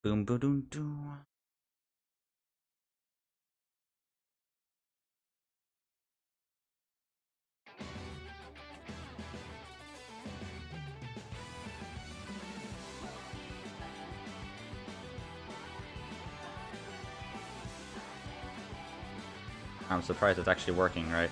Boom, boom, boom, boom. I'm surprised it's actually working, right?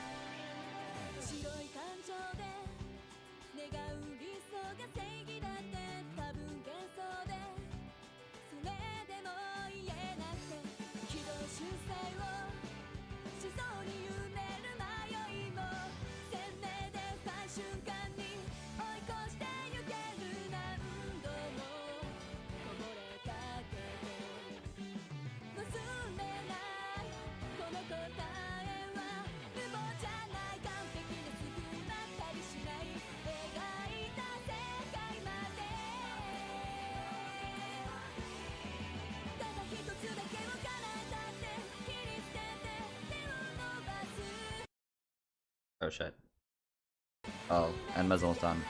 Oh shit. Oh, and Mezzle's done.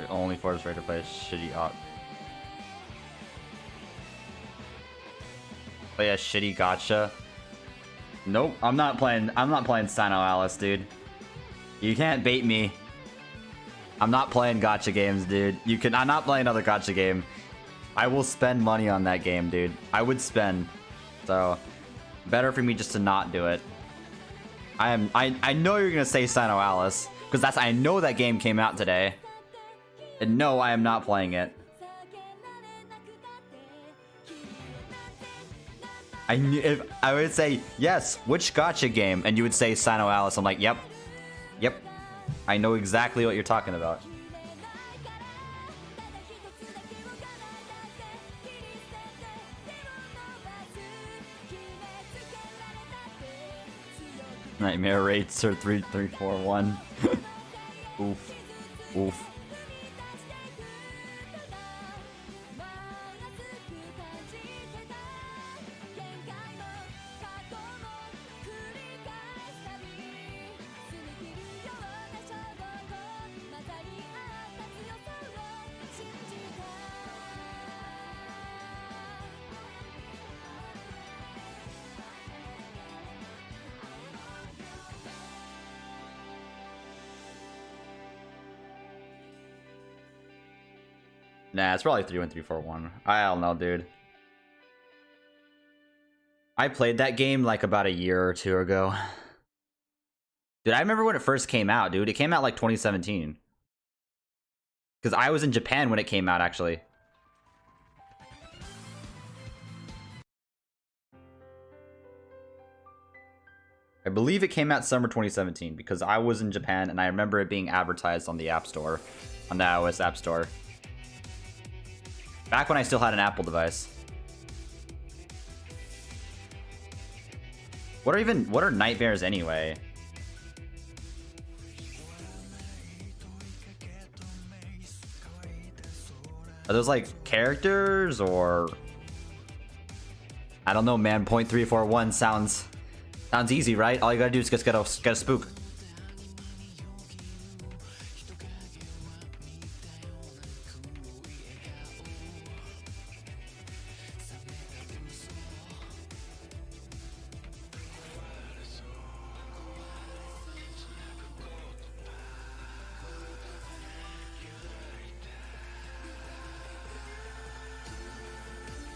Only Force ready to play a shitty op. Play a shitty gotcha. Nope, I'm not playing Sino Alice, dude. You can't bait me. I'm not playing gotcha games, dude. I'm not playing another gotcha game. I will spend money on that game, dude. I would spend. So better for me just to not do it. I know you're gonna say Sino Alice, because I know that game came out today. And no, I am not playing it. I would say, yes, which gotcha game? And you would say Sino Alice. I'm like, yep. Yep. I know exactly what you're talking about. Nightmare rates are 3341. Oof. Oof. Nah, it's probably 31341. I don't know, dude. I played that game like about a year or two ago. Dude, I remember when it first came out, dude. It came out like 2017. Because I was in Japan when it came out, actually. I believe it came out summer 2017 because I was in Japan and I remember it being advertised on the App Store, on the iOS App Store. Back when I still had an Apple device. What are nightmares anyway? Are those like characters or I don't know, man. 0.341 sounds easy, right? All you gotta do is just get a spook.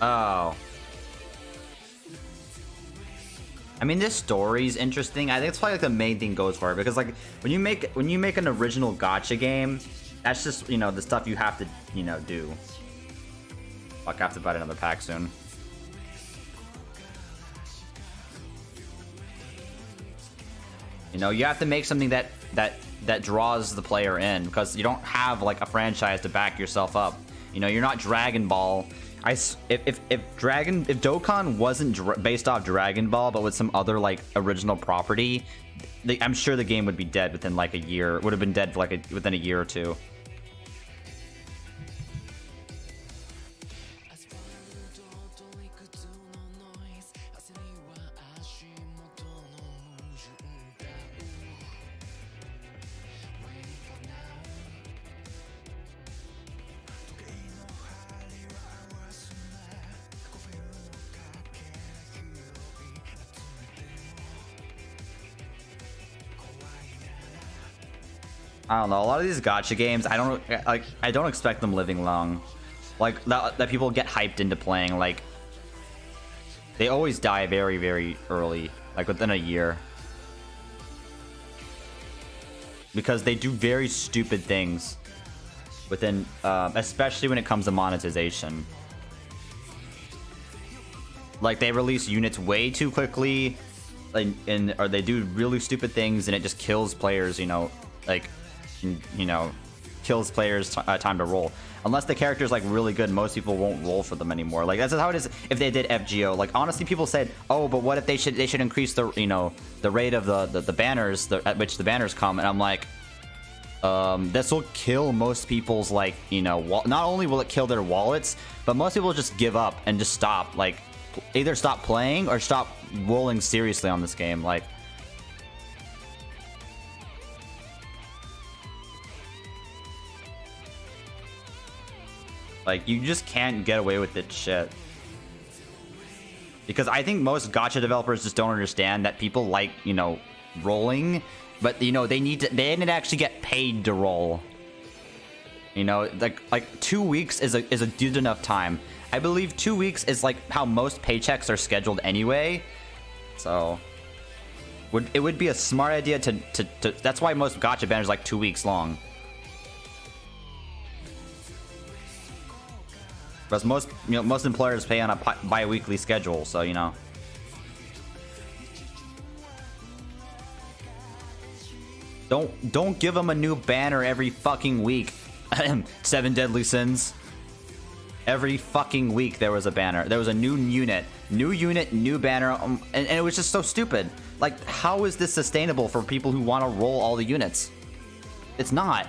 Oh. I mean, this story's interesting. I think it's probably like the main thing goes for it because like when you make an original gacha game, that's just, you know, the stuff you have to, you know, do. Fuck, I have to buy another pack soon. You know, you have to make something that draws the player in because you don't have like a franchise to back yourself up. You know, you're not Dragon Ball. If Dokkan wasn't based off Dragon Ball, but with some other like original property, I'm sure the game would be dead within like a year. It would have been dead for like within a year or two. I don't know. A lot of these gacha games, I don't expect them living long. Like that people get hyped into playing. Like they always die very, very early, like within a year, because they do very stupid things within, especially when it comes to monetization. Like they release units way too quickly, or they do really stupid things, and it just kills players. You know, like. You know, kills players time to roll. Unless the character's like really good, most people won't roll for them anymore. Like that's how it is if they did FGO. Like honestly, people said, oh, but what if they should increase the, you know, the rate of the banners at which the banners come. And I'm like, this will kill most people's, like, you know, not only will it kill their wallets, but most people will just give up and just stop, like either stop playing or stop rolling seriously on this game. Like, you just can't get away with this shit. Because I think most gacha developers just don't understand that people like, you know, rolling, but, you know, they need to actually get paid to roll. You know, like 2 weeks is a good enough time. I believe 2 weeks is like how most paychecks are scheduled anyway. So it would be a smart idea to that's why most gacha banners are like 2 weeks long. Because most employers pay on a bi-weekly schedule, so you know. Don't give them a new banner every fucking week. 7 Deadly Sins. Every fucking week there was a banner. There was a new unit, new banner, and it was just so stupid. Like, how is this sustainable for people who want to roll all the units? It's not.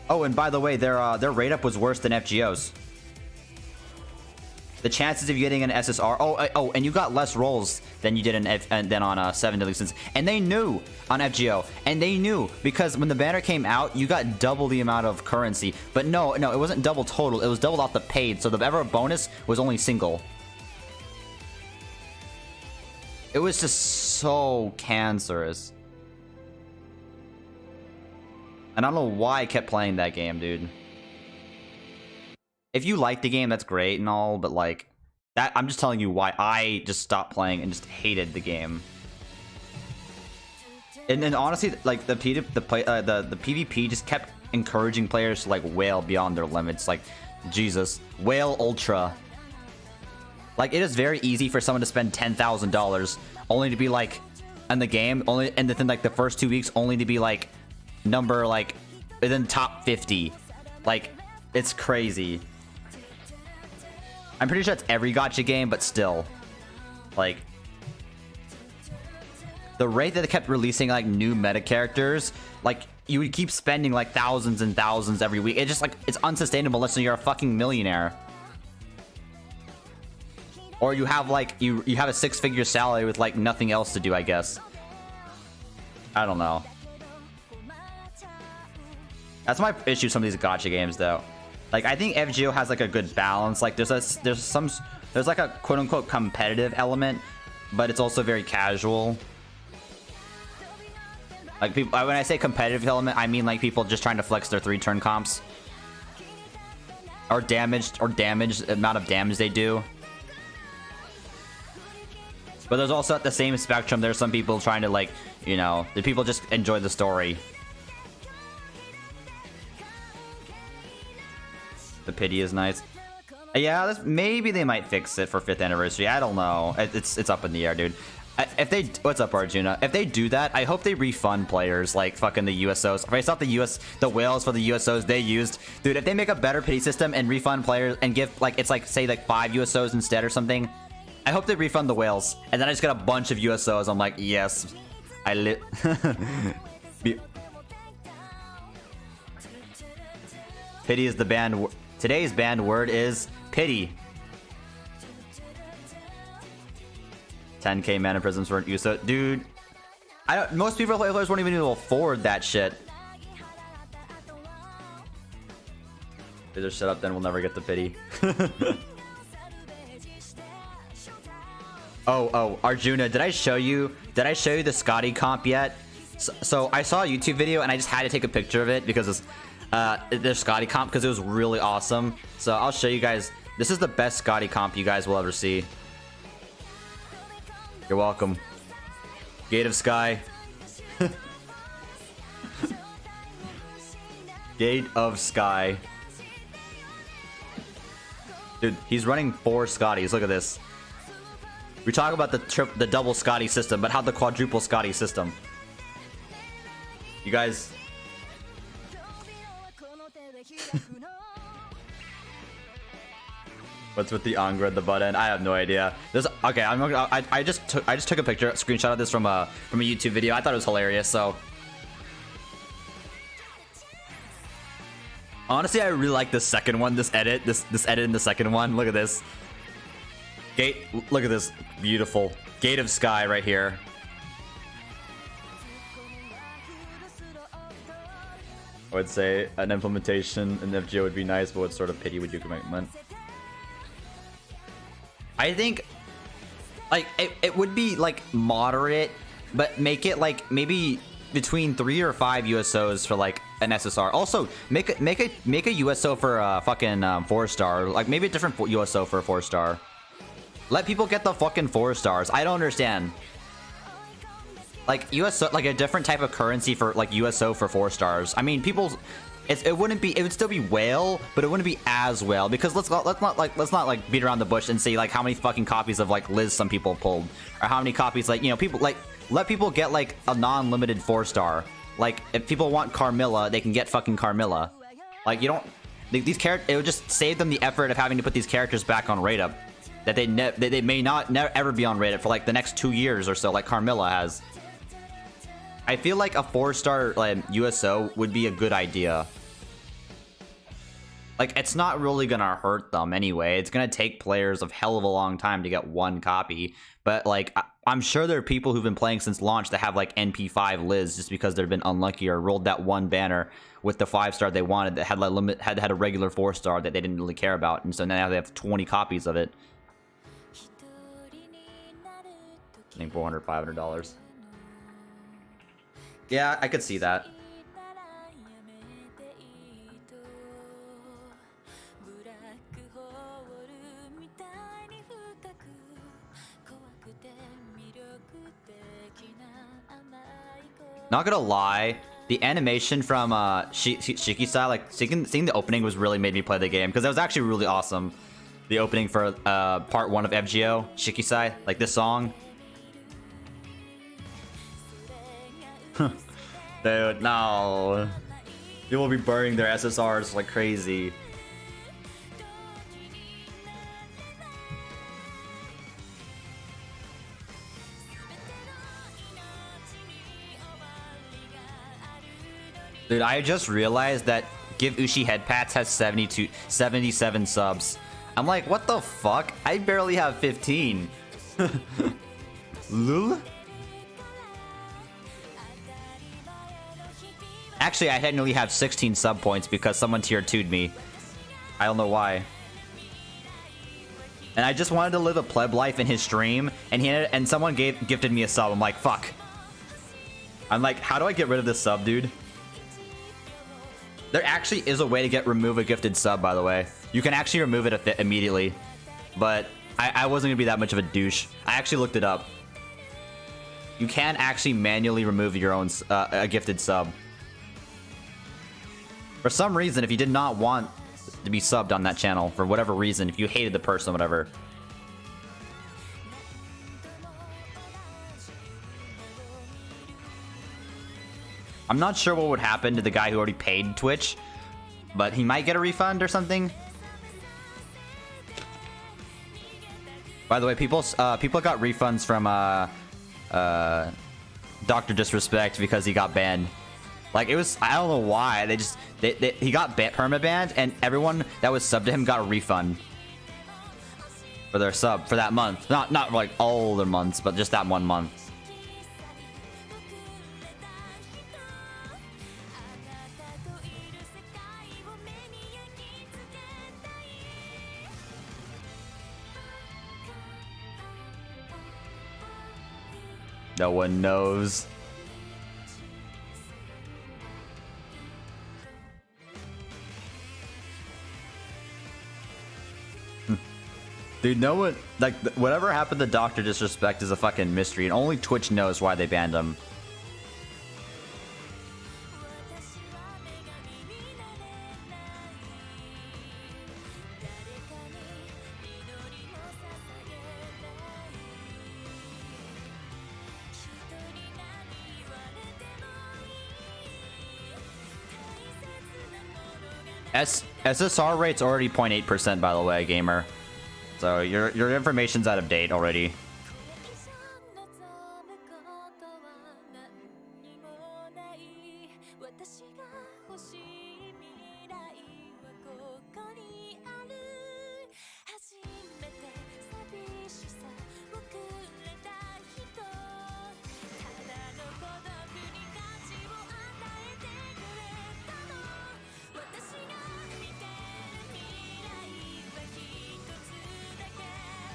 Oh, and by the way, their rate up was worse than FGO's. The chances of you getting an SSR. Oh, and you got less rolls than you did than on 7 Deadly Sins. And they knew on FGO, and they knew because when the banner came out, you got double the amount of currency. But no, it wasn't double total. It was doubled off the paid. So the ever bonus was only single. It was just so cancerous. And I don't know why I kept playing that game, dude. If you like the game, that's great and all, but like that, I'm just telling you why I just stopped playing and just hated the game. And honestly, like the PvP just kept encouraging players to like whale beyond their limits. Like, Jesus, whale ultra. Like, it is very easy for someone to spend $10,000 only to be like in the game, only and within like the first 2 weeks, only to be like number like within top 50. Like, it's crazy. I'm pretty sure that's every gacha game, but still, like, the rate that they kept releasing like new meta characters, like you would keep spending like thousands and thousands every week. It just like it's unsustainable unless you're a fucking millionaire, or you have like you have a 6-figure salary with like nothing else to do. I guess. I don't know. That's my issue with some of these gacha games, though. Like, I think FGO has like a good balance. Like, there's like a quote unquote competitive element, but it's also very casual. Like, people, when I say competitive element, I mean like people just trying to flex their 3-turn comps, or damaged amount of damage they do. But there's also at the same spectrum, there's some people trying to, like, you know, the people just enjoy the story. The pity is nice. Yeah, maybe they might fix it for 5th anniversary. I don't know. It's up in the air, dude. If they, what's up, Arjuna? If they do that, I hope they refund players like fucking the USOs. If I saw the whales for the USOs they used, dude. If they make a better pity system and refund players and give like it's like say like 5 USOs instead or something, I hope they refund the whales. And then I just get a bunch of USOs. I'm like, yes, I lit. Pity is the banned. Today's banned word is pity. 10k mana prisms for an USO, dude. Most people players won't even be able to afford that shit. Either shut up, then we'll never get the pity. oh, Arjuna, did I show you the Scotty comp yet? So I saw a YouTube video and I just had to take a picture of it because it's their Scotty comp because it was really awesome. So I'll show you guys. This is the best Scotty comp you guys will ever see. You're welcome. Gate of Sky. Gate of Sky. Dude, he's running 4 Scotties. Look at this. We talk about the double Scotty system, but how the quadruple Scotty system? You guys. What's with the Angra at the butt end? I have no idea. Okay. I just took a picture, a screenshot of this from a YouTube video. I thought it was hilarious. So honestly, I really like this second one. This edit in the second one. Look at this. Gate. Look at this. Beautiful. Gate of Sky right here. I would say an implementation in FGO would be nice, but what sort of pity would you recommend? I think like it would be like moderate, but make it like maybe between 3 or 5 USOs for like an SSR. Also, make a USO for a fucking 4-star. Like maybe a different USO for a 4-star. Let people get the fucking 4-stars. I don't understand. Like USO, like a different type of currency for like USO for 4-stars. I mean, it would still be whale, but it wouldn't be as whale because let's not beat around the bush and say like how many fucking copies of like Liz some people pulled, or how many copies like, you know, people like let people get like a non-limited 4-star. Like if people want Carmilla, they can get fucking Carmilla. Like you don't these characters. It would just save them the effort of having to put these characters back on rate up that they may not ever be on rate up for like the next 2 years or so, like Carmilla has. I feel like a 4-star like, USO would be a good idea. Like, it's not really gonna hurt them anyway. It's gonna take players a hell of a long time to get 1 copy. But, like, I'm sure there are people who've been playing since launch that have, like, NP5 Liz just because they've been unlucky or rolled that 1 banner with the 5-star they wanted that had, like, had a regular 4-star that they didn't really care about. And so now they have 20 copies of it. I think $400, $500. Yeah, I could see that. Not gonna lie, the animation from Shikisai, like seeing the opening was really made me play the game because that was actually really awesome. The opening for part 1 of FGO Shikisai, like this song. Dude, no. People will be burning their SSRs like crazy. Dude, I just realized that Give Ushi Head Pats has 77 subs. I'm like, what the fuck? I barely have 15. Lul? Actually, I technically have 16 sub points because someone tier 2'd me. I don't know why. And I just wanted to live a pleb life in his stream, and someone gifted me a sub. I'm like, fuck. I'm like, how do I get rid of this sub, dude? There actually is a way to remove a gifted sub, by the way. You can actually remove it immediately. But I wasn't gonna be that much of a douche. I actually looked it up. You can actually manually remove your own a gifted sub. For some reason, if you did not want to be subbed on that channel, for whatever reason, if you hated the person, whatever. I'm not sure what would happen to the guy who already paid Twitch, but he might get a refund or something. By the way, people got refunds from Dr. Disrespect because he got banned. Like, it was, I don't know why, he got permabanned, and everyone that was subbed to him got a refund for their sub for that month. Not like all their months, but just that 1 month. No one knows. Dude, no one, like, whatever happened to Dr. Disrespect is a fucking mystery, and only Twitch knows why they banned him. SSR rate's already 0.8%, by the way, gamer. So your information's out of date already.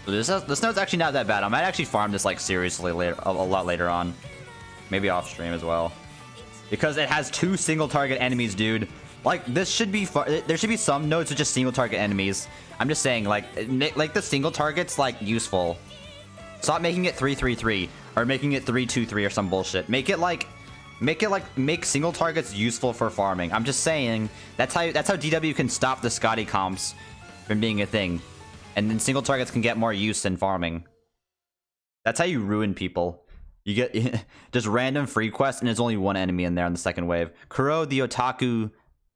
This node's actually not that bad. I might actually farm this like seriously later, a lot later on, maybe off stream as well, because it has 2 single target enemies, dude. Like, this should be there should be some nodes with just single target enemies. I'm just saying, like the single target's like useful. Stop making it 3-3-3 or making it 3-2-3 or some bullshit. Make single targets useful for farming. I'm just saying that's how DW can stop the Scotty comps from being a thing. And then single targets can get more use in farming. That's how you ruin people. You get just random free quests, and there's only 1 enemy in there on the second wave. Kuro the Otaku.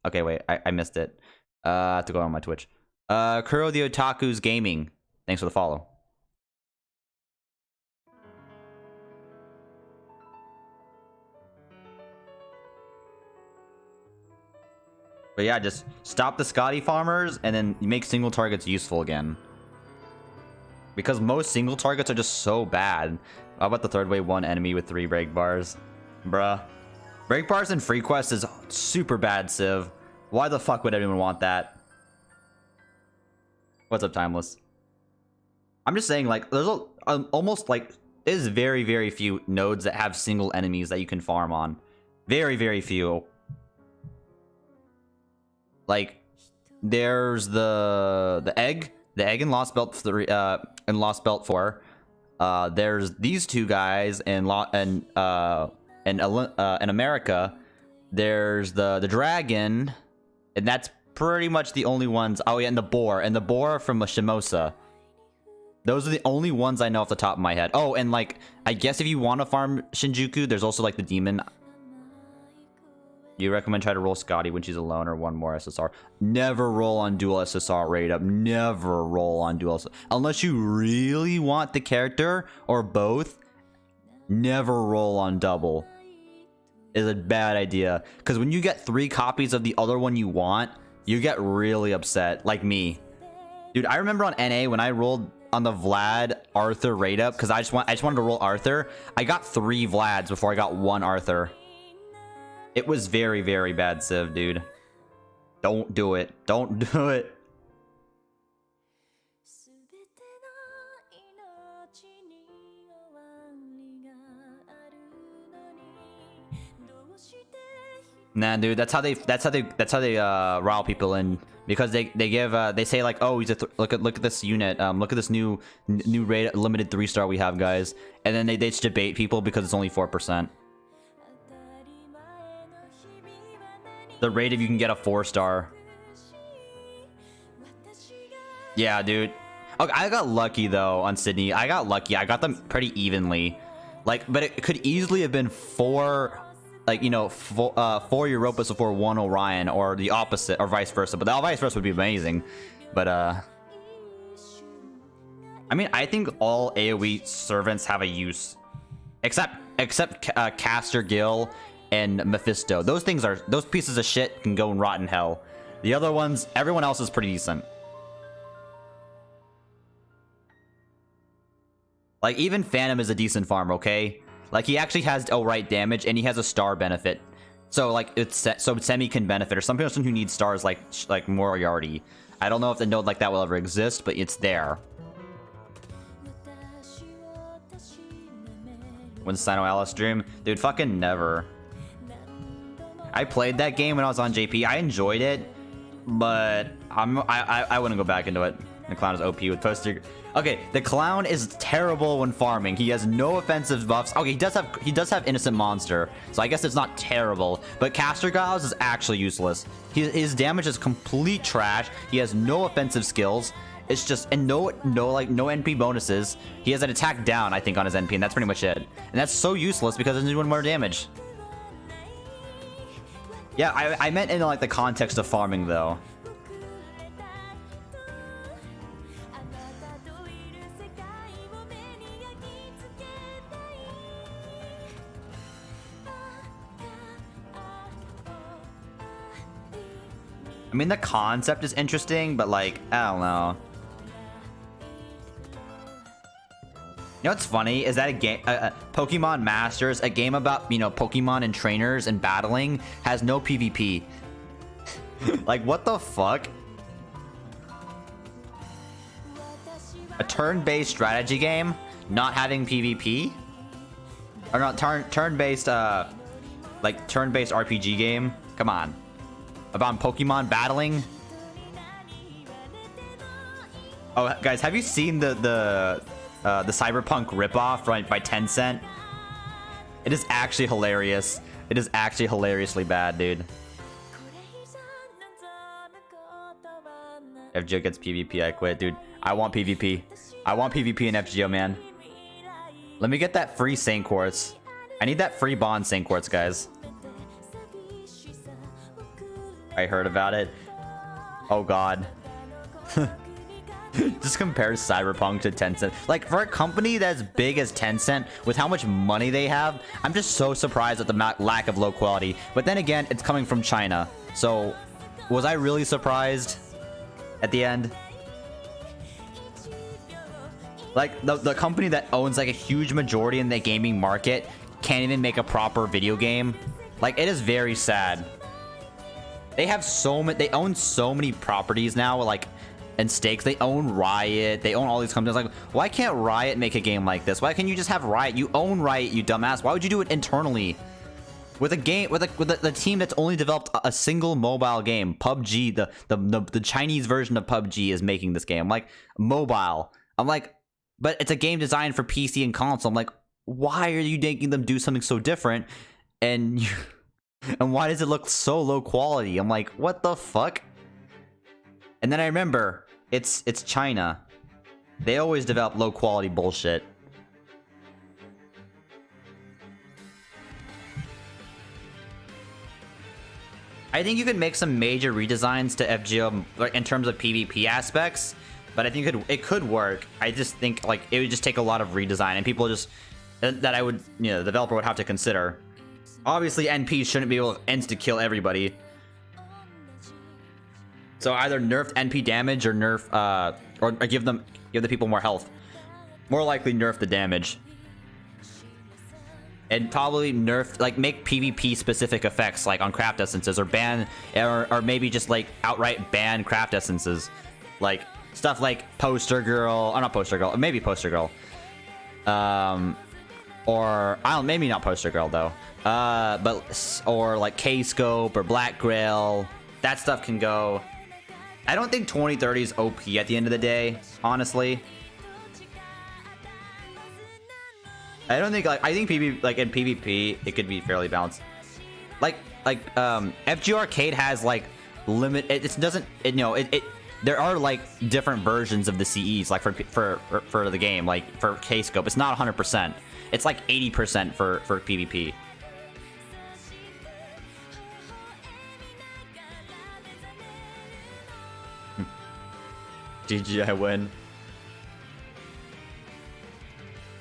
Okay, wait, I missed it. I have to go on my Twitch. Kuro the Otaku's Gaming. Thanks for the follow. But yeah, just stop the Scotty farmers, and then make single targets useful again. Because most single targets are just so bad. How about the third wave 1 enemy with 3 break bars? Bruh. Break bars and free quest is super bad, Civ. Why the fuck would anyone want that? What's up, Timeless? I'm just saying, like, there's almost like, there's very, very few nodes that have single enemies that you can farm on. Very, very few. Like, there's the egg in Lost Belt 3, and Lost Belt 4. There's these 2 guys and in America, there's the dragon, and that's pretty much the only ones. Oh yeah, and the boar from Shimosa. Those are the only ones I know off the top of my head. Oh, and like, I guess if you want to farm Shinjuku, there's also like the demon. You recommend try to roll Scotty when she's alone or one more SSR. Never roll on dual SSR rate up. Never roll on dual SSR. Unless you really want the character or both, never roll on double. Is a bad idea. Because when you get 3 copies of the other one you want, you get really upset. Like me. Dude, I remember on NA when I rolled on the Vlad Arthur rate up, because I just wanted to roll Arthur. I got 3 Vlads before I got 1 Arthur. It was very, very bad civ, dude. Don't do it. Don't do it. Nah, dude, that's how they rile people in, because they say like, oh, he's a look at this unit, look at this new rate limited 3-star we have, guys, and then they just debate people because it's only 4%. The rate if you can get a 4-star. Yeah, dude. Okay, I got lucky though on Sydney. I got lucky. I got them pretty evenly. Like, but it could easily have been 4, like, you know, 4 Europas before 1 Orion, or the opposite, or vice versa. But the vice versa would be amazing. But I mean, I think all AoE servants have a use, except Caster Gil and Mephisto. Those pieces of shit can go and rot in hell. The other ones, everyone else is pretty decent. Like, even Phantom is a decent farm, okay? Like, he actually has outright damage, and he has a star benefit. So, like, so Semi can benefit, or some person who needs stars like Moriarty. I don't know if the node like that will ever exist, but it's there. When Sino Alice stream? Dude, fucking never. I played that game when I was on JP. I enjoyed it, but I wouldn't go back into it. The clown is OP with poster. Okay, the clown is terrible when farming. He has no offensive buffs. Okay, he does have innocent monster, so I guess it's not terrible. But Caster Giles is actually useless. His damage is complete trash. He has no offensive skills. It's just, and no NP bonuses. He has an attack down, I think, on his NP, and that's pretty much it. And that's so useless because it doesn't do any more damage. Yeah, I meant in like the context of farming though. I mean, the concept is interesting, but like, I don't know. You know what's funny is that a game, Pokemon Masters, a game about, you know, Pokemon and trainers and battling, has no PvP. Like, what the fuck? A turn-based strategy game not having PvP? Or not turn-based, like turn-based RPG game? Come on. About Pokemon battling? Oh, guys, have you seen the Cyberpunk ripoff by Tencent? It is actually hilarious. It is actually hilariously bad, dude. FGO gets PvP, I quit, dude. I want PvP. I want PvP in FGO, man. Let me get that free Saint Quartz. I need that free Bond Saint Quartz, guys. I heard about it. Oh god. Just compare Cyberpunk to Tencent. Like, for a company that's big as Tencent, with how much money they have, I'm just so surprised at the lack of low quality. But then again, it's coming from China. So, was I really surprised at the end? Like, the company that owns like a huge majority in the gaming market can't even make a proper video game. Like, it is very sad. They have they own so many properties now, like, and stakes. They own Riot. They own all these companies. Like, why can't Riot make a game like this? Why can't you just have Riot? You own Riot, you dumbass. Why would you do it internally? With a game, with the team that's only developed a single mobile game, PUBG, the Chinese version of PUBG is making this game. I'm like, mobile. I'm like, but it's a game designed for PC and console. I'm like, why are you making them do something so different? and and why does it look so low quality? I'm like, what the fuck? And then I remember, it's China. They always develop low quality bullshit. I think you could make some major redesigns to FGO like in terms of PvP aspects, but I think it could work. I just think like it would just take a lot of redesign, and people just that I would, you know, the developer would have to consider. Obviously, NPs shouldn't be able to insta kill everybody. So either nerf NP damage or nerf or give the people more health. More likely nerf the damage. And probably nerf, like, make PvP specific effects like on craft essences, or ban or maybe just like outright ban craft essences. Like stuff like poster girl, not poster girl, maybe poster girl. Or I don't, maybe not poster girl though. But or like K-scope or black grail. That stuff can go. I don't think 2030 is OP at the end of the day, honestly. I don't think, like, I think PvP, like in PvP, it could be fairly balanced. Like FGO Arcade has like limit. It doesn't. It, you know, there are like different versions of the CEs, like for the game, like for K-scope. It's not 100%. It's like 80% for PvP. GG, I win.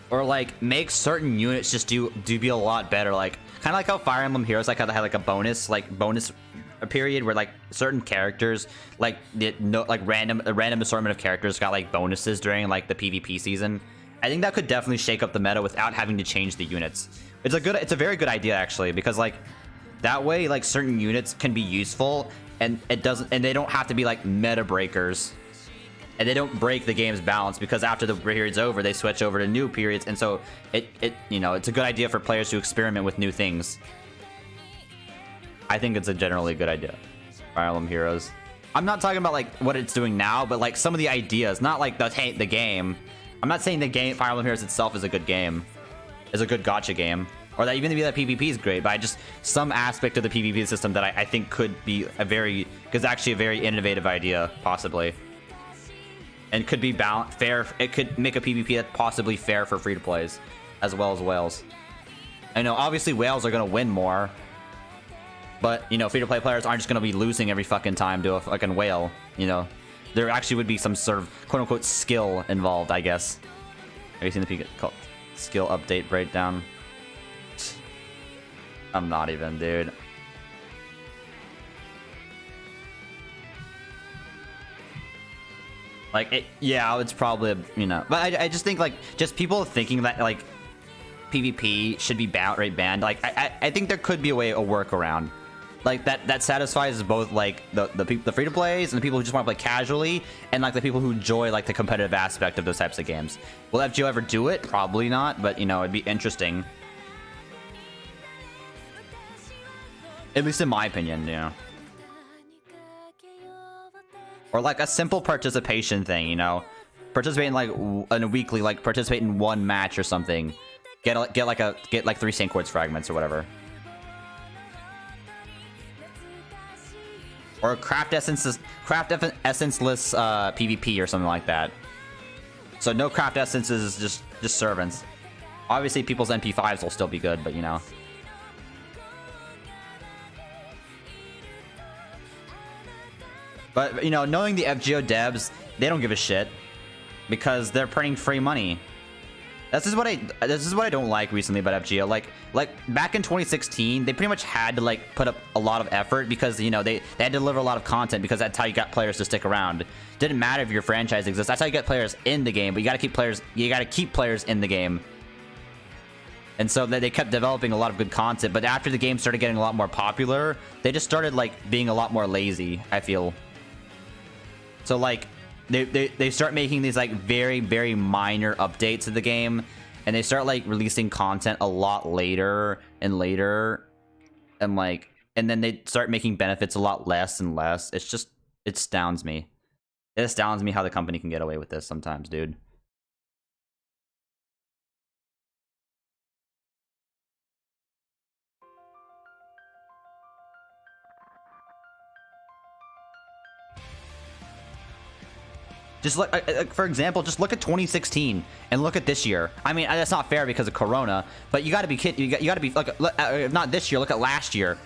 Or like make certain units just do be a lot better, like kind of like how Fire Emblem Heroes like how they had like a bonus period where like certain characters like a random assortment of characters got like bonuses during like the PvP season. I think that could definitely shake up the meta without having to change the units. It's a very good idea actually, because like that way like certain units can be useful and they don't have to be like meta breakers. And they don't break the game's balance, because after the period's over, they switch over to new periods, and so you know, it's a good idea for players to experiment with new things. I think it's a generally good idea. Fire Emblem Heroes. I'm not talking about like what it's doing now, but like some of the ideas, not like the game. I'm not saying the game Fire Emblem Heroes itself is a good game, is a good gacha game, or that even that PvP is great. But I just some aspect of the PvP system that I think could be actually a very innovative idea, possibly. And could be fair. It could make a PvP that's possibly fair for free-to-plays, as well as whales. I know, obviously, whales are gonna win more, but you know, free-to-play players aren't just gonna be losing every fucking time to a fucking whale. You know, there actually would be some sort of quote-unquote skill involved, I guess. Have you seen the skill update breakdown? I'm not even, dude. Like, yeah, it's probably, you know, but I just think, like, just people thinking that, like, PvP should be outright banned, like, I think there could be a workaround. Like, that satisfies both, like, the free-to-plays and the people who just want to play casually, and, like, the people who enjoy, like, the competitive aspect of those types of games. Will FGO ever do it? Probably not, but, you know, it'd be interesting. At least in my opinion, you know. Or like a simple participation thing, you know, participate in like in a weekly, like participate in one match or something. Get like 3 Saint Quartz fragments or whatever. Or craft essenceless PvP or something like that. So no craft essences, just servants. Obviously, people's NP5s will still be good, but you know. But, you know, knowing the FGO devs, they don't give a shit, because they're printing free money. This is what I don't like recently about FGO. Like back in 2016, they pretty much had to like put up a lot of effort, because, you know, they had to deliver a lot of content, because that's how you got players to stick around. Didn't matter if your franchise exists. That's how you get players in the game, but you gotta keep players in the game. And so they kept developing a lot of good content, but after the game started getting a lot more popular, they just started like being a lot more lazy, I feel. So like they start making these like very, very minor updates to the game, and they start like releasing content a lot later and later, and then they start making benefits a lot less and less. It astounds me. It astounds me how the company can get away with this sometimes, dude. Just look, for example, just look at 2016 and look at this year. I mean, that's not fair because of Corona, but you got to be kidding. You got to be like, not this year. Look at last year.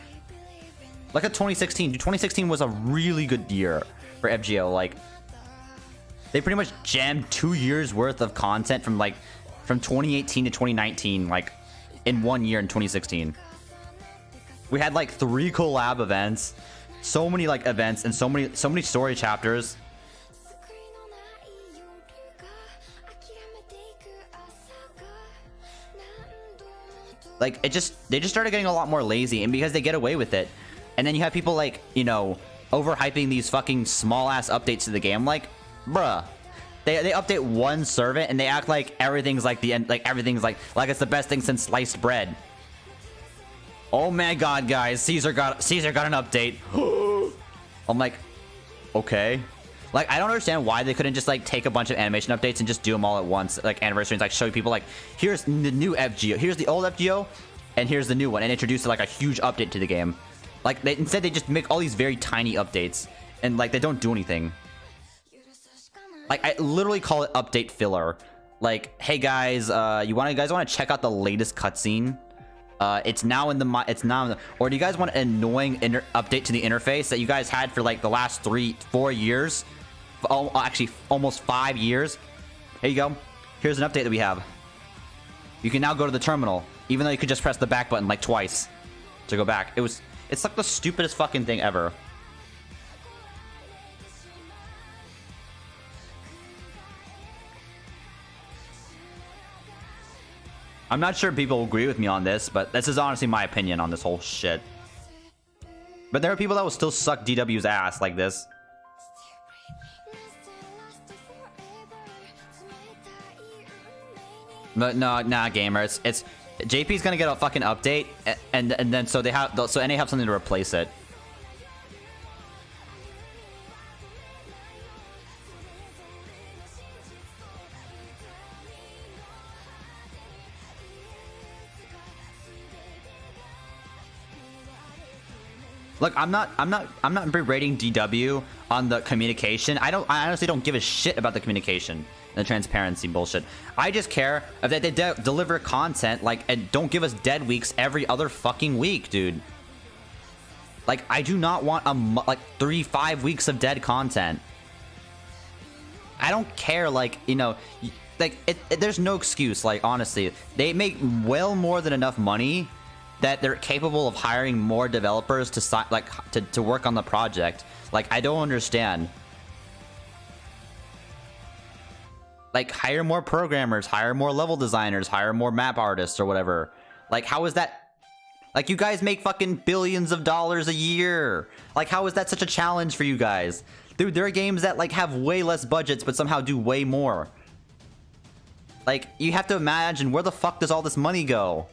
Look at 2016. Dude, 2016 was a really good year for FGO. Like, they pretty much jammed 2 years worth of content from 2018 to 2019, like in 1 year in 2016. We had like 3 collab events, so many like events, and so many story chapters. Like, they just started getting a lot more lazy, and because they get away with it. And then you have people like, you know, overhyping these fucking small ass updates to the game. Like, bruh, they update one servant and they act like everything's like the end, like everything's like it's the best thing since sliced bread. Oh my god, guys, Caesar got an update. I'm like, okay. Like, I don't understand why they couldn't just like take a bunch of animation updates and just do them all at once, like anniversaries, like show people like, here's the new FGO, here's the old FGO, and here's the new one, and introduce like a huge update to the game. Like, instead they just make all these very tiny updates, and like they don't do anything. Like, I literally call it update filler. Like, hey guys, you guys want to check out the latest cutscene? It's now in the or do you guys want an annoying update to the interface that you guys had for like the last 3-4 years? Actually, almost 5 years. Here you go. Here's an update that we have. You can now go to the terminal, even though you could just press the back button like twice to go back. It's like the stupidest fucking thing ever. I'm not sure people agree with me on this, but this is honestly my opinion on this whole shit. But there are people that will still suck DW's ass like this. But no, nah, gamer. It's JP's gonna get a fucking update, and then so NA have something to replace it. Look, I'm not berating DW on the communication. I honestly don't give a shit about the communication and the transparency bullshit. I just care that they deliver content, like, and don't give us dead weeks every other fucking week, dude. Like, I do not want like 3-5 weeks of dead content. I don't care, like, you know, like there's no excuse. Like, honestly, they make well more than enough money that they're capable of hiring more developers to work on the project. Like, I don't understand. Like, hire more programmers, hire more level designers, hire more map artists or whatever. Like, how is that? Like, you guys make fucking billions of dollars a year. Like, how is that such a challenge for you guys? Dude, there are games that like have way less budgets but somehow do way more. Like, you have to imagine, where the fuck does all this money go?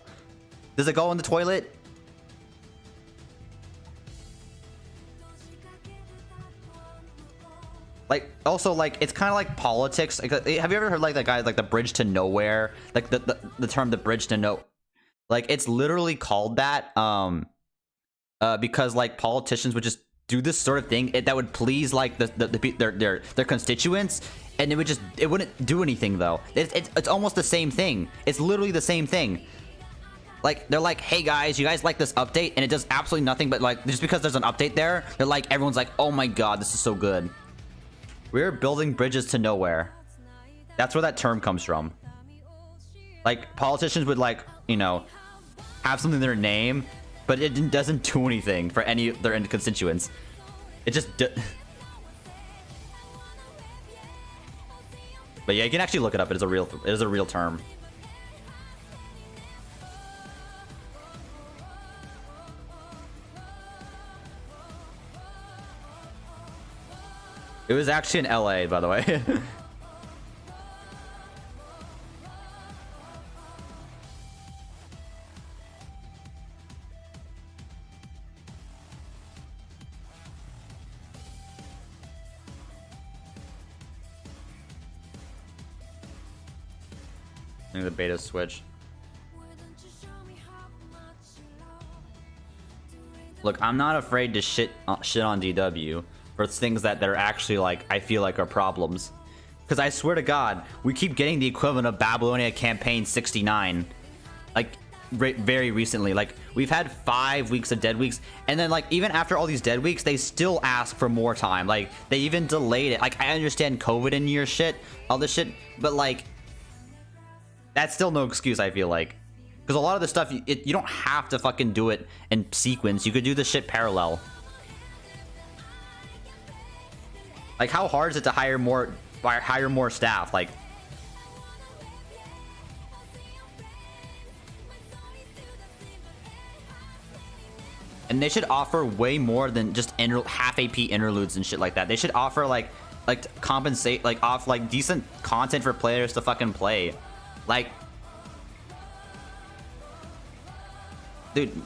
Does it go in the toilet? Like, also, like, it's kind of like politics. Like, have you ever heard like that guy, like the bridge to nowhere? Like the term the bridge to no, like, it's literally called that because like politicians would just do this sort of thing that would please like their constituents, and it wouldn't do anything though. It's almost the same thing. It's literally the same thing. Like, they're like, hey guys, you guys like this update? And it does absolutely nothing, but like, just because there's an update there, they're like, everyone's like, oh my god, this is so good. We're building bridges to nowhere. That's where that term comes from. Like, politicians would, like, you know, have something in their name, but it doesn't do anything for any of their constituents. It just But yeah, you can actually look it up. It is a real term. It was actually in LA, by the way. I think the beta switched. Look, I'm not afraid to shit on DW for things that are actually, like, I feel like are problems. Because I swear to God, we keep getting the equivalent of Babylonia Campaign 69. Like, very recently. Like, we've had 5 weeks of dead weeks. And then, like, even after all these dead weeks, they still ask for more time. Like, they even delayed it. Like, I understand COVID and year shit, all this shit. But, like, that's still no excuse, I feel like. Because a lot of the stuff, you don't have to fucking do it in sequence. You could do the shit parallel. Like, how hard is it to hire more staff? Like, and they should offer way more than just half AP interludes and shit like that. They should offer like compensate, like off like decent content for players to fucking play. Like, dude,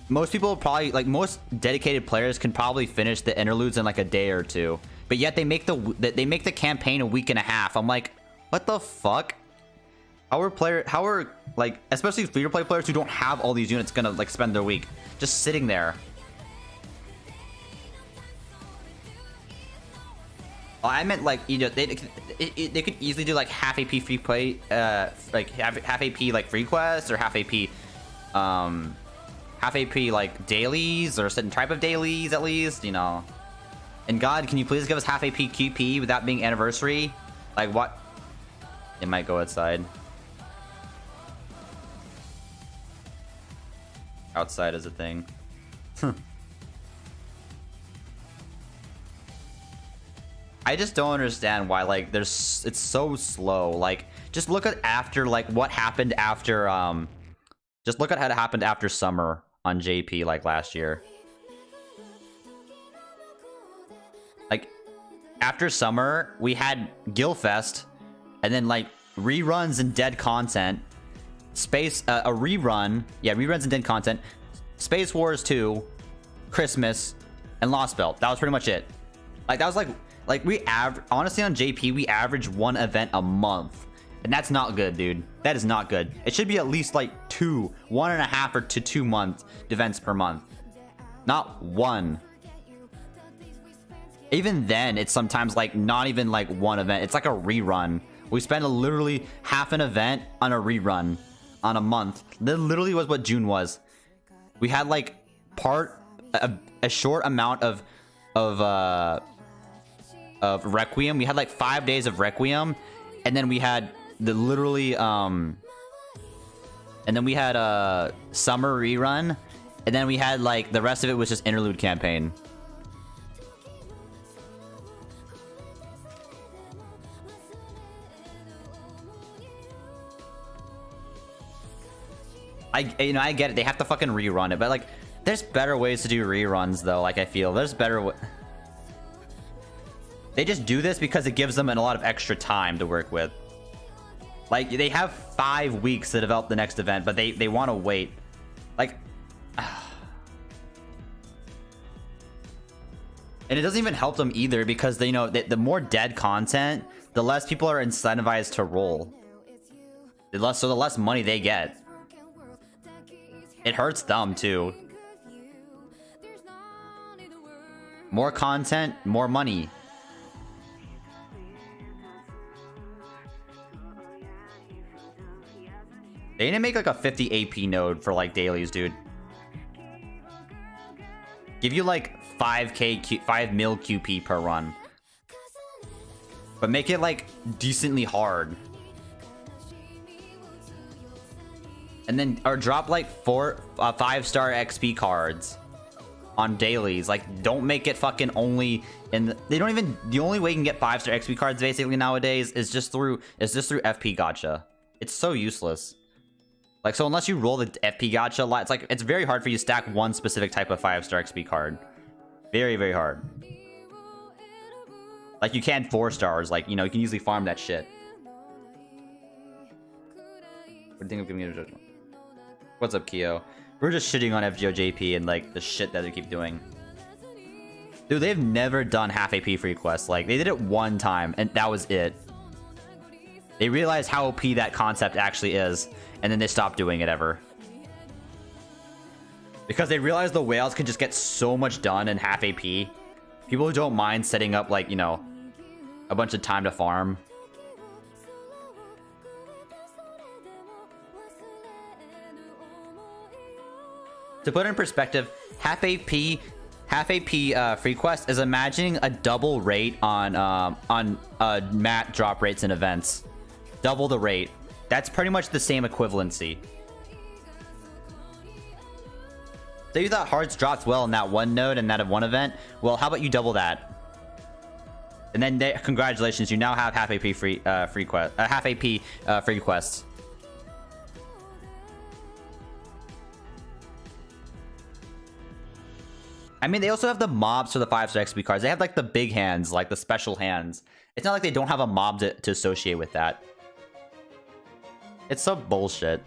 most people probably, like, most dedicated players can probably finish the interludes in like a day or two, but yet they make the campaign a week and a half. I'm like, what the fuck? How are like, especially free-to-play players who don't have all these units gonna like spend their week just sitting there? Oh, I meant like, you know, they could easily do like half AP free play, like half AP like free quests, or half AP like dailies, or a certain type of dailies at least, you know. And God, can you please give us half AP QP without being anniversary? Like, what? It might go outside. Outside is a thing. I just don't understand why, like, it's so slow. Like, just look at what happened after just look at how it happened after summer on JP, like, last year. Like, after summer, we had Gilfest, and then, like, reruns and dead content. A rerun. Yeah, reruns and dead content. Space Wars 2, Christmas, and Lost Belt. That was pretty much it. Like, that was, like we honestly, on JP, we average one event a month. And that's not good, dude. That is not good. It should be at least like 1.5 or 2 month events per month. Not one. Even then, it's sometimes like not even like one event. It's like a rerun. We spend literally half an event on a rerun on a month. That literally was what June was. We had like a short amount of Requiem. We had like 5 days of Requiem, and then we had the literally and then we had a summer rerun, and then we had like the rest of it was just interlude campaign. I get it. They have to fucking rerun it, but like, there's better ways to do reruns though. Like, I feel there's better. They just do this because it gives them a lot of extra time to work with. Like, they have 5 weeks to develop the next event, but they want to wait. Like, and it doesn't even help them either, because they know that the more dead content, the less people are incentivized to roll. The less money they get. It hurts them too. More content, more money. They need to make like a 50 AP node for like dailies, dude. Give you like 5 mil QP per run. But make it like decently hard. And then, or drop like 5-star XP cards on dailies. Like, don't make it fucking only in they don't even, the only way you can get 5-star XP cards basically nowadays is just through FP gacha. It's so useless. Like, so unless you roll the FP gacha a lot, it's like, it's very hard for you to stack one specific type of 5-star XP card. Very, very hard. Like, you can 4 stars, like, you know, you can easily farm that shit. What do you think of giving it a judgment? What's up, Keo? We're just shitting on FGO JP and like the shit that they keep doing. Dude, they've never done half AP free quests. Like, they did it one time and that was it. They realized how OP that concept actually is, and then they stopped doing it ever. Because they realized the whales can just get so much done in half AP. People who don't mind setting up, like, you know, a bunch of time to farm. To put it in perspective, half AP free quest is imagining a double rate on mat drop rates in events. Double the rate. That's pretty much the same equivalency. So you thought hearts dropped well in that one node and that of one event. Well, how about you double that? And then congratulations, you now have half AP free quests. I mean, they also have the mobs for the 5-star XP cards. They have like the big hands, like the special hands. It's not like they don't have a mob to associate with that. It's so bullshit.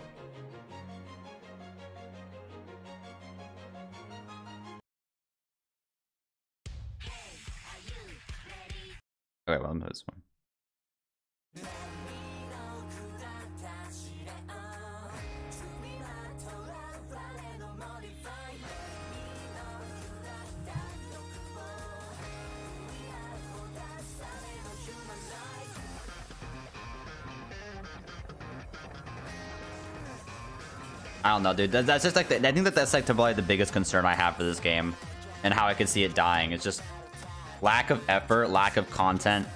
Okay, well, I'm this one. I don't know, dude. That's just like I think that's like probably the biggest concern I have for this game, and how I could see it dying. It's just lack of effort, lack of content.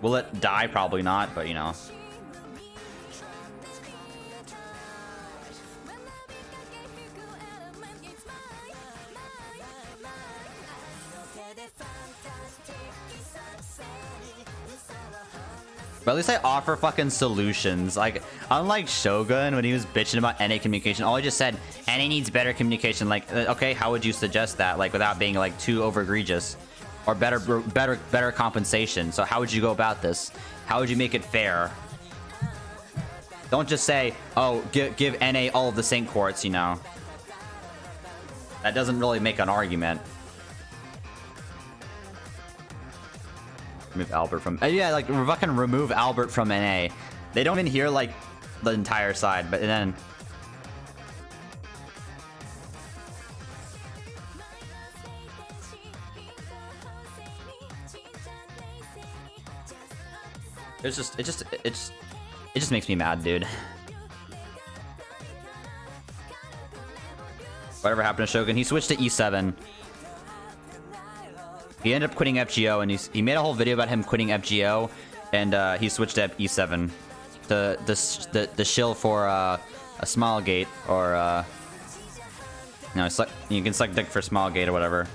Will it die? Probably not, but you know. But at least I offer fucking solutions. Like, unlike Shogun, when he was bitching about NA communication, all he just said, NA needs better communication. Like, okay, how would you suggest that? Like, without being, like, too over egregious. Or better compensation. So how would you go about this? How would you make it fair? Don't just say, oh, give NA all of the Saint Courts, you know. That doesn't really make an argument. Remove Albert from... yeah, like, fucking remove Albert from NA. They don't even hear, like, the entire side, but then... It just makes me mad, dude. Whatever happened to Shogun? He switched to E7. He ended up quitting FGO, and he made a whole video about him quitting FGO, and he switched to E7. The shill for a Smilegate, or no, you can suck dick for Smilegate or whatever.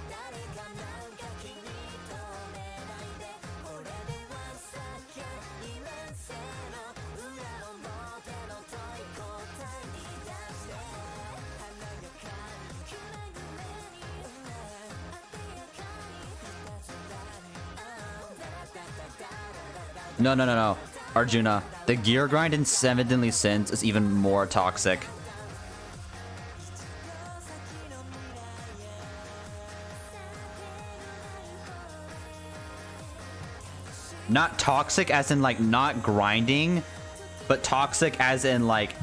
No. Arjuna, the gear grind in 7 Deadly Sins is even more toxic. Not toxic as in, like, not grinding, but toxic as in, like,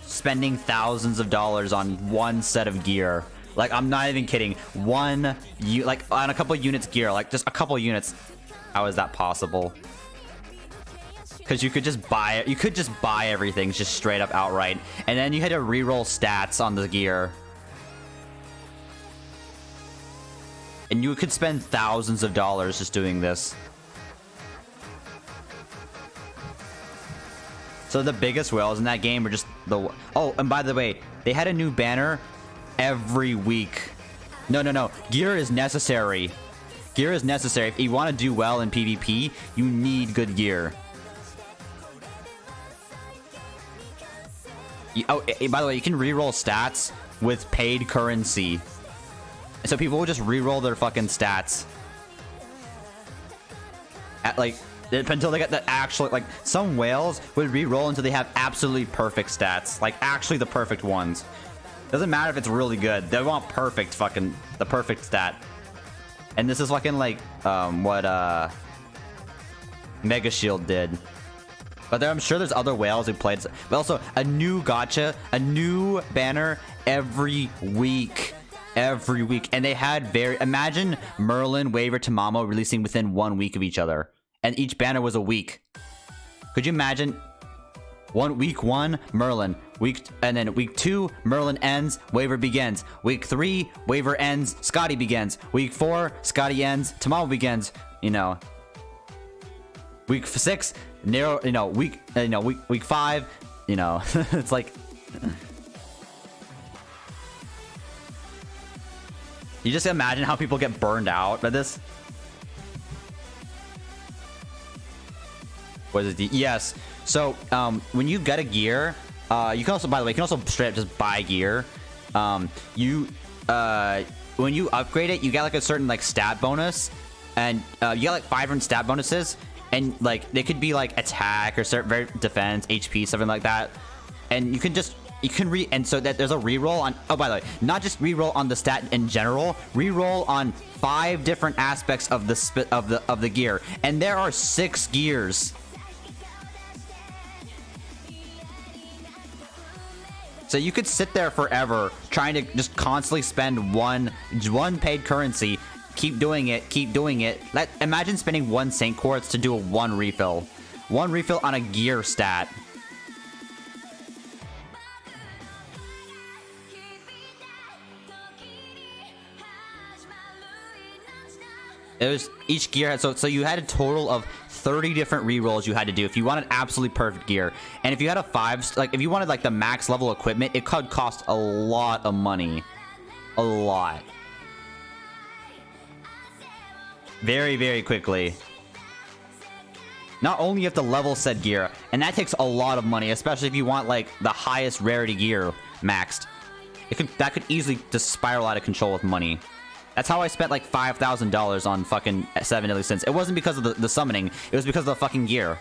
spending thousands of dollars on one set of gear. Like, I'm not even kidding. Like, on a couple units gear, like, just a couple units. How is that possible? Because you could just buy everything just straight up outright, and then you had to reroll stats on the gear, and you could spend thousands of dollars just doing this. So the biggest whales in that game were just the... Oh, and by the way, they had a new banner every week. No. Gear is necessary. Gear is necessary. If you want to do well in PvP, you need good gear. By the way, you can reroll stats with paid currency. So people will just reroll their fucking stats. Until they get the actual... Like, some whales would reroll until they have absolutely perfect stats. Like, actually the perfect ones. Doesn't matter if it's really good. They want the perfect stat. And this is fucking like, what, Mega Shield did. But I'm sure there's other whales who played. But also, a new gacha, a new banner every week. Every week. And they had imagine Merlin, Waver, Tamamo releasing within 1 week of each other. And each banner was a week. Could you imagine? Week 1, Merlin. And then week 2, Merlin ends, Waver begins. Week 3, Waver ends, Scotty begins. Week 4, Scotty ends, Tamamo begins. You know. Week 6, Nero. You know, week 5. You know, it's like. You just imagine how people get burned out by this. What is it? Yes. So when you get a gear, you can also, by the way, you can also straight up just buy gear. When you upgrade it, you get like a certain like stat bonus, and you get like 5 different stat bonuses, and like they could be like attack or certain very defense, HP, something like that. And you can and so that there's a reroll on. Oh, by the way, not just reroll on the stat in general, reroll on 5 different aspects of the gear, and there are 6 gears. So you could sit there forever trying to just constantly spend one paid currency, keep doing it. Imagine spending 1 Saint Quartz to do a 1 refill on a gear stat. It was each gear had so you had a total of 30 different rerolls you had to do if you wanted absolutely perfect gear. And if you had a 5, like if you wanted like the max level equipment, it could cost a lot of money. A lot. Very, very quickly. Not only you have to level said gear, and that takes a lot of money, especially if you want like the highest rarity gear maxed. That could easily just spiral out of control with money. That's how I spent like $5,000 on fucking 7 Deadly Sins. It wasn't because of the summoning. It was because of the fucking gear.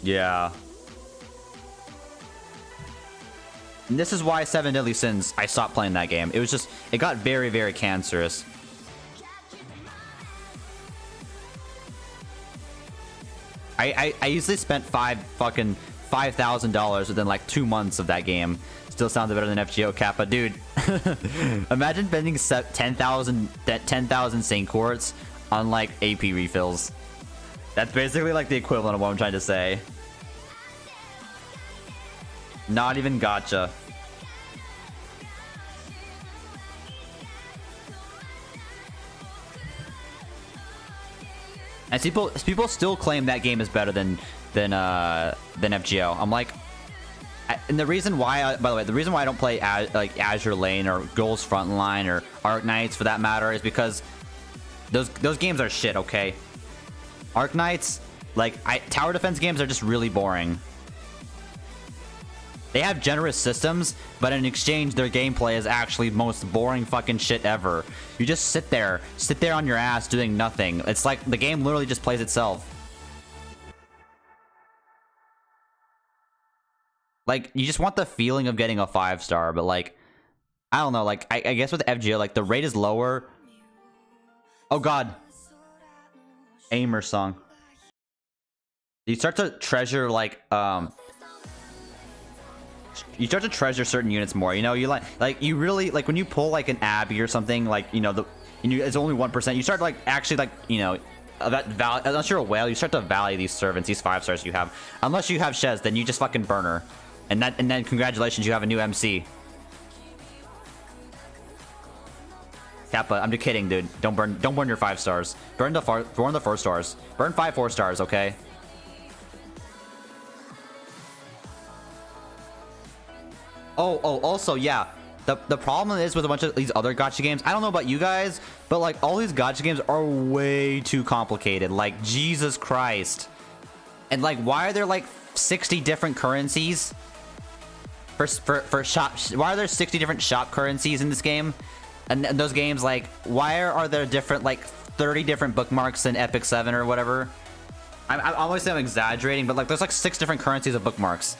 Yeah. And this is why 7 Deadly Sins, I stopped playing that game. It was just, it got very, very cancerous. I usually spent $5,000 within like 2 months of that game. Still sounds better than FGO Kappa, dude. Imagine spending 10,000 Saint Quartz on like AP refills. That's basically like the equivalent of what I'm trying to say. Not even gacha. And people still claim that game is better than FGO. I'm like, and the reason why, by the way, the reason why I don't play like Azure Lane or Goals Frontline or Arknights for that matter is because those games are shit. Okay, Arknights, like tower defense games are just really boring. They have generous systems, but in exchange, their gameplay is actually the most boring fucking shit ever. You just sit there on your ass doing nothing. It's like the game literally just plays itself. Like, you just want the feeling of getting a 5-star, but like, I don't know, like, I guess with FGO, like, the rate is lower. Oh god. Aimer song. You start to treasure, like, you start to treasure certain units more, you know. You like you really like when you pull like an Abby or something, like, you know, it's only 1%. You start like actually like, you know, unless you're a whale, you start to value these servants, these 5-stars you have. Unless you have Shez, then you just fucking burn her, and then congratulations, you have a new MC. Kappa, I'm just kidding, dude. Don't burn your 5-stars. Burn the 4 stars. Burn 5 4-stars, okay? Oh, also, yeah. The problem is with a bunch of these other gacha games, I don't know about you guys, but like all these gacha games are way too complicated. Like, Jesus Christ. And like, why are there like 60 different currencies for shop? Why are there 60 different shop currencies in this game? And those games, like, why are there different, like 30 different bookmarks in Epic 7 or whatever? I'm always saying I'm exaggerating, but like there's like 6 different currencies of bookmarks.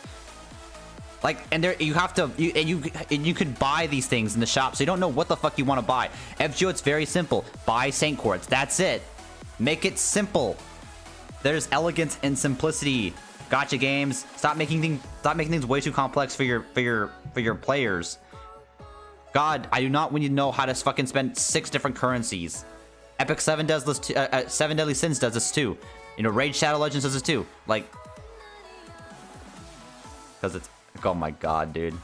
Like, and there you have to you could buy these things in the shop, so you don't know what the fuck you want to buy. FGO, it's very simple. Buy Saint Quartz. That's it. Make it simple. There's elegance and simplicity. Gotcha games. Stop making things way too complex for your players. God, I do not want you to know how to fucking spend 6 different currencies. Epic 7 does this too. 7 Deadly Sins does this too. You know, Raid Shadow Legends does this too. Like, because it's, oh my god, dude.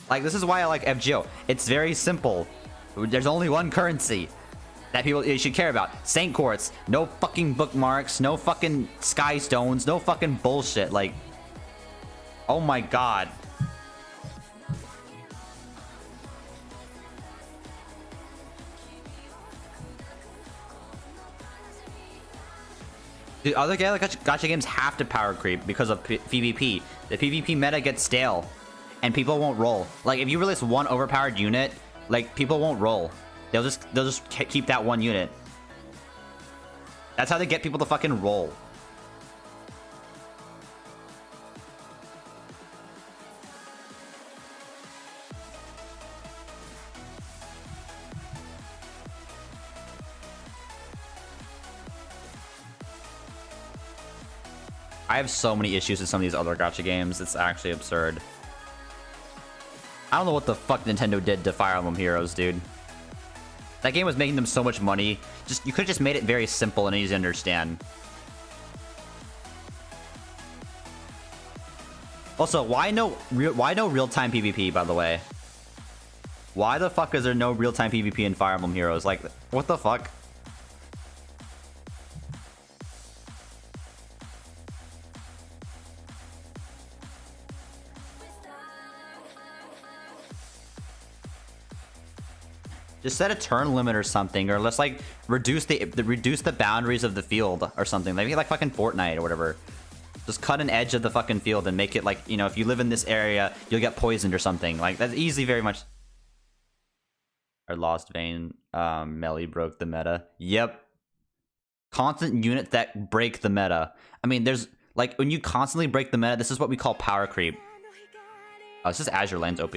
Like, this is why I like FGO. It's very simple. There's only one currency that you should care about. Saint Quartz. No fucking bookmarks. No fucking sky stones. No fucking bullshit. Like, oh my god. The other gacha games have to power creep because of PvP. The PvP meta gets stale, and people won't roll. Like, if you release one overpowered unit, like, people won't roll. They'll just keep that one unit. That's how they get people to fucking roll. I have so many issues with some of these other gacha games. It's actually absurd. I don't know what the fuck Nintendo did to Fire Emblem Heroes, dude. That game was making them so much money. You could have just made it very simple and easy to understand. Also, why no real-time PvP, by the way? Why the fuck is there no real-time PvP in Fire Emblem Heroes? Like, what the fuck? Just set a turn limit or something, or let's like reduce the boundaries of the field or something. Maybe like fucking Fortnite or whatever. Just cut an edge of the fucking field and make it like, you know, if you live in this area, you'll get poisoned or something. Like, that's easy, very much. Our Lost Vein, Melee broke the meta. Yep. Constant units that break the meta. I mean, there's like, when you constantly break the meta, this is what we call power creep. Oh, it's just Azure Lane's OP.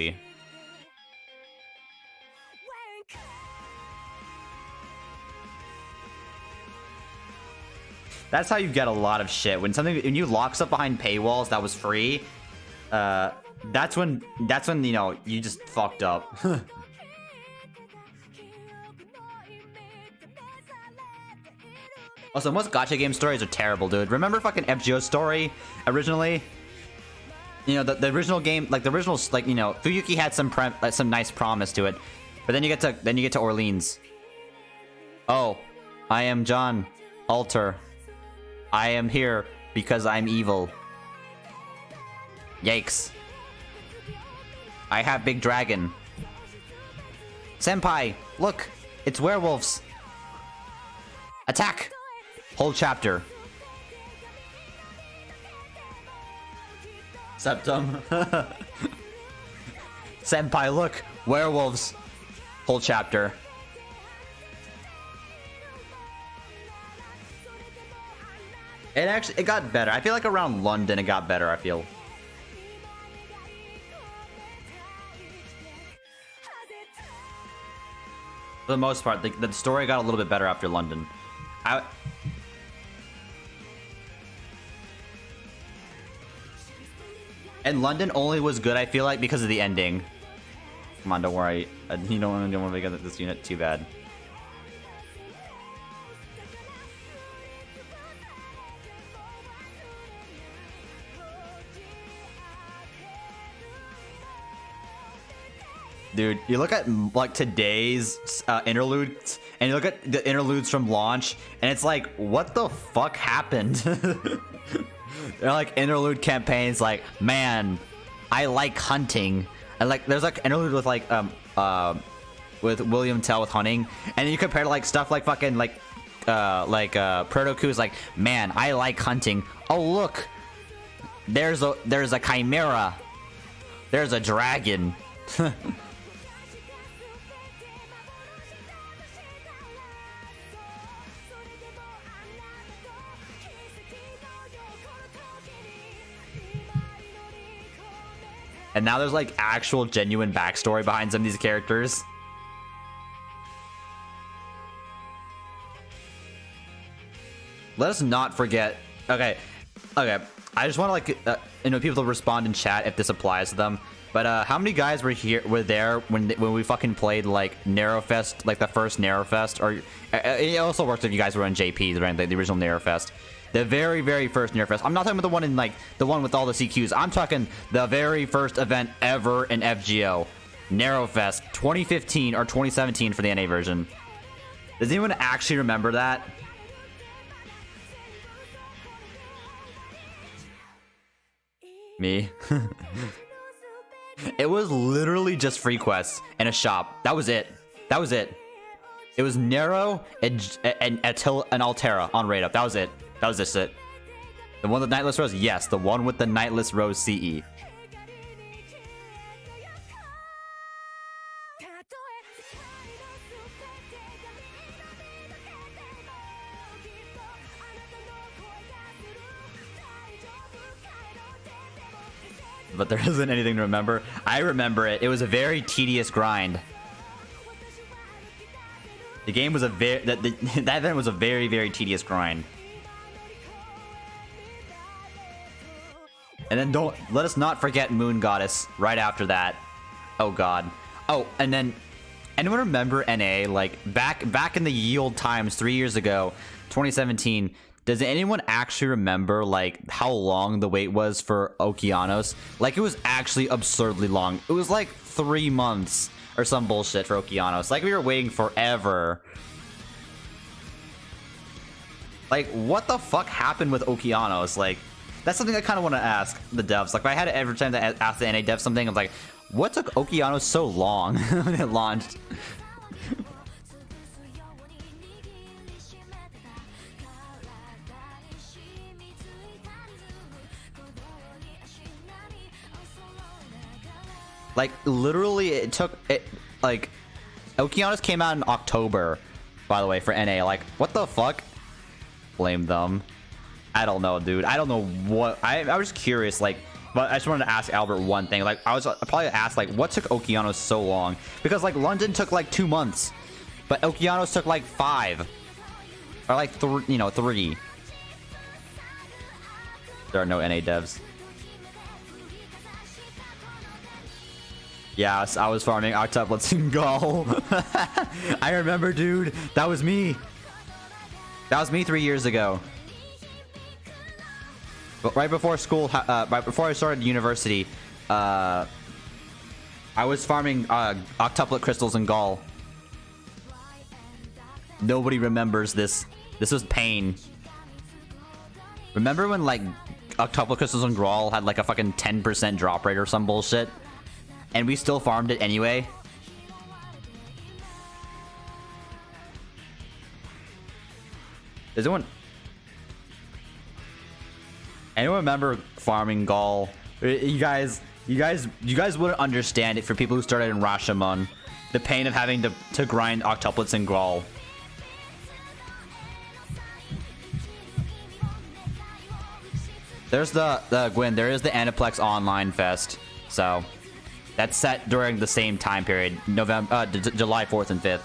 That's how you get a lot of shit. When you lock stuff behind paywalls that was free, that's when you know you just fucked up. Also, most gacha game stories are terrible, dude. Remember fucking FGO story originally? You know, the original game, like the original, like, you know, Fuyuki had some nice promise to it, but then you get to Orleans. Oh, I am John Alter. I am here because I'm evil. Yikes. I have big dragon. Senpai, look, it's werewolves. Attack! Whole chapter. Septum. Senpai, look, werewolves. Whole chapter. It got better. I feel like around London it got better, I feel. For the most part, the story got a little bit better after London. And London only was good, I feel like, because of the ending. Come on, don't worry. You don't want to get this unit too bad. Dude, you look at like today's interludes, and you look at the interludes from launch, and it's like, what the fuck happened? They're like interlude campaigns, like, man, I like hunting, and like there's like interlude with like with William Tell with hunting, and you compare to like stuff like fucking like Protoku is like, man, I like hunting. Oh look, there's a chimera, there's a dragon. And now there's like actual genuine backstory behind some of these characters. Let us not forget. Okay. I just want to like people to respond in chat if this applies to them. But how many guys were there when we fucking played like Narrowfest, like the first Narrowfest? Or it also works if you guys were in JP during the original Narrowfest. The very first Narrowfest. I'm not talking about the one in like the one with all the CQs. I'm talking the very first event ever in FGO. Narrowfest 2015 or 2017 for the NA version. Does anyone actually remember that? Me. It was literally just free quests and a shop. That was it. It was Narrow and Altera on Raid Up. That was it. That was just it. The one with the Nightless Rose? Yes, the one with the Nightless Rose CE. But there isn't anything to remember. I remember it. It was a very tedious grind. The game was a that event was a very tedious grind. And then let us not forget Moon Goddess right after that. Oh god. Oh, and then anyone remember NA like back in the ye old times 3 years ago, 2017? Does anyone actually remember like how long the wait was for Okeanos? Like it was actually absurdly long. It was like 3 months or some bullshit for Okeanos. Like we were waiting forever. Like what the fuck happened with Okeanos? Like that's something I kind of want to ask the devs. Like if I had it every time to ask the NA devs something, I'm like, what took Okeanos so long when it launched? Like literally it took it like Okeanos came out in October, by the way, for NA. Like what the fuck? Blame them. I don't know, dude. I don't know what I was just curious, like, but I just wanted to ask Albert one thing. Like I probably asked like what took Okeanos so long? Because like London took like 2 months, but Okeanos took like 5 or like 3. There are no NA devs. Yeah, I was farming octuplets in Gaul. I remember, dude. That was me. That was me 3 years ago. But right before school, right before I started university, I was farming octuplet crystals in Gaul. Nobody remembers this. This was pain. Remember when like octuplet crystals in Gaul had like a fucking 10% drop rate or some bullshit? And we still farmed it anyway. Does anyone remember farming Gaul? You guys wouldn't understand it for people who started in Rashomon. The pain of having to grind octuplets in Gaul. There's the Gwyn. There is the Aniplex Online Fest. So. That's set during the same time period, July 4th and 5th.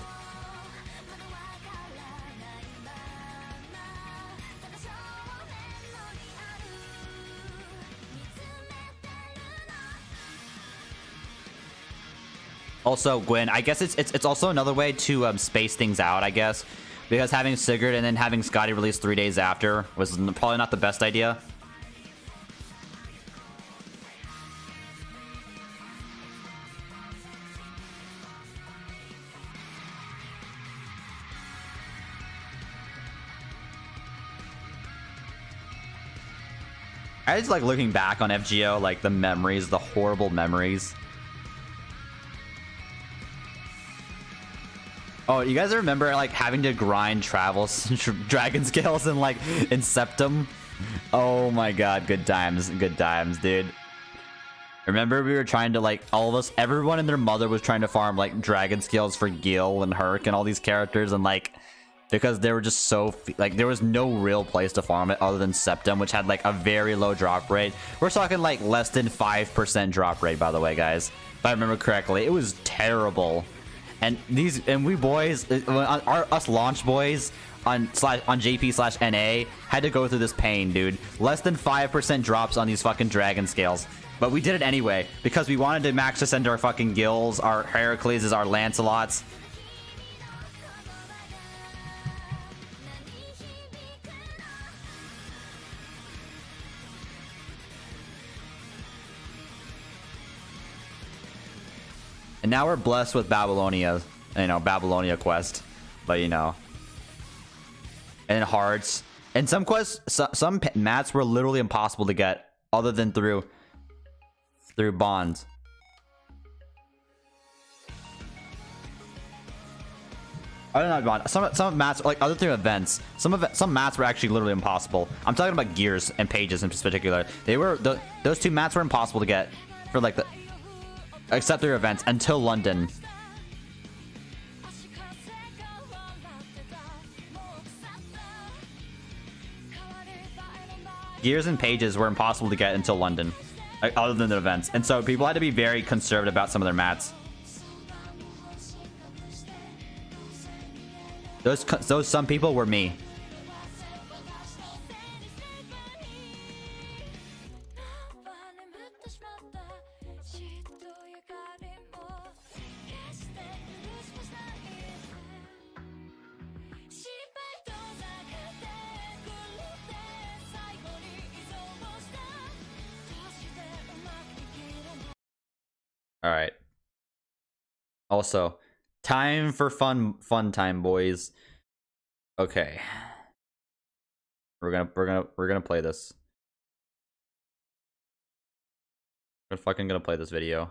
Also, Gwyn, I guess it's also another way to space things out, I guess, because having Sigurd and then having Scotty released 3 days after was probably not the best idea. I just like looking back on FGO, like the memories, the horrible memories. Oh, you guys remember like having to grind travels, dragon scales, and like in Septum? Oh my god, good times, dude. Remember we were trying to like all of us, everyone and their mother was trying to farm like dragon scales for Gil and Herc and all these characters, and like because they were just so like there was no real place to farm it other than Septum, which had like a very low drop rate. We're talking like less than 5% drop rate, by the way, guys, if I remember correctly. It was terrible. And we boys, us launch boys on JP/NA had to go through this pain, dude. Less than 5% drops on these fucking dragon scales. But we did it anyway because we wanted to max to send our fucking Gills, our Heracles, our Lancelots. And now we're blessed with Babylonia, Babylonia quest, but and hearts. And some quests, some mats were literally impossible to get other than through bonds. I don't know, bond. Some mats, like other through events, some mats were actually literally impossible. I'm talking about gears and pages in particular. Those two mats were impossible to get for like except through events until London. Gears and pages were impossible to get until London, like, other than the events. And so people had to be very conservative about some of their mats. Those some people were me. All right. Also, time for fun time, boys. Okay. We're gonna play this. We're fucking gonna play this video.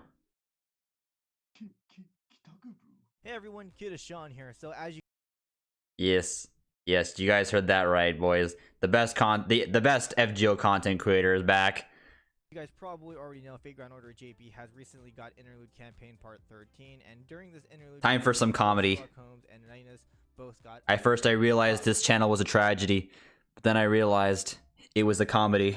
Hey everyone, Kid Sean here. So as you Yes, you guys heard that right, boys. The best FGO content creator is back. You guys probably already know Fate Grand Order JP has recently got Interlude Campaign Part 13, and during this interlude, time for some comedy. At first I realized this channel was a tragedy, but then I realized it was a comedy.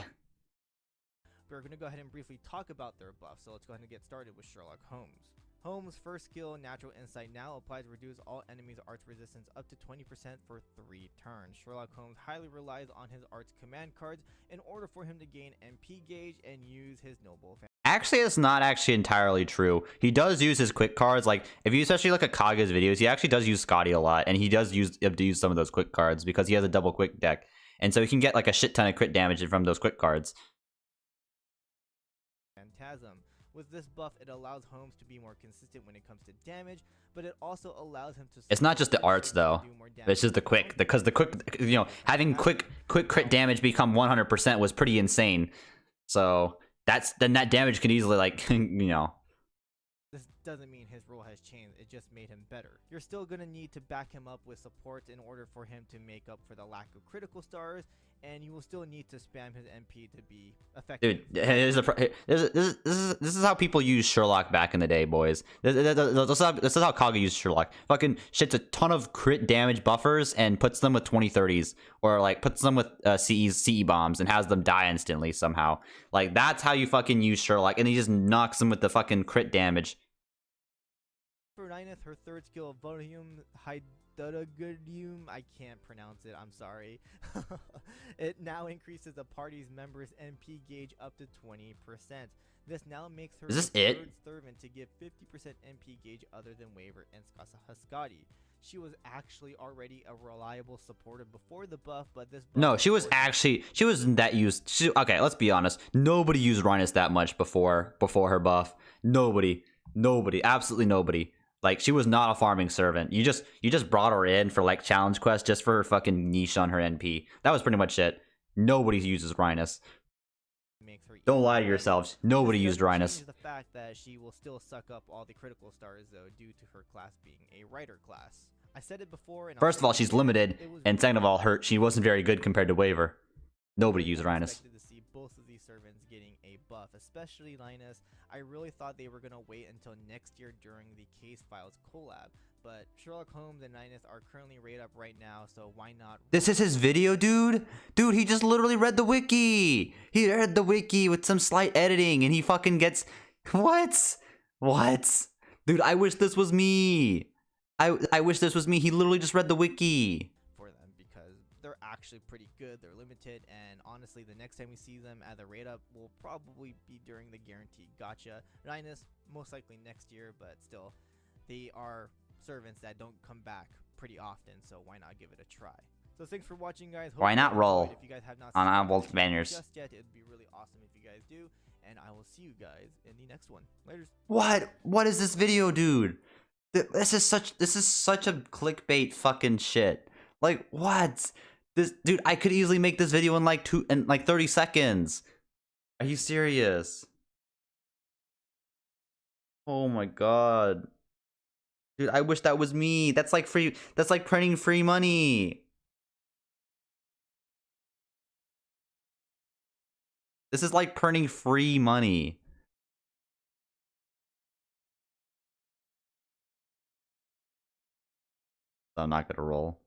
We're going to go ahead and briefly talk about their buff, so let's go ahead and get started with Sherlock Holmes. Holmes' first skill, Natural Insight, now applies to reduce all enemies' arts resistance up to 20% for 3 turns. Sherlock Holmes highly relies on his arts command cards in order for him to gain MP gauge and use his noble family. Actually, it's not actually entirely true. He does use his quick cards. Like, if you especially look at Kaga's videos, he actually does use Scotty a lot, and he does use some of those quick cards because he has a double quick deck. And so he can get like a shit ton of crit damage from those quick cards. Phantasm. With this buff, it allows Holmes to be more consistent when it comes to damage, but it also allows him to... It's not just the arts though, it's just the quick, because the quick, having quick crit damage become 100% was pretty insane. So then that damage could easily This doesn't mean his role has changed, it just made him better. You're still gonna need to back him up with support in order for him to make up for the lack of critical stars, and you will still need to spam his MP to be effective. Dude, this is how people use Sherlock back in the day, boys. This is how Kaga used Sherlock. Fucking shits a ton of crit damage buffers and puts them with 2030s, or like puts them with CE bombs and has them die instantly somehow. Like, that's how you fucking use Sherlock, and he just knocks them with the fucking crit damage. For Nineth, her third skill, Volume Hydrogodium, I can't pronounce it, I'm sorry. It now increases the party's members' MP gauge up to 20%. This now makes her the third servant to give 50% MP gauge other than Waver and Haskadi. She was actually already a reliable supporter before the buff, but this buff... No, she wasn't that used. Okay, let's be honest. Nobody used Rhinus that much before her buff. Nobody, absolutely nobody. Like, she was not a farming servant. You just brought her in for like challenge quests just for her fucking niche on her NP. That was pretty much it. Nobody uses Rhinus. Don't lie to yourselves. Nobody used Rhinus. The fact that she will still suck up all the critical stars though, due to her class being a Rider class. I said it before. And first of all, she's limited, and second of all, she wasn't very good compared to Waver. Nobody used Rhinus. To see both of these servants getting a buff, especially Linus. I really thought they were gonna wait until next year during the Case Files collab, but Sherlock Holmes and Nineth are currently rated up right now, so why not? This is his video, dude? Dude, he just literally read the wiki. He read the wiki with some slight editing and he fucking gets... What? What? Dude, I wish this was me. I wish this was me. He literally just read the wiki. For them, because they're actually pretty good. They're limited, and honestly, the next time we see them at the rate up will probably be during the guaranteed gotcha. Rhinus, most likely next year, but still, they are servants that don't come back pretty often, so why not give it a try? So thanks for watching, guys. Why not roll if you guys have not on seen Unbolt banners? just yet, it'd be really awesome if you guys do, and I will see you guys in the next one. Later. What is this video, dude? This is such a clickbait fucking shit. Like, what? This dude, I could easily make this video in like 30 seconds. Are you serious? Oh my god. Dude, I wish that was me. That's like free, that's like printing free money. This is like printing free money. I'm not gonna roll.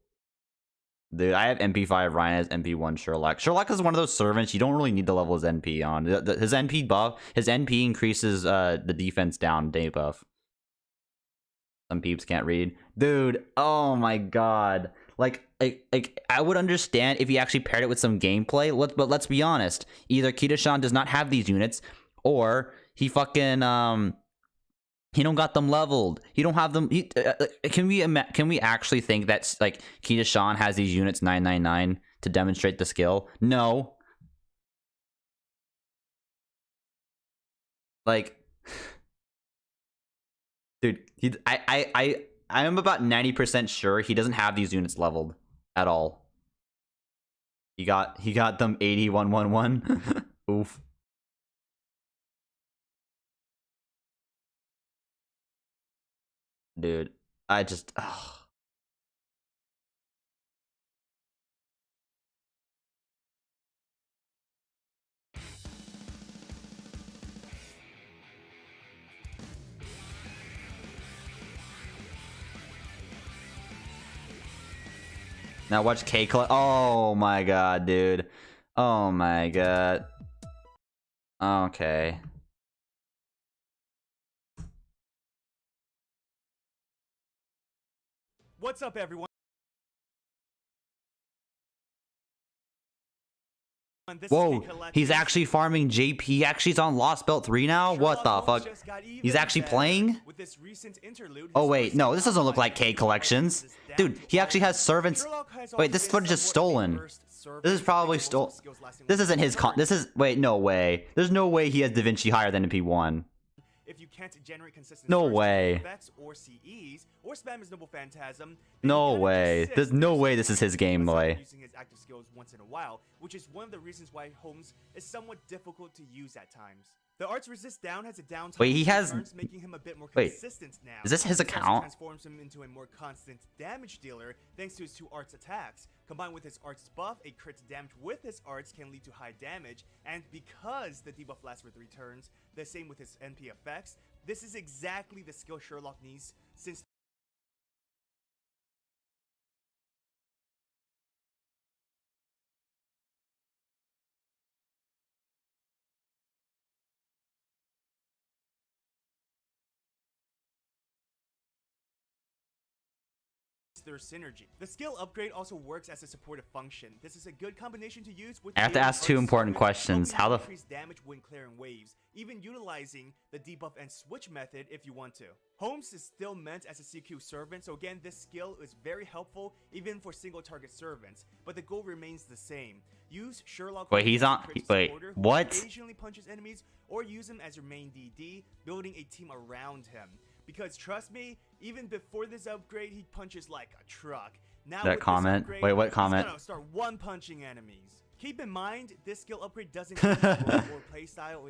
Dude, I have MP5 Ryan as MP1 Sherlock. Sherlock is one of those servants you don't really need to level his NP on. His NP buff, his NP increases the defense down day buff. Some peeps can't read. Dude, oh my god. Like I would understand if he actually paired it with some gameplay. But let's be honest. Either Kitashan does not have these units, or he fucking he don't got them leveled. He don't have them. Can we actually think that like Kitashan has these units 999 to demonstrate the skill? No. Like, dude, I am about 90% sure he doesn't have these units leveled at all. He got them 8111. Oof. Dude, I just... Ugh. Now watch K collect. Oh my god, dude. Oh my god. Okay. What's up, everyone? Whoa, he's actually farming JP. Actually, he's on Lost Belt 3 now? What the fuck? He's actually playing? Oh, wait. No, this doesn't look like K Collections. Dude, he actually has servants. Wait, this footage is stolen. This is probably stolen. This isn't his this is... Wait, no way. There's no way he has Da Vinci higher than MP1. If you can't generate consistent no way. effects or CEs or spam his noble phantasm, no way. There's no way this is his gameplay. Using his active skills once in a while, which is one of the reasons why Holmes is somewhat difficult to use at times. The arts resist down has a downtime. Wait, he has... making him a bit more Wait, consistent now. is this his account? Transforms him into a more constant damage dealer thanks to his 2 arts attacks. Combined with his arts buff, a crit damage with his arts can lead to high damage, and because the debuff lasts for 3 turns, the same with his NP effects, this is exactly the skill Sherlock needs since their synergy. The skill upgrade also works as a supportive function. This is a good combination to use with... I have to ask 2 important questions. How the... increase damage when clearing waves, even utilizing the debuff and switch method if you want to. Holmes is still meant as a CQ servant, so again, this skill is very helpful even for single target servants, but the goal remains the same. Use Sherlock Wait, he's on... Wait, what? Occasionally punches enemies, or use him as your main DD, building a team around him. Because trust me, even before this upgrade, he punches like a truck. Now that comment? Upgrade, wait, what comment? He's gonna start one-punching enemies. Keep in mind, this skill upgrade doesn't or playstyle.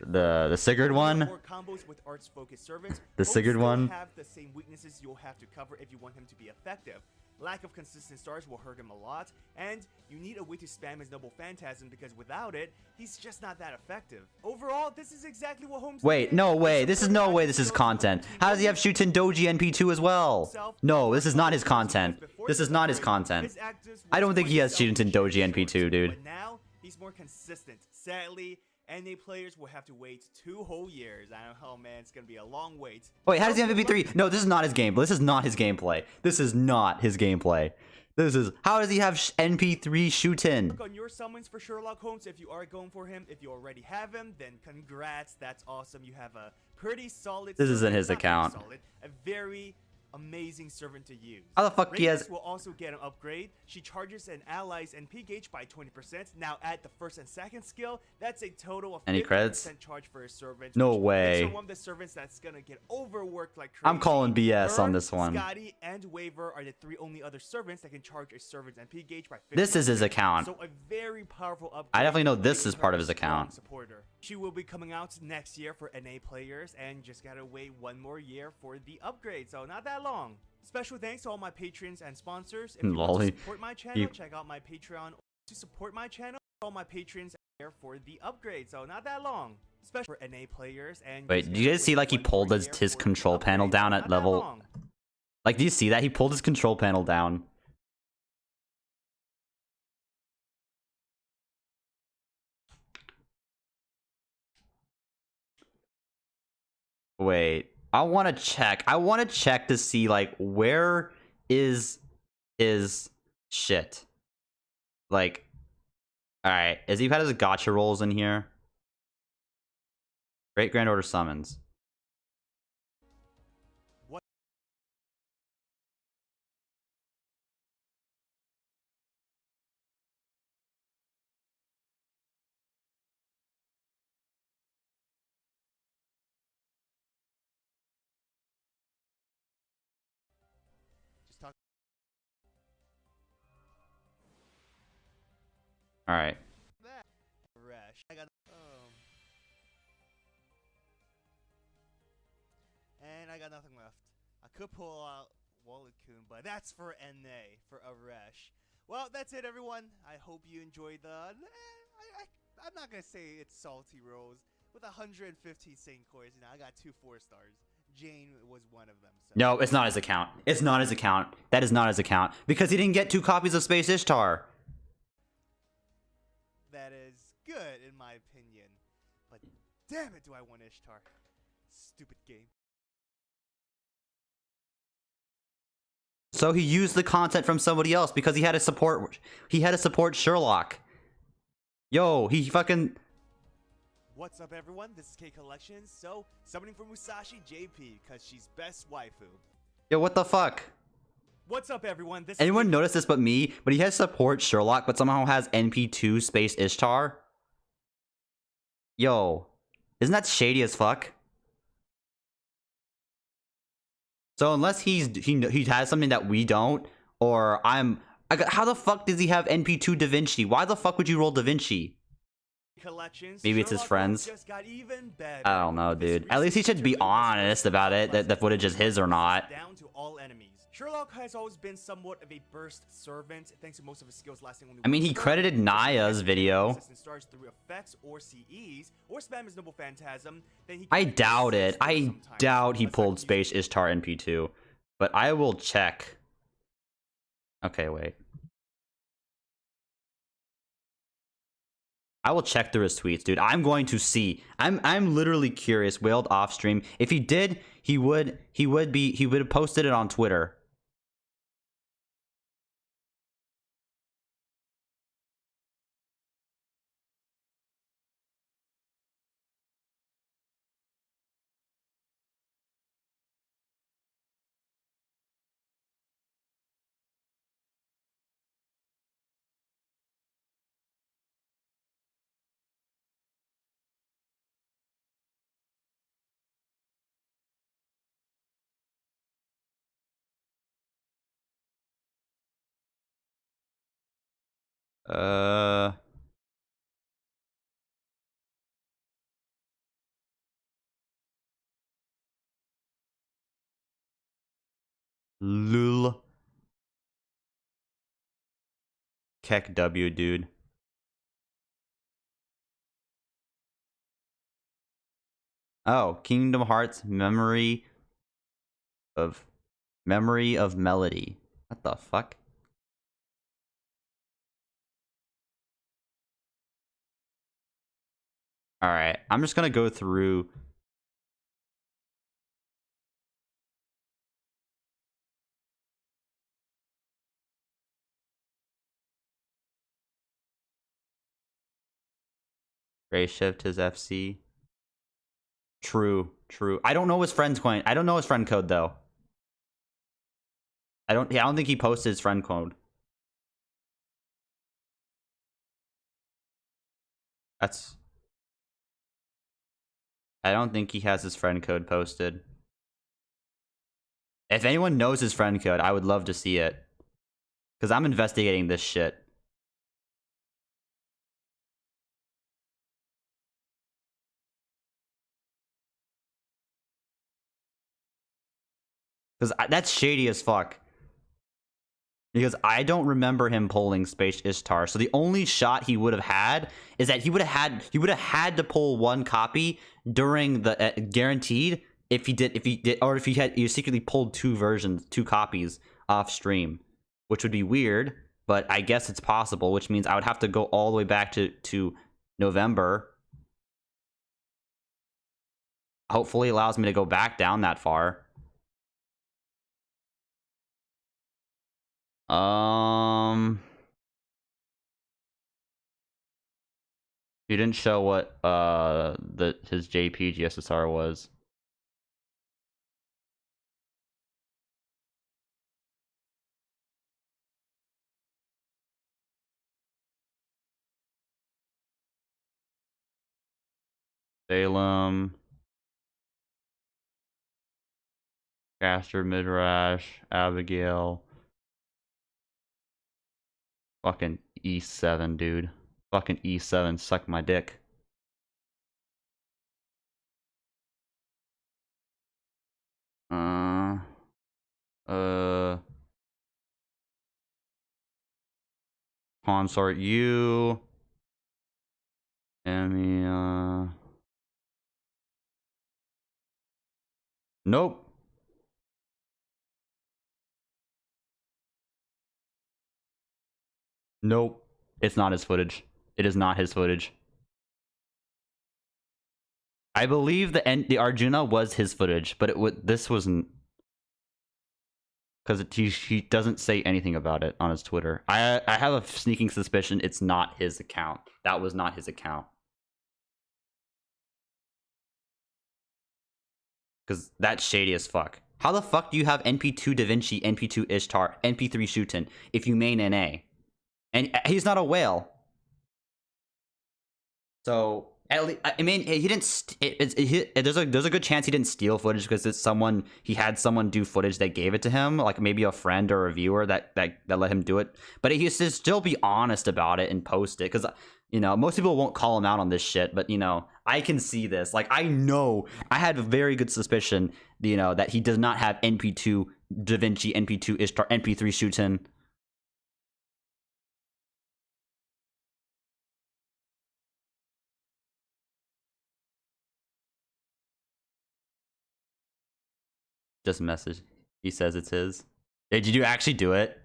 The Sigurd one. Or combos with arts-focused servants. The Sigurd one. Have the same weaknesses you'll have to cover if you want him to be effective. Lack of consistent stars will hurt him a lot, and you need a way to spam his Noble Phantasm because without it, he's just not that effective. Overall, this is exactly what Holmes Wait, did. no He way. This is supported no way Ivy's this is skills content. with How does he have Shuten Doji NP2 as well? No, this is not his content. This is not his content. His actives I don't was think he has quite Shuten selfish Doji and NP2, short, dude. But now, he's more consistent. Sadly, NA players will have to wait 2 whole years. I don't know, man, it's gonna be a long wait. Wait, how does he have MP3? No, this is not his gameplay. This is not his gameplay. This is not his gameplay. This is... How does he have NP3 Shuten? Work on your summons for Sherlock Holmes if you are going for him. If you already have him, then congrats. That's awesome. You have a pretty solid... This isn't servant. his Not very account. Solid, a very amazing servant to use. How the fuck he has... Radius will also get an upgrade. She charges an ally's NP gauge by 20%. Now add the first and second skill. That's a total of Any 50% credits? charge for a servant. No which way. makes her one of the servants that's gonna get overworked like crazy. I'm calling BS Her, on this one. Scotty, and Waver are the 3 only other servants that can charge a servant's NP gauge by 50%. This is his account. So a very powerful upgrade. I definitely know this making is part her of his a strong account. Supporter. She will be coming out next year for NA players, and just gotta wait 1 more year for the upgrade. So not that long. Special thanks to all my patrons and sponsors. If you want Lolly. to support my channel, check out my Patreon. To support my channel, all my patrons are there for the upgrade. So not that long. Especially for NA players. And Wait, just do you gotta guys see wait like he 1 pulled more his year for the control panel upgrade, down so at not that level... long. Like, do you see that? He pulled his control panel down. Wait, I want to check. I want to check to see, like, where is his shit? Like, alright, has he had his gotcha rolls in here? Great Grand Order summons. What? Just talk. Alright. That. Rash. I got. And I got nothing left. I could pull out Wallet-kun, but that's for NA, for Aresh. Well, that's it, everyone. I hope you enjoyed the... I'm not going to say it's salty rolls. With 115 Saint coins, I got 2 4-stars. Jane was one of them. So. No, it's not his account. It's not his account. That is not his account. Because he didn't get 2 copies of Space Ishtar. That is good, in my opinion. But damn it, do I want Ishtar. Stupid game. So he used the content from somebody else because he had to support Sherlock. Yo, he fucking... What's up, everyone? This is K Collections. So, summoning for Musashi JP, because she's best waifu. Yo, what the fuck? What's up, everyone? This Anyone is notice this but me? But he has support Sherlock, but somehow has NP2 Space Ishtar? Yo, isn't that shady as fuck? So unless he has something that we don't, or how the fuck does he have NP2 Da Vinci? Why the fuck would you roll Da Vinci? Collections. Maybe it's his Sherlock friends. Holmes just got even better. I don't know, This dude. At least he should be recent feature honest about it, that the footage is his or not. Down to all enemies. Sherlock has always been somewhat of a burst servant, thanks to most of his skills lasting only I mean, 1 he turn. credited Naya's video. Consistent stars through effects or CEs, or spam his Noble Phantasm, then he I can doubt it. assist I sometimes. doubt he Let's pulled not Space Ishtar NP2. But I will check. Okay, wait. I will check through his tweets, dude. I'm going to see. I'm literally curious. Wailed off stream. If he did, he would have posted it on Twitter. Lul. Keck W, dude. Oh, Kingdom Hearts Memory of Melody. What the fuck? All right, I'm just gonna go through. Ray shift his FC. True. I don't know his friend's coin. I don't know his friend code though. I don't think he posted his friend code. I don't think he has his friend code posted. If anyone knows his friend code, I would love to see it. Because I'm investigating this shit. Because that's shady as fuck. Because I don't remember him pulling Space Ishtar. So the only shot he would have had is that he would have had to pull one copy during the guaranteed if he secretly pulled two copies off stream, which would be weird, but I guess it's possible, which means I would have to go all the way back to November. Hopefully it allows me to go back down that far. He didn't show what his JP GSSR was. Salem, Caster, Midrash, Abigail. Fucking E7, dude. Fucking E7, suck my dick. Consort U. Emmy, Nope. Nope. It's not his footage. It is not his footage. I believe the Arjuna was his footage, but this wasn't. Because he doesn't say anything about it on his Twitter. I have a sneaking suspicion it's not his account. That was not his account. Because that's shady as fuck. How the fuck do you have NP2 Da Vinci, NP2 Ishtar, NP3 Shuten if you main NA? And he's not a whale. So, at least, I mean, he didn't. There's a good chance he didn't steal footage because he had someone do footage that gave it to him, like maybe a friend or a viewer that let him do it. But he should still be honest about it and post it because, you know, most people won't call him out on this shit. But, you know, I can see this. Like, I know I had a very good suspicion, you know, that he does not have NP2 Da Vinci, NP2 Ishtar, NP3 Shuten. Just message. He says it's his. Hey, did you actually do it?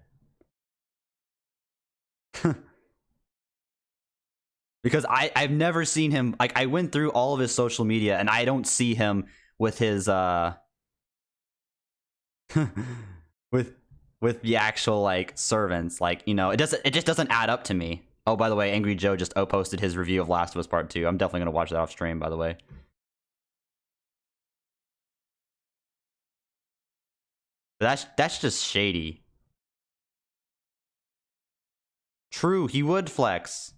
Because I've never seen him. Like, I went through all of his social media and I don't see him with his with the actual like servants. Like, you know, it just doesn't add up to me. Oh, by the way, Angry Joe just posted his review of Last of Us Part 2. I'm definitely gonna watch that off stream, by the way. That's just shady. True, he would flex.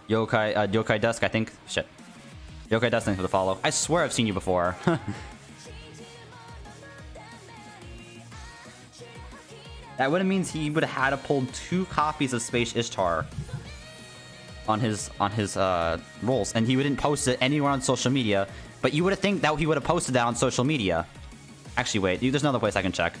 Yokai Dusk, I think. Shit. Yokai Dusk, thanks for the follow. I swear I've seen you before. That would have means he would have had to pull 2 copies of Space Ishtar. rules, and he wouldn't post it anywhere on social media. But you would have think that he would have posted that on social media. Actually, wait, there's another place I can check.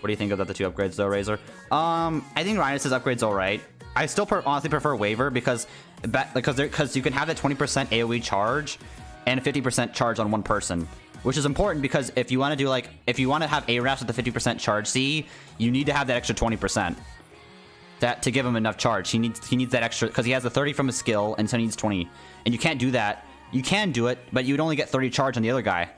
What do you think about the 2 upgrades though, Razor? I think Rhinus' upgrade's alright. I still honestly prefer Waver because you can have that 20% AoE charge and a 50% charge on one person, which is important because if you want to do if you want to have ARAS with the 50% charge C, you need to have that extra 20% to give him enough charge. He needs that extra because he has the 30 from his skill and so he needs 20, and you can't do that. You can do it, but you would only get 30 charge on the other guy.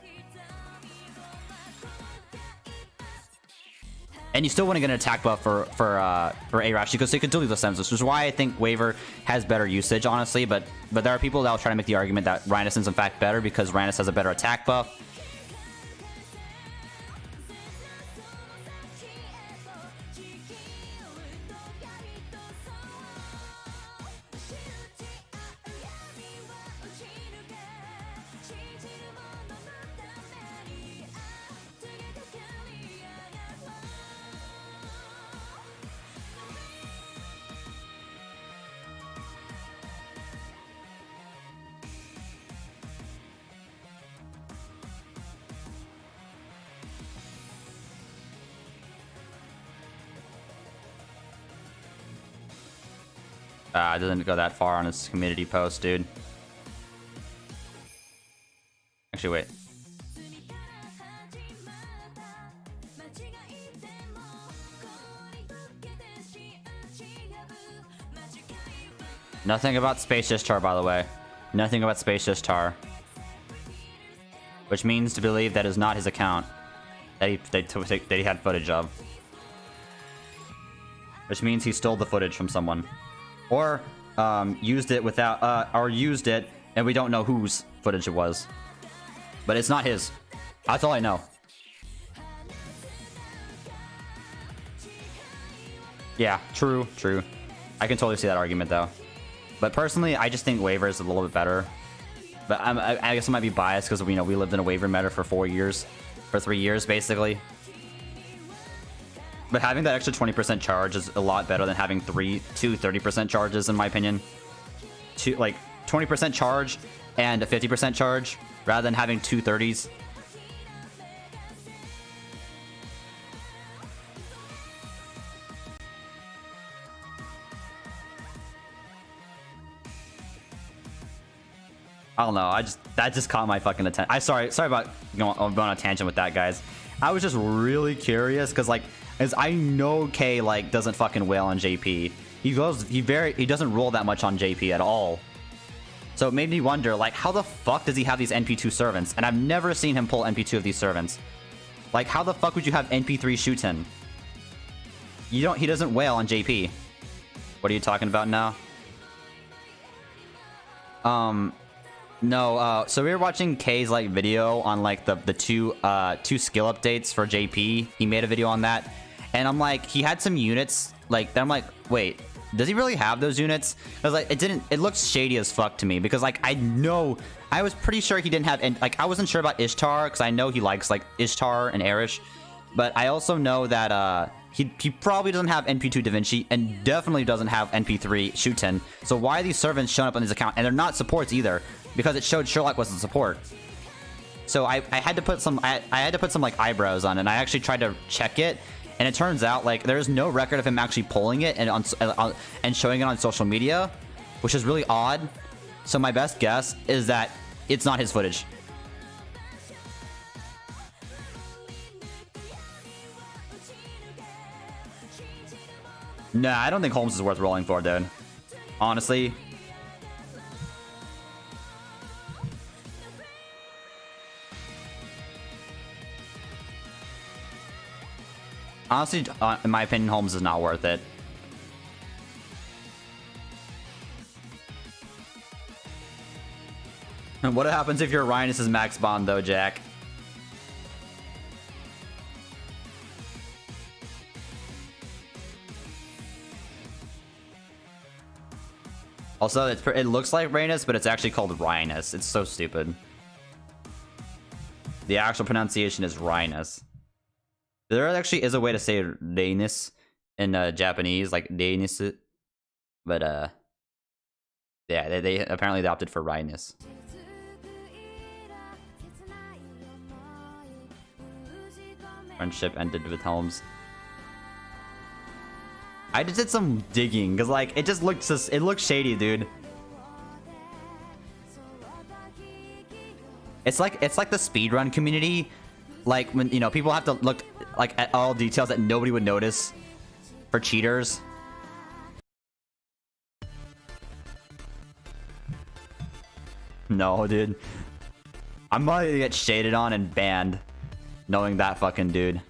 And you still want to get an attack buff for Arash because he can still do the senses, which is why I think Waver has better usage, honestly. But there are people that will try to make the argument that Rhinus is in fact better because Rhinus has a better attack buff. It doesn't go that far on his community post, dude. Actually, wait. Nothing about Space Ishtar, by the way. Nothing about Space Ishtar. Which means to believe that is not his account that he had footage of. Which means he stole the footage from someone. Or used it without, or used it and we don't know whose footage it was. But it's not his. That's all I know. Yeah, true. I can totally see that argument though. But personally, I just think Waver is a little bit better. But I guess I might be biased because we lived in a Waver meta for 4 years, for 3 years basically. But having that extra 20% charge is a lot better than having two 30% charges, in my opinion. 20% charge and a 50% charge, rather than having two 30s. I don't know. That just caught my fucking attention. Sorry about going on a tangent with that, guys. I was just really curious because as I know K doesn't fucking wail on JP. He doesn't roll that much on JP at all. So it made me wonder how the fuck does he have these NP2 servants? And I've never seen him pull NP2 of these servants. How the fuck would you have NP3 Shuten? He doesn't wail on JP. What are you talking about now? No, so we were watching K's video on the two skill updates for JP. He made a video on that, and I'm he had some units I'm wait, does he really have those units? I was it looks shady as fuck to me because I was pretty sure he didn't have, and I wasn't sure about Ishtar because I know he likes Ishtar and Erish, but I also know that he probably doesn't have NP2 Da Vinci and definitely doesn't have NP3 Shuten. So why are these servants showing up on his account? And they're not supports either, because it showed Sherlock wasn't support. So I had to put some eyebrows on it, and I actually tried to check it, and it turns out there's no record of him actually pulling it and showing it on social media, which is really odd. So my best guess is that it's not his footage. Nah, I don't think Holmes is worth rolling for, dude. Honestly. Honestly, in my opinion, Holmes is not worth it. And what happens if your Rhinus is max bond, though, Jack? Also, it looks like Rhinus, but it's actually called Rhinus. It's so stupid. The actual pronunciation is Rhinus. There actually is a way to say Rhinus in Japanese, like Danish. But yeah, they apparently they opted for Rhinus. Friendship ended with Helms. I just did some digging because like it looked shady, dude. It's like the speedrun community, like when you know people have to look like at all details that nobody would notice for cheaters. No, dude. I'm gonna get shaded on and banned, knowing that fucking dude.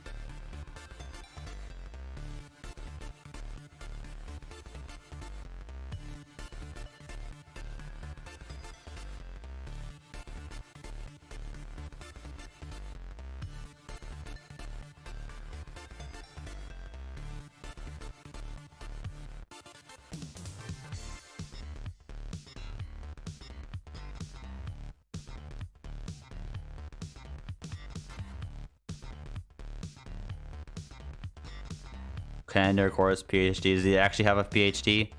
Commander, course, PhD. Does he actually have a PhD?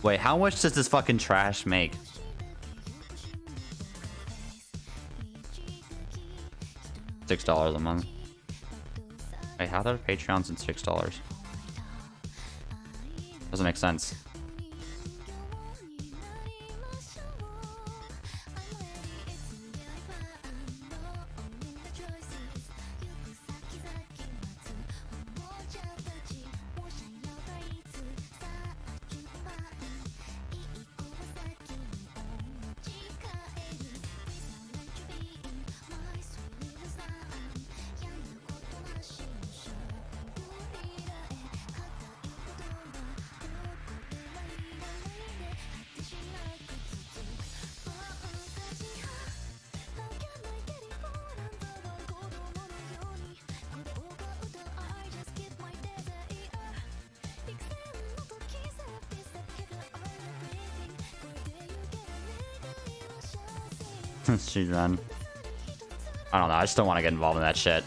Wait, how much does this fucking trash make? $6 a month. Wait, how did Patreon's at $6? Doesn't make sense. She's run. I don't know. I just don't want to get involved in that shit.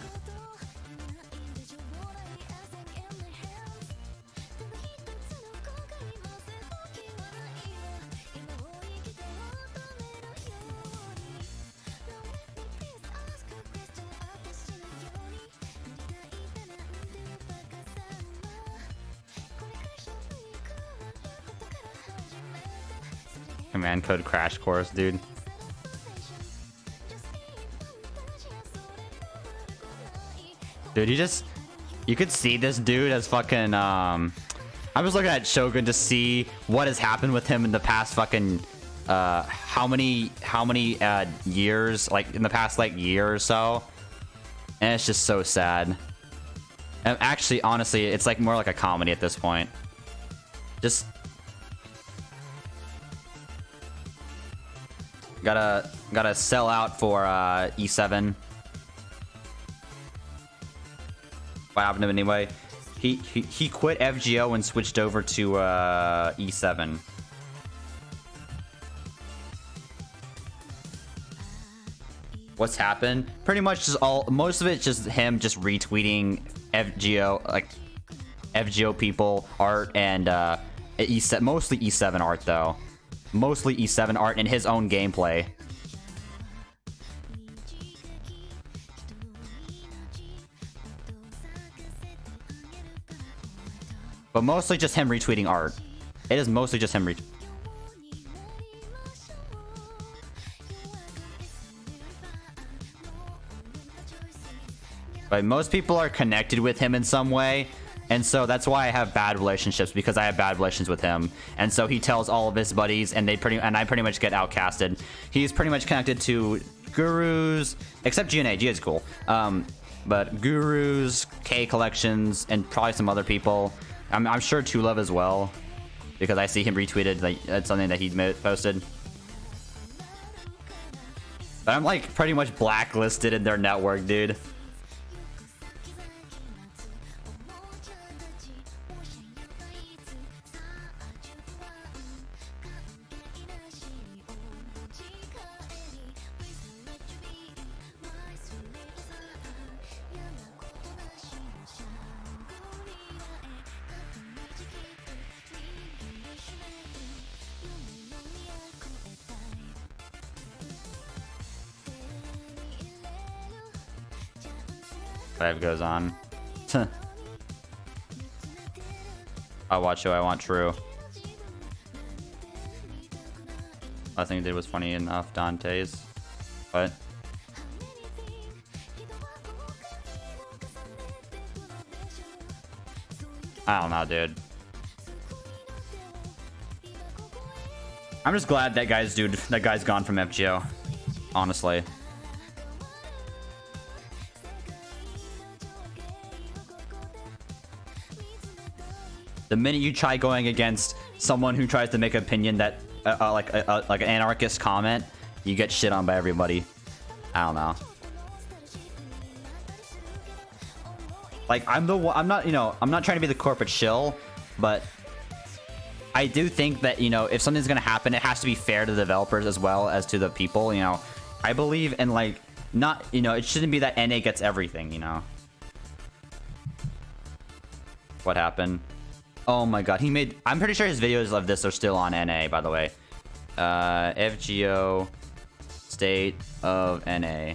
Command code crash course, dude. Dude, you could see this dude as fucking, I was looking at Shogun to see what has happened with him in the past fucking, how many years, like, in the past, like, year or so. And it's just so sad. And actually, honestly, it's, like, more like a comedy at this point. Just... Gotta sell out for, E7. What happened to him anyway? He quit FGO and switched over to E7. What's happened? Pretty much just most of it just him just retweeting FGO, like FGO people art and E7, mostly E7 art though. Mostly E7 art and his own gameplay. But mostly just him retweeting art. It is mostly just him But most people are connected with him in some way. And so that's why I have bad relationships, because I have bad relations with him. And so he tells all of his buddies and I pretty much get outcasted. He's pretty much connected to gurus, except GNA. GNA's cool. But gurus, K collections, and probably some other people. I'm sure True Love as well. because I see him retweeted like it's something that he posted. But I'm like pretty much blacklisted in their network, dude. Life goes on. I watch who I want, true. I think it was funny enough, Dante's. But I don't know, dude. I'm just glad that guy's gone from FGO. Honestly. The minute you try going against someone who tries to make an opinion that, like an anarchist comment, you get shit on by everybody. I don't know. Like I'm not, you know, I'm not trying to be the corporate shill, but I do think that, you know, if something's gonna happen, it has to be fair to the developers as well as to the people. You know, I believe in like not, you know, it shouldn't be that NA gets everything. You know. What happened? Oh my god, he made... I'm pretty sure his videos of this are still on NA, by the way. FGO State of NA.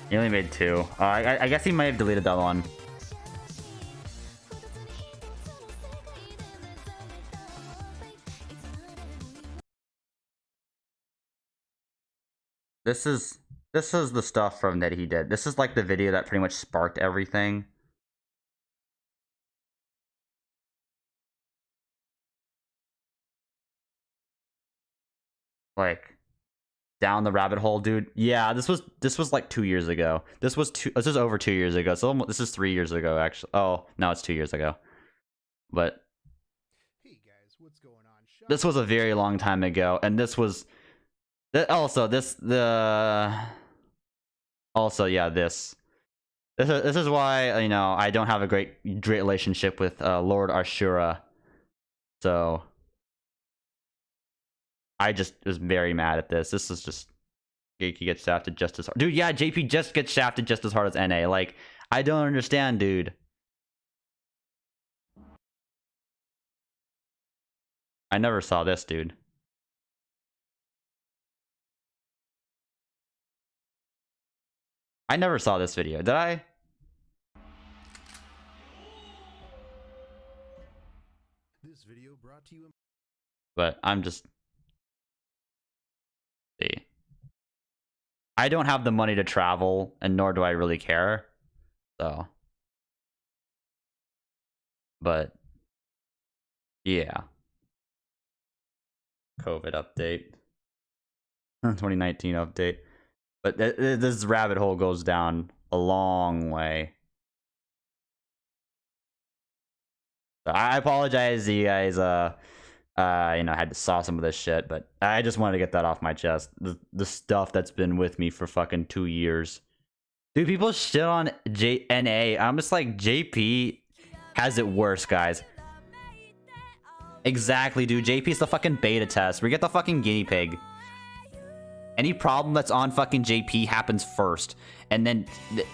He only made 2. I guess he might have deleted that one. This is the stuff from that he did. This is like the video that pretty much sparked everything. Like down the rabbit hole, dude. Yeah, this was like 2 years ago. This was over 2 years ago. So this is 3 years ago, actually. Oh, no, it's 2 years ago. But hey guys, what's going on? This was a very long time ago, and this was also this is why, you know, I don't have a great relationship with Lord Ashura. So I just was very mad at this. This is just... JP gets shafted just as hard. Dude, yeah, JP just gets shafted just as hard as NA. Like, I don't understand, dude. I never saw this, dude. I never saw this video. Did I? This video brought to you. But I'm just... See. I don't have the money to travel, and nor do I really care. So. But. Yeah. COVID update. 2019 update. But this rabbit hole goes down a long way. So I apologize to you guys, you know, I had to saw some of this shit, but I just wanted to get that off my chest. The stuff that's been with me for fucking 2 years. Dude, people shit on NA. I'm just like, JP has it worse, guys. Exactly, dude. JP's the fucking beta test. We get the fucking guinea pig. Any problem that's on fucking JP happens first. And then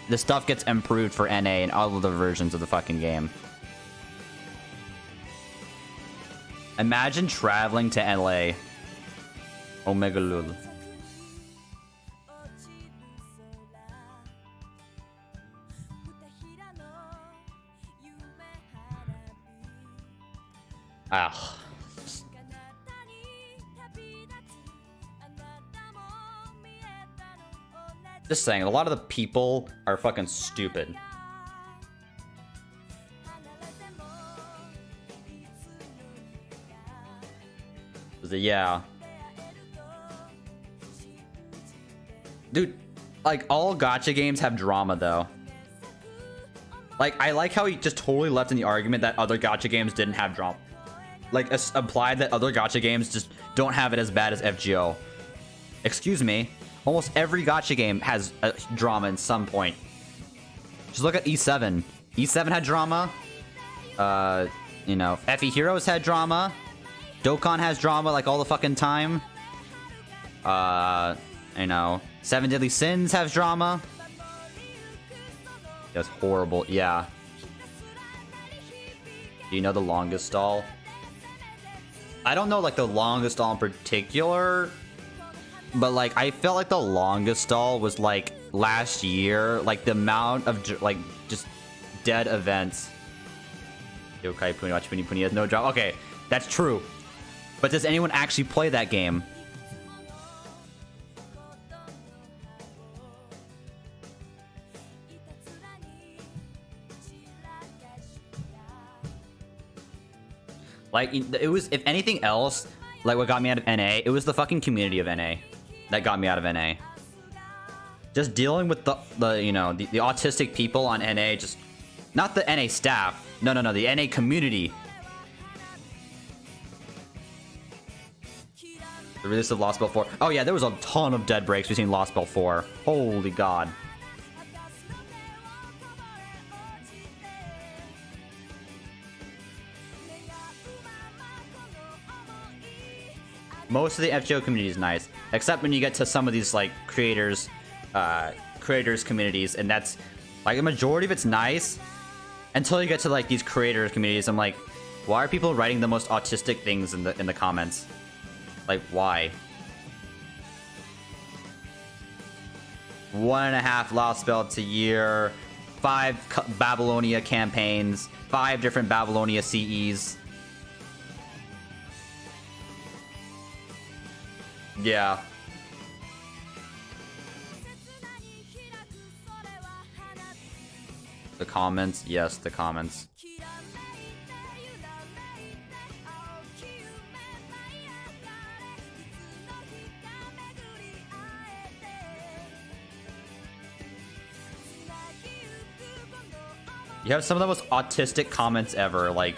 the stuff gets improved for NA and all of the versions of the fucking game. Imagine traveling to LA. Omega Lul. Ah. Just saying, a lot of the people are fucking stupid. Yeah. Dude, like, all gacha games have drama, though. Like, I like how he just totally left in the argument that other gacha games didn't have drama. Like, implied that other gacha games just don't have it as bad as FGO. Excuse me. Almost every gacha game has a drama in some point. Just look at E7. E7 had drama. You know, FE Heroes had drama. Dokkan has drama like all the fucking time. You know, Seven Deadly Sins has drama. That's horrible. Yeah. Do you know the longest stall? I don't know like the longest stall in particular, but like I felt like the longest stall was like last year, like the amount of like just dead events. Yokai Puni Watch Puni Puni has no drama. Okay, that's true. But does anyone actually play that game? Like, it was, if anything else, like what got me out of NA, it was the fucking community of NA that got me out of NA. Just dealing with the you know, the autistic people on NA, just, not the NA staff. No, the NA community. The release of Lost Bell 4. Oh yeah, there was a ton of dead breaks between Lost Bell 4. Holy god. Most of the FGO community is nice, except when you get to some of these like creators communities, and that's like a majority of it's nice until you get to like these creators communities. I'm like, why are people writing the most autistic things in the comments? Like, why? 1.5 Lost Belts a year, 5 Babylonia campaigns, 5 different Babylonia CEs. Yeah. The comments, yes, the comments. You have some of the most autistic comments ever, like...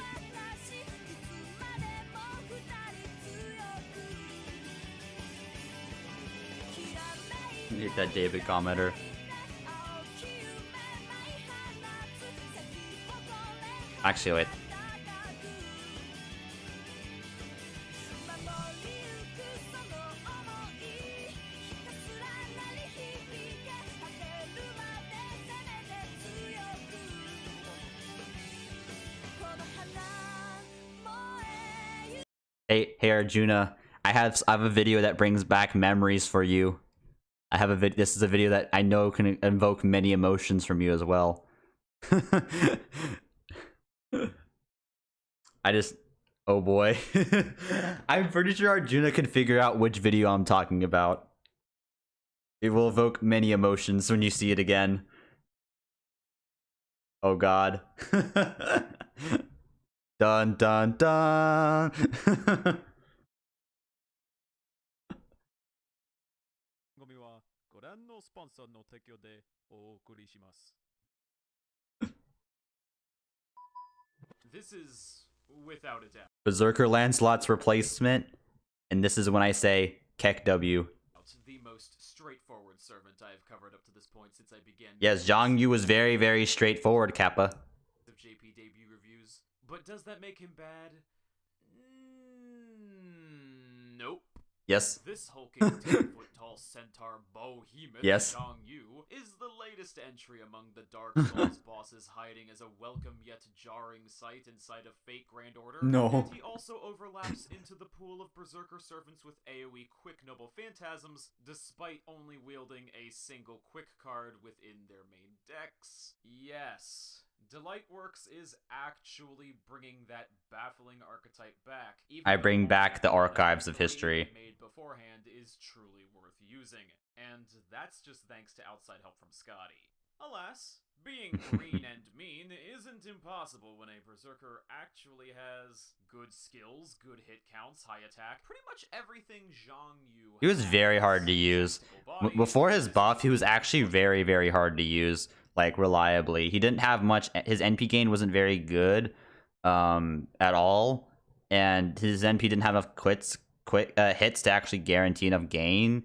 I hate that David commenter. Actually, wait. Hey Arjuna, I have a video that brings back memories for you. I have a this is a video that I know can invoke many emotions from you as well. Oh boy. I'm pretty sure Arjuna can figure out which video I'm talking about. It will evoke many emotions when you see it again. Oh god. Dun dun dun. This is without a doubt Berserker Lancelot's replacement, and this is when I say Keck W. the most straightforward servant I have covered up to this point since I began. Yes, Zhang Yu was very, very straightforward, Kappa. Of JP debut reviews, but does that make him bad? Nope. Yes. This hulking 10-foot-tall centaur behemoth Yes. Zhang Yu is the latest entry among the Dark Souls bosses hiding as a welcome yet jarring sight inside of Fate Grand Order. No. And he also overlaps into the pool of Berserker servants with AoE Quick Noble Phantasms, despite only wielding a single quick card within their main decks. Yes. Delightworks is actually bringing that baffling archetype back. I bring back the archives of three history. made beforehand is truly worth using, and that's just thanks to outside help from Scotty. Alas, being green and mean isn't impossible when a Berserker actually has good skills, good hit counts, high attack, pretty much everything Zhang Yu He was has. very hard to use. Before his buff, he was actually very, very hard to use, like, reliably. He didn't have much. His NP gain wasn't very good at all, and his NP didn't have enough hits to actually guarantee enough gain,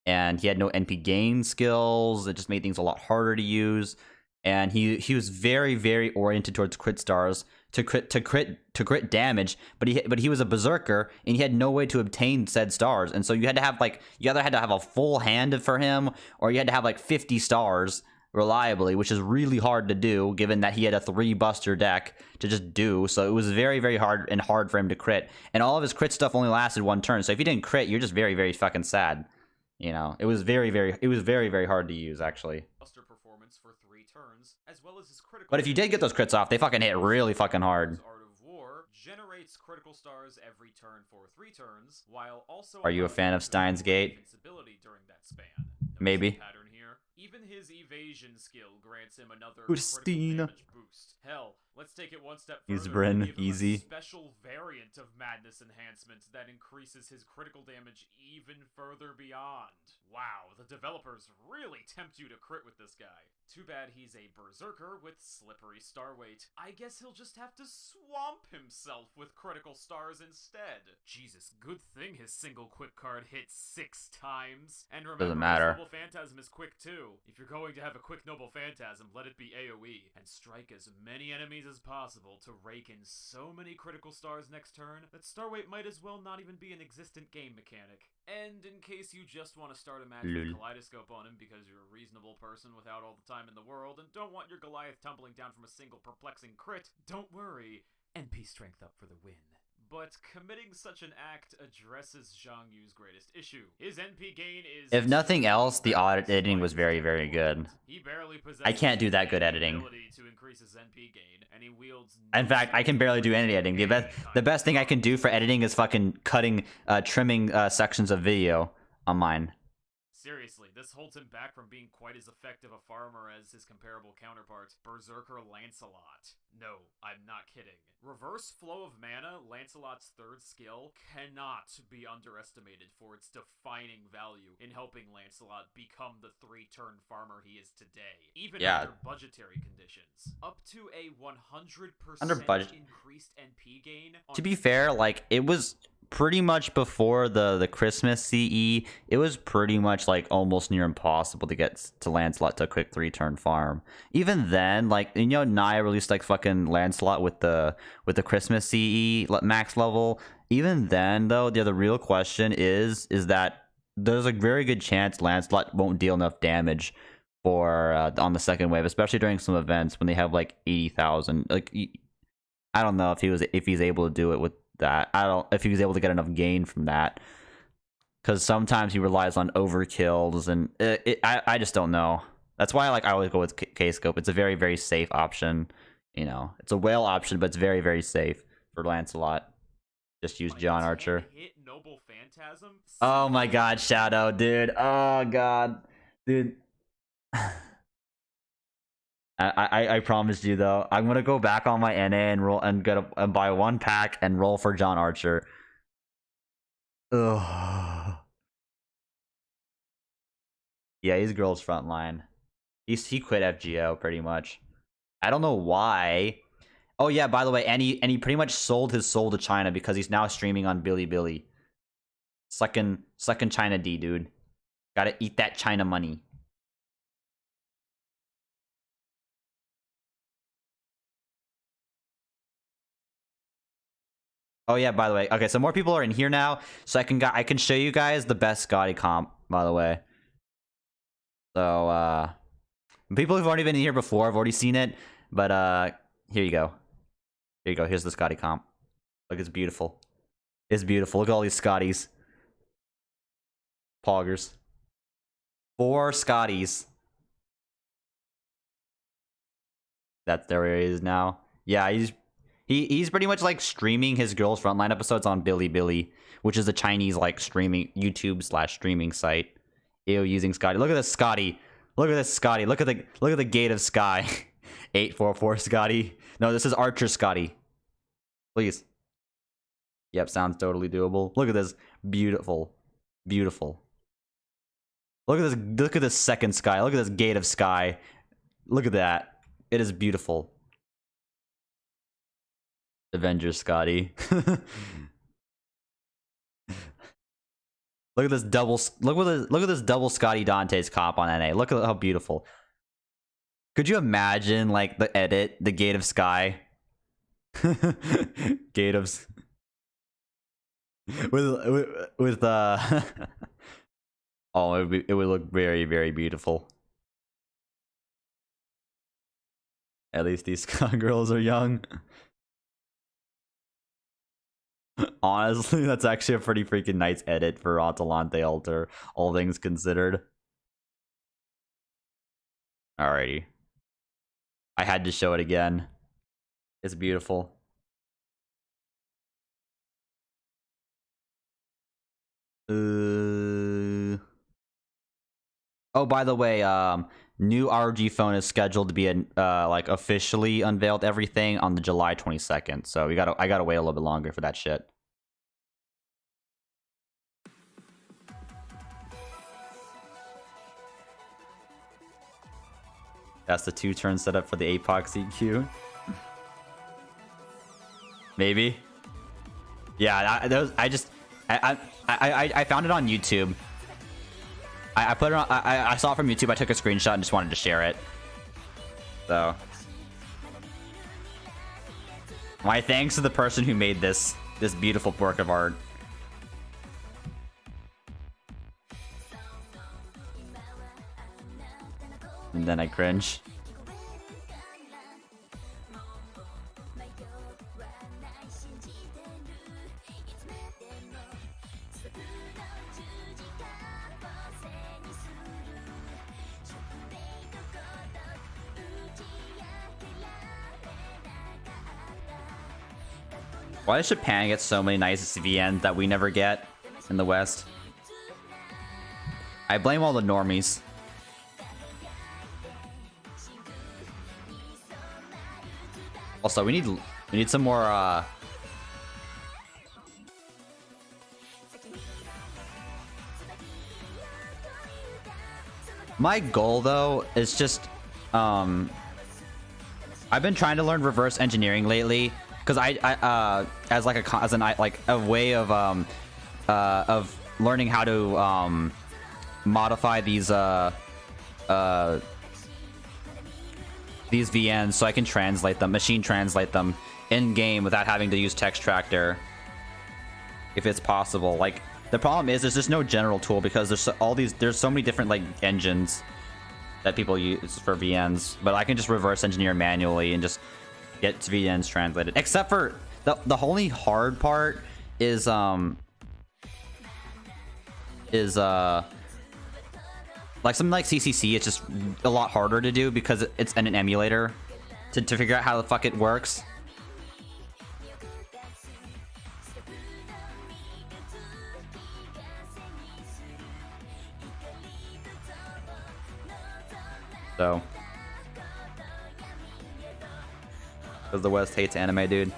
and he had no NP gain skills. It just made things a lot harder to use, and he was very, very oriented towards crit stars to crit damage, but he was a berserker and he had no way to obtain said stars, and so you had to have you either had to have a full hand for him, or you had to have like 50 stars reliably, which is really hard to do given that he had a 3 buster deck to just do. So it was very, very hard for him to crit, and all of his crit stuff only lasted 1 turn. So if you didn't crit, you're just very, very fucking sad. You know, it was very, very hard to use, actually. Buster performance for 3 turns, as well as his critical. But if you did get those crits off, they fucking hit really fucking hard. Art of War generates critical stars every turn for 3 turns, while also. Are you a fan of Steins Gate? Invincibility during that span. Maybe. Pattern here. Even his evasion skill grants him another Christina. critical damage boost. Hell, let's take it one step Use further. Bryn, and give him easy. A special variant of Madness Enhancement that increases his critical damage even further beyond. Wow, the developers really tempt you to crit with this guy. Too bad he's a berserker with slippery star weight. I guess he'll just have to swamp himself with critical stars instead. Jesus, good thing his single quick card hits 6 times. And remember, Doesn't matter. his Noble Phantasm is quick too. If you're going to have a quick Noble Phantasm, let it be AoE, and strike as many enemies as possible to rake in so many critical stars next turn that star weight might as well not even be an existent game mechanic. And in case you just want to start a match with Kaleidoscope on him because you're a reasonable person without all the time in the world and don't want your Goliath tumbling down from a single perplexing crit, don't worry, NP strength up for the win. But committing such an act addresses Zhang Yu's greatest issue. His NP gain is... If nothing else, the editing was very, very good. He barely possesses I can't do that good editing. ability to increase his NP gain, and he wields In fact, I can barely do any editing. The best thing I can do for editing is fucking trimming sections of video on mine. Seriously, this holds him back from being quite as effective a farmer as his comparable counterpart, Berserker Lancelot. No, I'm not kidding. Reverse Flow of Mana, Lancelot's 3rd skill, cannot be underestimated for its defining value in helping Lancelot become the 3-turn farmer he is today, even under budgetary conditions. Up to a 100% Under budget. increased NP gain. To be fair, like, it was pretty much before the Christmas CE, it was pretty much like almost near impossible to get to Lancelot to a quick 3-turn farm. Even then, like, you know, Naya released like fucking Lancelot with the Christmas CE max level. Even then, though, the real question is that there's a very good chance Lancelot won't deal enough damage for on the second wave, especially during some events when they have like 80,000. Like, I don't know if he's able to do it with that. I don't if he was able to get enough gain from that, because sometimes he relies on overkills, and I just don't know. That's why I always go with K-Scope. It's a very, very safe option. You know, it's a whale option, but it's very, very safe for Lancelot. Just use John Archer. Hit Noble Phantasm. Oh my god, Shadow, dude. Oh god, dude. I promised you though, I'm gonna go back on my NA and roll and buy 1 pack and roll for John Archer. Ugh. Yeah, he's girls frontline. He quit FGO pretty much. I don't know why. Oh yeah, by the way, and he pretty much sold his soul to China because he's now streaming on Bilibili. Sucking China D, dude. Gotta eat that China money. Oh yeah, by the way. Okay, so more people are in here now, so I can show you guys the best Scotty comp, by the way. So people who've already been in here before have already seen it, but here you go. Here you go. Here's the Scotty comp. Look, it's beautiful. It's beautiful. Look at all these Scotties. Poggers. 4 Scotties. That's where he is now. Yeah, he's pretty much like streaming his Girls Frontline episodes on Bilibili, which is a Chinese like streaming YouTube/streaming site. Ew, using Scotty. Look at this Scotty. Look at this Scotty. Look at the gate of Sky. 844 Scotty. No, this is Archer Scotty. Please. Yep, sounds totally doable. Look at this. Beautiful. Beautiful. Look at this second Sky. Look at this gate of Sky. Look at that. It is beautiful. Avengers Scotty. Look at this double. Look at this double Scotty Dante's cop on NA. Look at how beautiful. Could you imagine like the edit, the gate of Sky, gate of with oh, it would look very, very beautiful. At least these girls are young. Honestly, that's actually a pretty freaking nice edit for Atalante Alter, all things considered. Alrighty. I had to show it again. It's beautiful. Oh, by the way, new ROG phone is scheduled to be like officially unveiled everything on the July 22nd. So I gotta wait a little bit longer for that shit. That's the 2-turn setup for the APOC EQ. Maybe. Yeah, I found it on YouTube. I put it on. I saw it from YouTube. I took a screenshot and just wanted to share it. So, my thanks to the person who made this beautiful work of art. And then I cringe. Why does Japan get so many nice VNs that we never get in the West? I blame all the normies. Also, we need some more my goal though is just I've been trying to learn reverse engineering lately because I as a way of learning how to modify these VNs so I can translate them, machine translate them in game without having to use text tractor, if it's possible. Like the problem is there's just no general tool because there's so many different like engines that people use for VNs, but I can just reverse engineer manually and just get VNs translated. Except for the only hard part is like something like CCC. It's just a lot harder to do because it's in an emulator to figure out how the fuck it works. So, because the West hates anime, dude.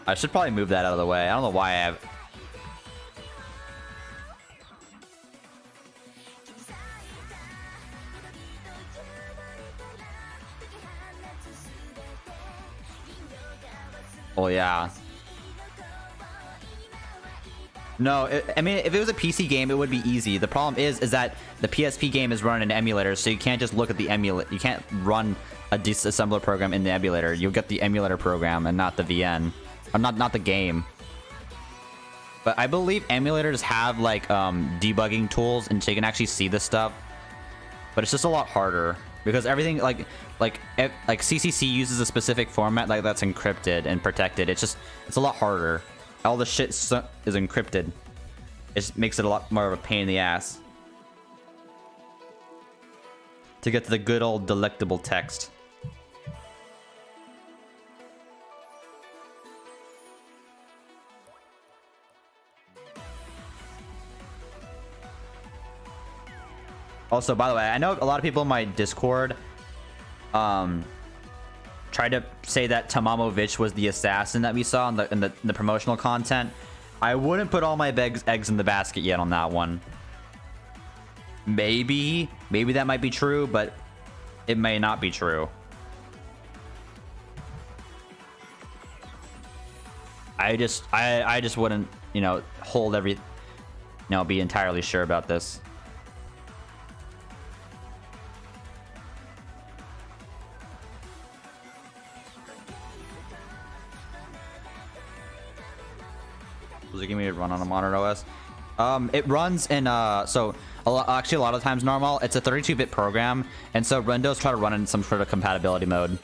I should probably move that out of the way. I don't know why I have... Oh, yeah. No, I mean, if it was a PC game, it would be easy. The problem is that the PSP game is run in an emulator, so you can't just look at the emulator. You can't run a disassembler program in the emulator. You'll get the emulator program and not the VN. Or not the game. But I believe emulators have like debugging tools and so you can actually see this stuff. But it's just a lot harder because everything like CCC uses a specific format like that's encrypted and protected. It's a lot harder. All the shit is encrypted. It just makes it a lot more of a pain in the ass to get to the good old delectable text. Also, by the way, I know a lot of people in my Discord tried to say that Tamamovich was the assassin that we saw in the promotional content. I wouldn't put all my eggs in the basket yet on that one. Maybe that might be true, but it may not be true. I just wouldn't, you know, hold every, you know, be entirely sure about this. Was it giving me a run on a modern OS? It runs in actually a lot of times normal. It's a 32-bit program, and so Windows try to run in some sort of compatibility mode.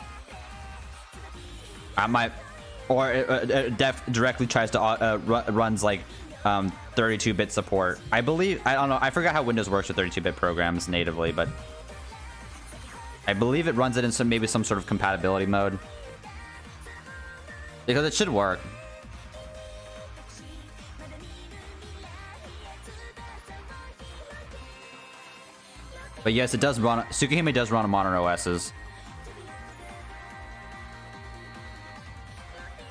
It directly tries to runs like 32-bit support. I believe, I don't know, I forgot how Windows works with 32-bit programs natively, but I believe it runs it in maybe some sort of compatibility mode, because it should work. But yes, it does run. Tsukihime does run on modern OSs.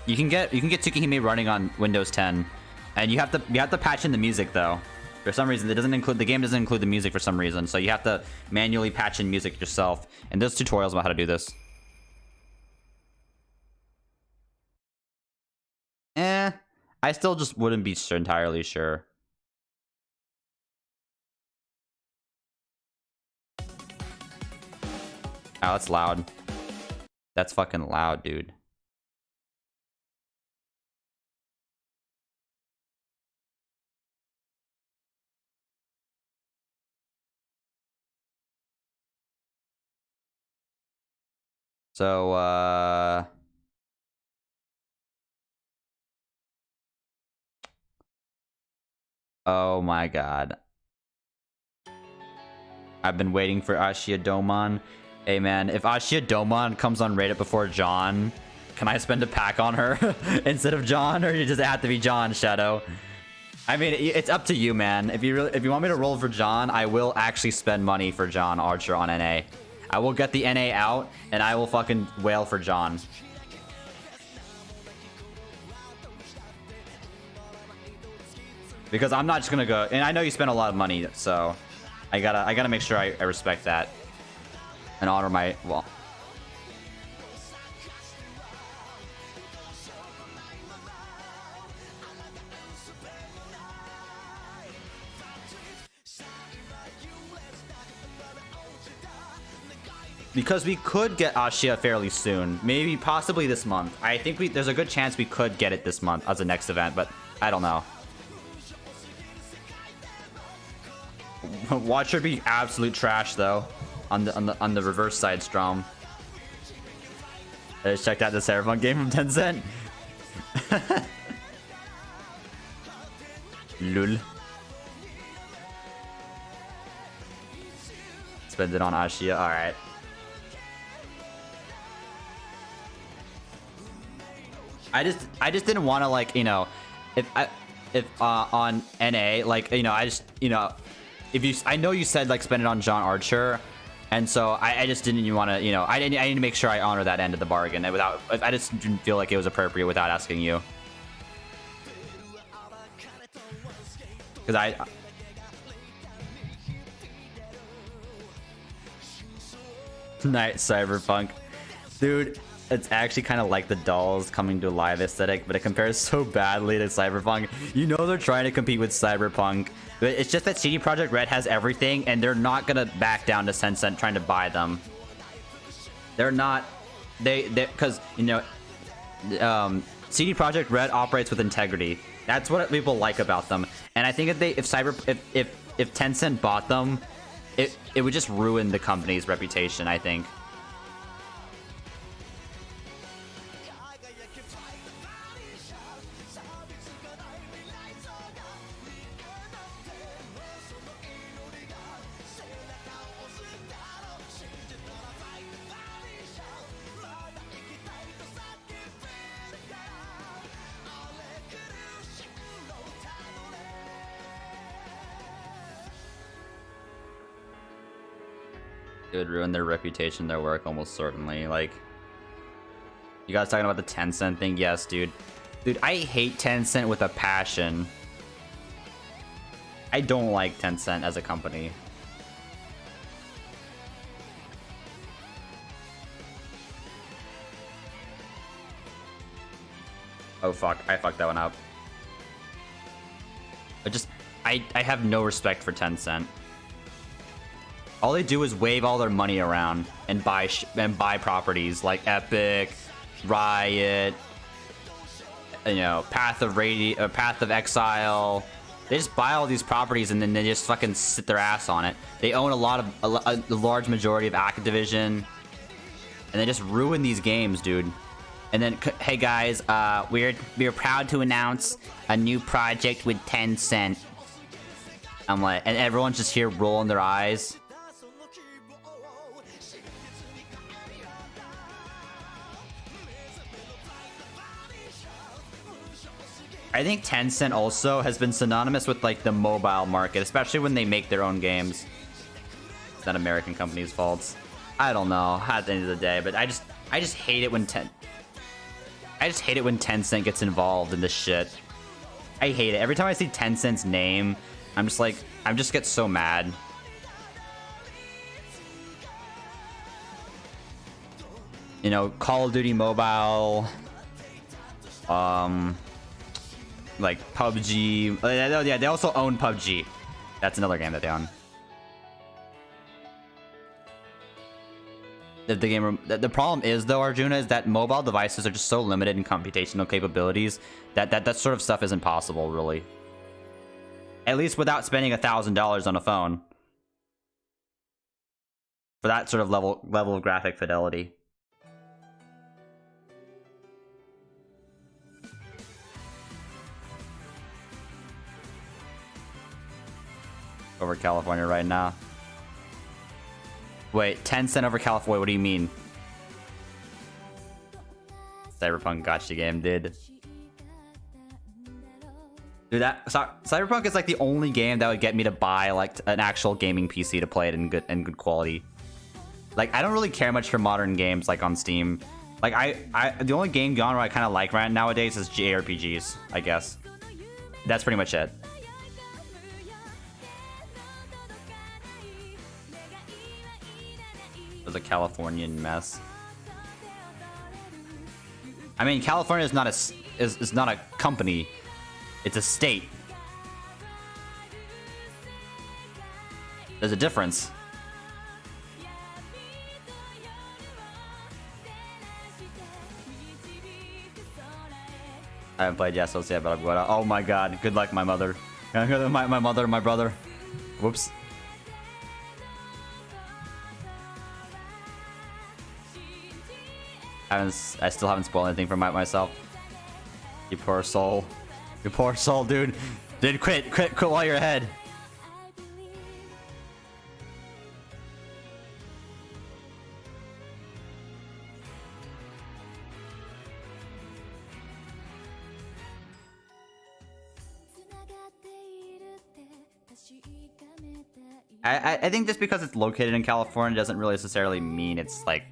You can get Tsukihime running on Windows 10, and you have to patch in the music though. For some reason, the game doesn't include the music for some reason, so you have to manually patch in music yourself. And there's tutorials about how to do this. I still just wouldn't be entirely sure. Oh, that's loud. That's fucking loud, dude. So, oh my god. I've been waiting for Ashia Domon. Hey man, if Ashia Domon comes on Reddit before John, can I spend a pack on her instead of John, or does it have to be John, Shadow? I mean, it's up to you, man. If you want me to roll for John, I will actually spend money for John Archer on NA. I will get the NA out, and I will fucking wail for John. Because I'm not just gonna go, and I know you spent a lot of money, so I gotta make sure I respect that and honor my, well. Because we could get Ashia fairly soon, maybe possibly this month. I think there's a good chance we could get it this month as a next event, but I don't know. Watch her be absolute trash though, on the reverse side Strom. I just checked out the Cyberpunk game from Tencent. Lul. Spend it on Ashia. All right. I just didn't want to, like, you know, if on NA, like, you know, I know you said like spend it on John Archer, and so I just didn't want to, you know, I need to make sure I honor that end of the bargain, and I just didn't feel like it was appropriate without asking you, because Night Cyberpunk, dude. It's actually kind of like the dolls coming to live aesthetic, but it compares so badly to Cyberpunk. You know they're trying to compete with Cyberpunk, but it's just that CD Projekt Red has everything, and they're not gonna back down to Tencent trying to buy them. They're not, because, you know, CD Projekt Red operates with integrity. That's what people like about them, and I think if Tencent bought them, it would just ruin the company's reputation, I think. It would ruin their reputation, their work, almost certainly. Like, you guys talking about the Tencent thing? Yes, dude. Dude, I hate Tencent with a passion. I don't like Tencent as a company. Oh fuck, I fucked that one up. I have no respect for Tencent. All they do is wave all their money around and buy properties like Epic, Riot, you know, Path of Exile. They just buy all these properties and then they just fucking sit their ass on it. They own a large majority of Activision, and they just ruin these games, dude. And then, hey guys, we're proud to announce a new project with Tencent. I'm like, and everyone's just here rolling their eyes. I think Tencent also has been synonymous with like the mobile market, especially when they make their own games. It's not American companies' faults. I don't know at the end of the day, but I just hate it when Tencent gets involved in this shit. I hate it. Every time I see Tencent's name, I just get so mad. You know, Call of Duty Mobile, like PUBG. Yeah, they also own PUBG. That's another game that they own. The problem is, though, Arjuna, is that mobile devices are just so limited in computational capabilities that sort of stuff isn't possible, really. At least without spending $1,000 on a phone. For that sort of level of graphic fidelity. Over California right now. Wait, 10 cent over California, what do you mean? Cyberpunk gotcha game, dude. Dude, Cyberpunk is like the only game that would get me to buy like an actual gaming PC to play it in good quality. Like, I don't really care much for modern games like on Steam. Like, the only game genre I kind of like right nowadays is JRPGs, I guess. That's pretty much it. It was a Californian mess. I mean, California is not a company. It's a state. There's a difference. I haven't played Yessos yet, but I'm going to. Oh my god. Good luck, my mother. My mother, my brother. Whoops. I still haven't spoiled anything for myself. You poor soul. You poor soul, dude. Dude, quit while you're ahead. I think just because it's located in California doesn't really necessarily mean it's like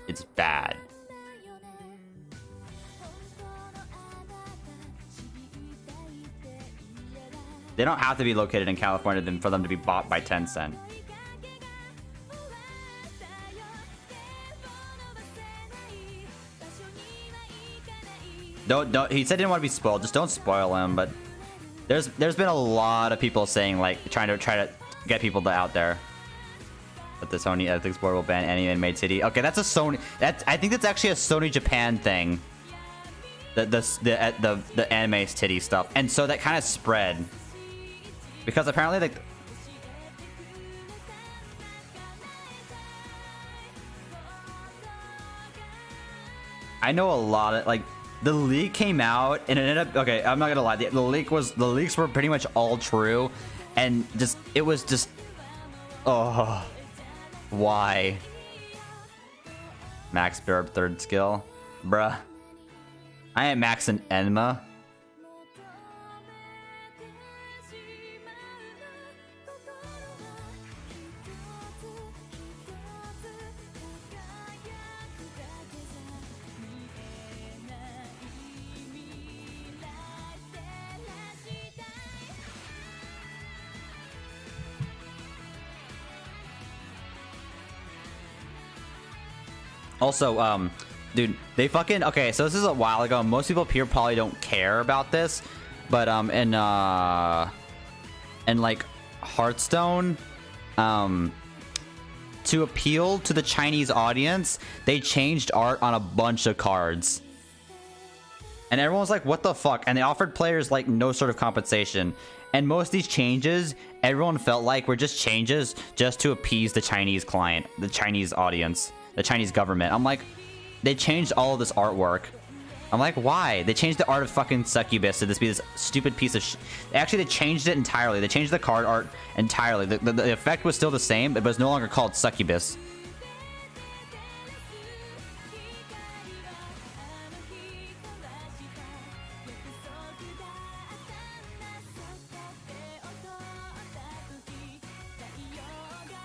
it's bad. They don't have to be located in California for them to be bought by Tencent. Don't. He said he didn't want to be spoiled. Just don't spoil him. But there's been a lot of people saying like trying to get people out there. But the Sony Ethics Board will ban any animated city. Okay, that's a Sony. I think that's actually a Sony Japan thing. The anime titty stuff, and so that kind of spread. Because apparently, like, I know a lot of, like, the leak came out and it ended up, okay, I'm not gonna lie, the leaks were pretty much all true, and it was just, oh, why? Max Burb third skill, bruh. I am Max and Enma. Also, dude, they fucking okay. So this is a while ago. Most people here probably don't care about this, but in like Hearthstone, to appeal to the Chinese audience, they changed art on a bunch of cards. And everyone was like, what the fuck? And they offered players like no sort of compensation. And most of these changes, everyone felt like were just changes just to appease the Chinese client, the Chinese audience, the Chinese government. I'm like, they changed all of this artwork. I'm like, why? They changed the art of fucking Succubus to be this stupid piece of Actually, they changed it entirely. They changed the card art entirely. The effect was still the same, but it was no longer called Succubus.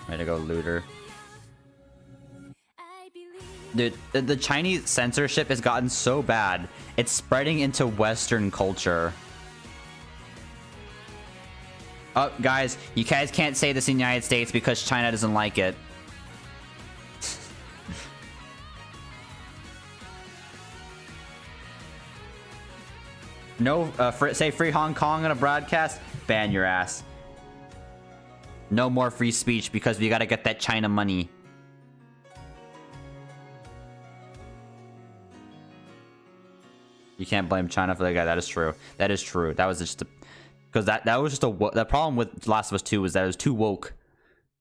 Way to go, looter. Dude, the Chinese censorship has gotten so bad, it's spreading into Western culture. Oh, guys, you guys can't say this in the United States because China doesn't like it. No, say free Hong Kong on a broadcast, ban your ass. No more free speech because we gotta get that China money. You can't blame China for that guy. That is true. That is true. That was just because that was just the problem with Last of Us 2 was that it was too woke.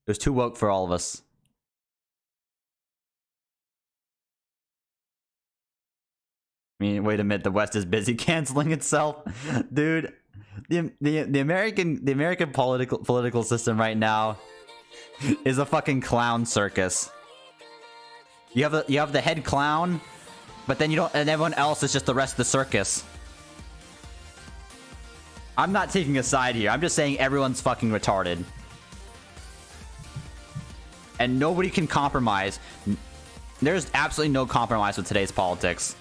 It was too woke for all of us. I mean, wait a minute. The West is busy canceling itself, dude. The American political system right now is a fucking clown circus. You have the head clown, but then you don't, and everyone else is just the rest of the circus. I'm not taking a side here. I'm just saying everyone's fucking retarded. And nobody can compromise. There's absolutely no compromise with today's politics.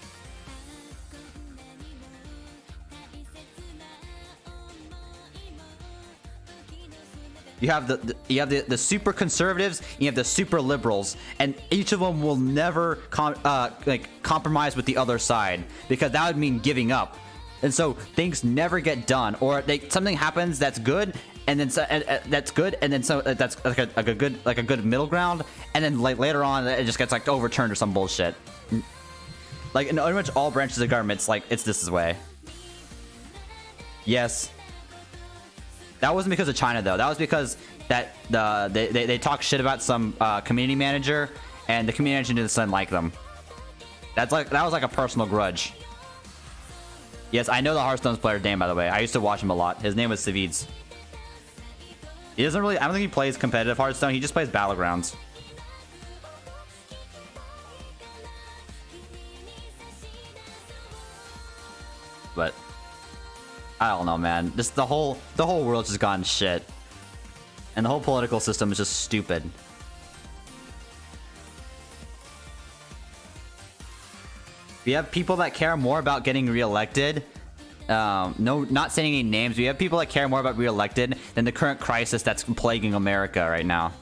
You have the super conservatives, you have the super liberals, and each of them will never compromise with the other side because that would mean giving up. And so things never get done, or something happens that's good, and then that's good, and then that's like a good middle ground, and then like later on it just gets like overturned or some bullshit. Like in pretty much all branches of government, it's this way. Yes. That wasn't because of China though. That was because they talked shit about some community manager, and the community manager didn't like them. That was like a personal grudge. Yes, I know the Hearthstone's player's name, by the way. I used to watch him a lot. His name was Savids. He doesn't really. I don't think he plays competitive Hearthstone. He just plays Battlegrounds. But I don't know, man. Just the whole world's just gone shit, and the whole political system is just stupid. We have people that care more about getting reelected. No, not saying any names. We have people that care more about reelected than the current crisis that's plaguing America right now.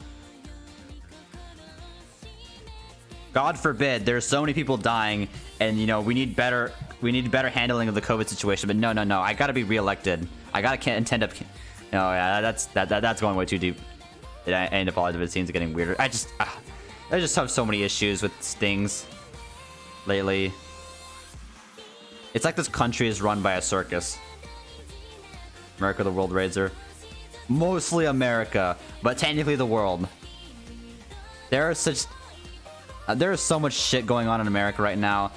God forbid, there's so many people dying, and you know we need better handling of the COVID situation. But no, I gotta be reelected. I gotta intend up. No, yeah, that's going way too deep. I end up all of it seems getting weirder. I just have so many issues with things lately. It's like this country is run by a circus. America, the world raiser. Mostly America, but technically the world. There is so much shit going on in America right now.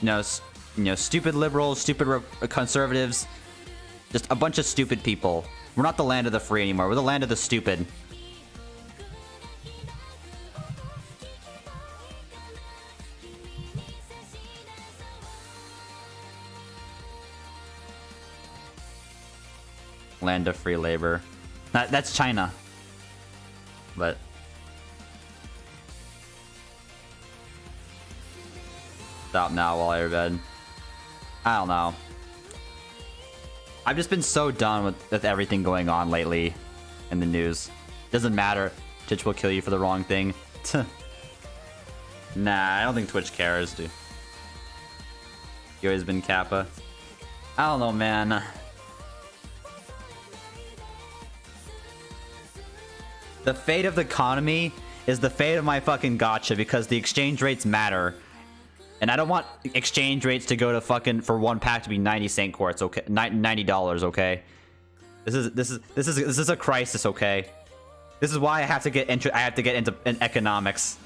You know, stupid liberals, stupid conservatives, just a bunch of stupid people. We're not the land of the free anymore. We're the land of the stupid. Land of free labor. That's China. But stop now while you're in bed. I don't know. I've just been so done with everything going on lately in the news. Doesn't matter. Twitch will kill you for the wrong thing. Nah, I don't think Twitch cares, dude. You always been Kappa. I don't know, man. The fate of the economy is the fate of my fucking gacha because the exchange rates matter. And I don't want exchange rates to go to fucking for one pack to be 90 cent quartz, okay? $90, okay? This is a crisis, okay? This is why I have to get into economics.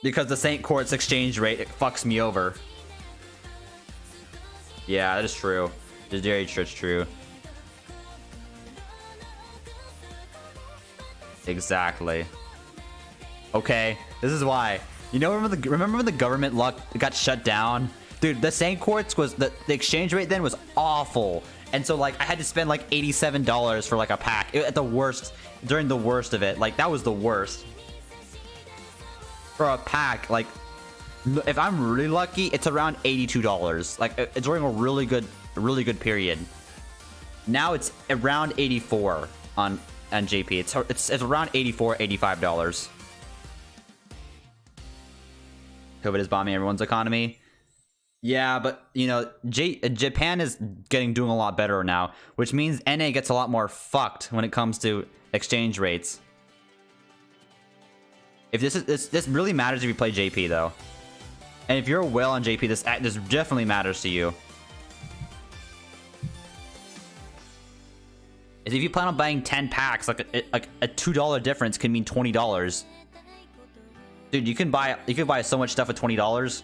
Because the Saint Quartz exchange rate, it fucks me over. Yeah, that is true. It's very true. Exactly. Okay, this is why. You know, remember when the government got shut down? Dude, the Saint Quartz was the exchange rate then was awful. And so like I had to spend like $87 for like a pack at the worst, during the worst of it. Like that was the worst. For a pack, like if I'm really lucky, it's around $82. Like it's during a really good period. Now it's around 84 on JP. It's around $84, $85. COVID is bombing everyone's economy. Yeah, but you know, Japan is doing a lot better now, which means NA gets a lot more fucked when it comes to exchange rates. If this really matters if you play JP though, and if you're a whale on JP, this definitely matters to you. If you plan on buying 10 packs, like a $2 difference can mean $20. Dude, you can buy so much stuff at $20.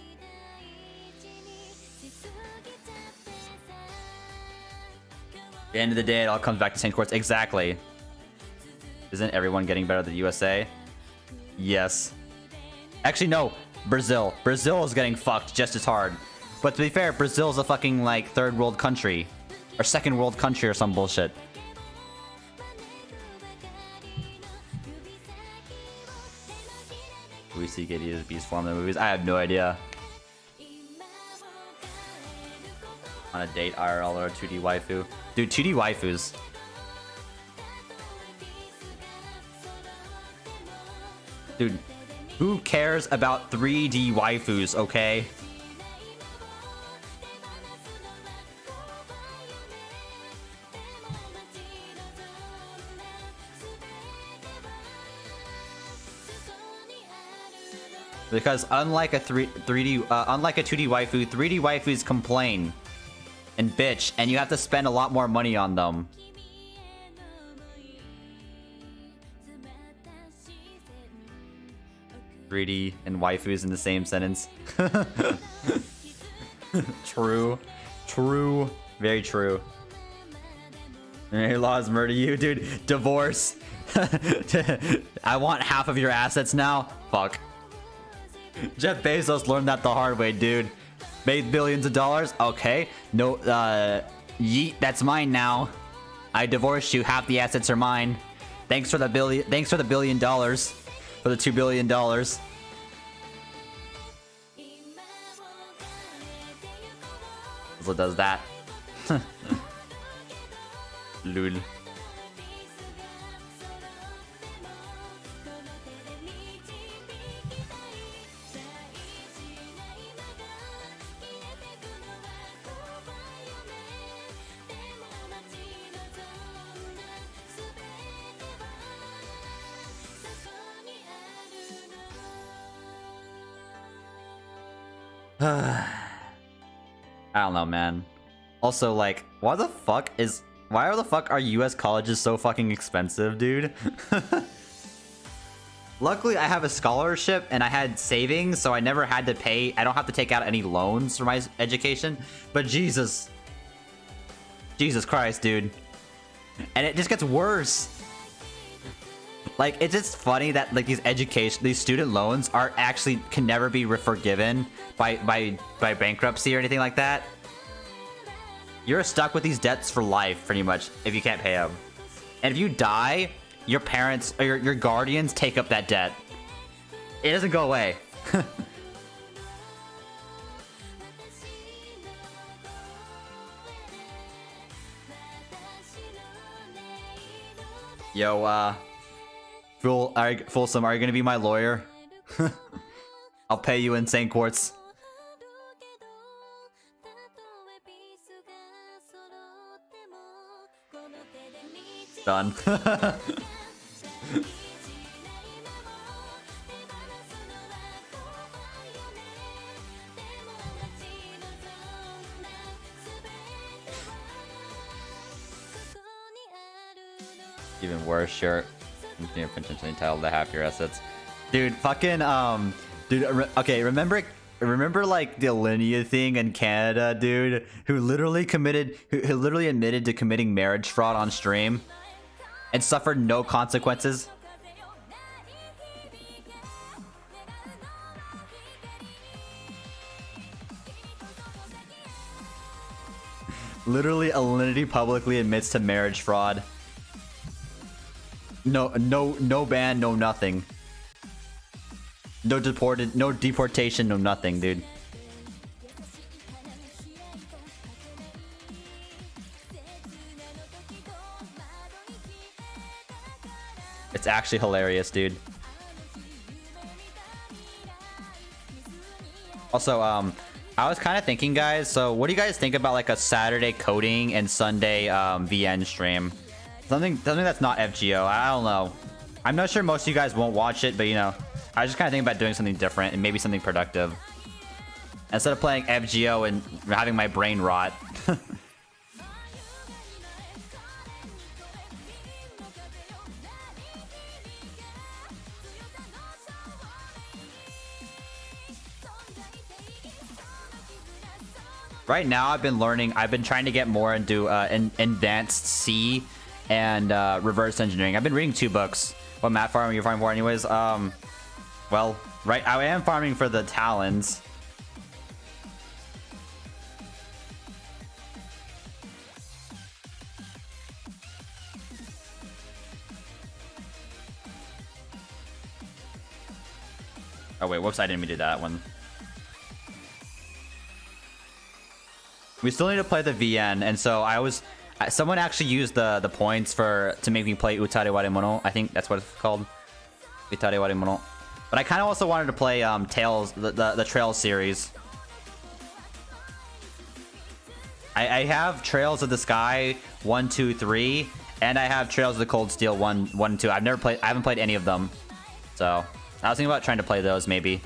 At the end of the day, it all comes back to Saint Quartz. Exactly. Isn't everyone getting better than the USA? Yes. Actually, no. Brazil. Brazil is getting fucked just as hard. But to be fair, Brazil is a fucking, like, third world country. Or second world country or some bullshit. We see Giddy as Beast form in the movies. I have no idea. On a date, IRL or a 2D waifu. Dude, 2D waifus. Dude, who cares about 3D waifus, okay? Because unlike a 2D waifu, 3D waifus complain and bitch, and you have to spend a lot more money on them. "3D" and waifus in the same sentence. True. True. Very true. Laws murder you, dude. Divorce. I want half of your assets now. Fuck. Jeff Bezos learned that the hard way, dude. Made billions of dollars. Okay. No, yeet, that's mine now. I divorced you. Half the assets are mine. Thanks for the $1 billion. For the $2 billion. What does that? Lul. I don't know, man. Also, like, why the fuck are US colleges so fucking expensive, dude? Luckily, I have a scholarship and I had savings, so I never had to pay. I don't have to take out any loans for my education. But Jesus Christ, dude. And it just gets worse. Like, it's just funny that like these student loans are actually can never be forgiven by bankruptcy or anything like that. You're stuck with these debts for life, pretty much, if you can't pay them. And if you die, your parents or your guardians take up that debt. It doesn't go away. Yo, Folsom, are you gonna be my lawyer? I'll pay you insane quartz. Done. Even worse, shirt. You're potentially entitled to half your assets. Dude, fucking, okay, remember like the Alinea thing in Canada, dude, who literally admitted to committing marriage fraud on stream and suffered no consequences? Literally, Alinea publicly admits to marriage fraud. No ban, no nothing. No deportation, no nothing, dude. It's actually hilarious, dude. Also, I was kind of thinking, guys, so what do you guys think about like a Saturday coding and Sunday VN stream? Something that's not FGO. I don't know. I'm not sure most of you guys won't watch it, but you know, I was just kind of thinking about doing something different and maybe something productive. Instead of playing FGO and having my brain rot. Right now, I've been trying to get more into advanced C and reverse engineering. I've been reading 2 books. What map farm are you farming for anyways? Well, right, I am farming for the Talons. Oh wait, whoops, I didn't mean to do that one. We still need to play the VN, and so someone actually used the points to make me play Utare Waremono. I think that's what it's called. Utare Waremono. But I kind of also wanted to play Tales, the Trails series. I have Trails of the Sky 1, 2, 3, and I have Trails of the Cold Steel 1, 1, 2. I haven't played any of them. So I was thinking about trying to play those maybe.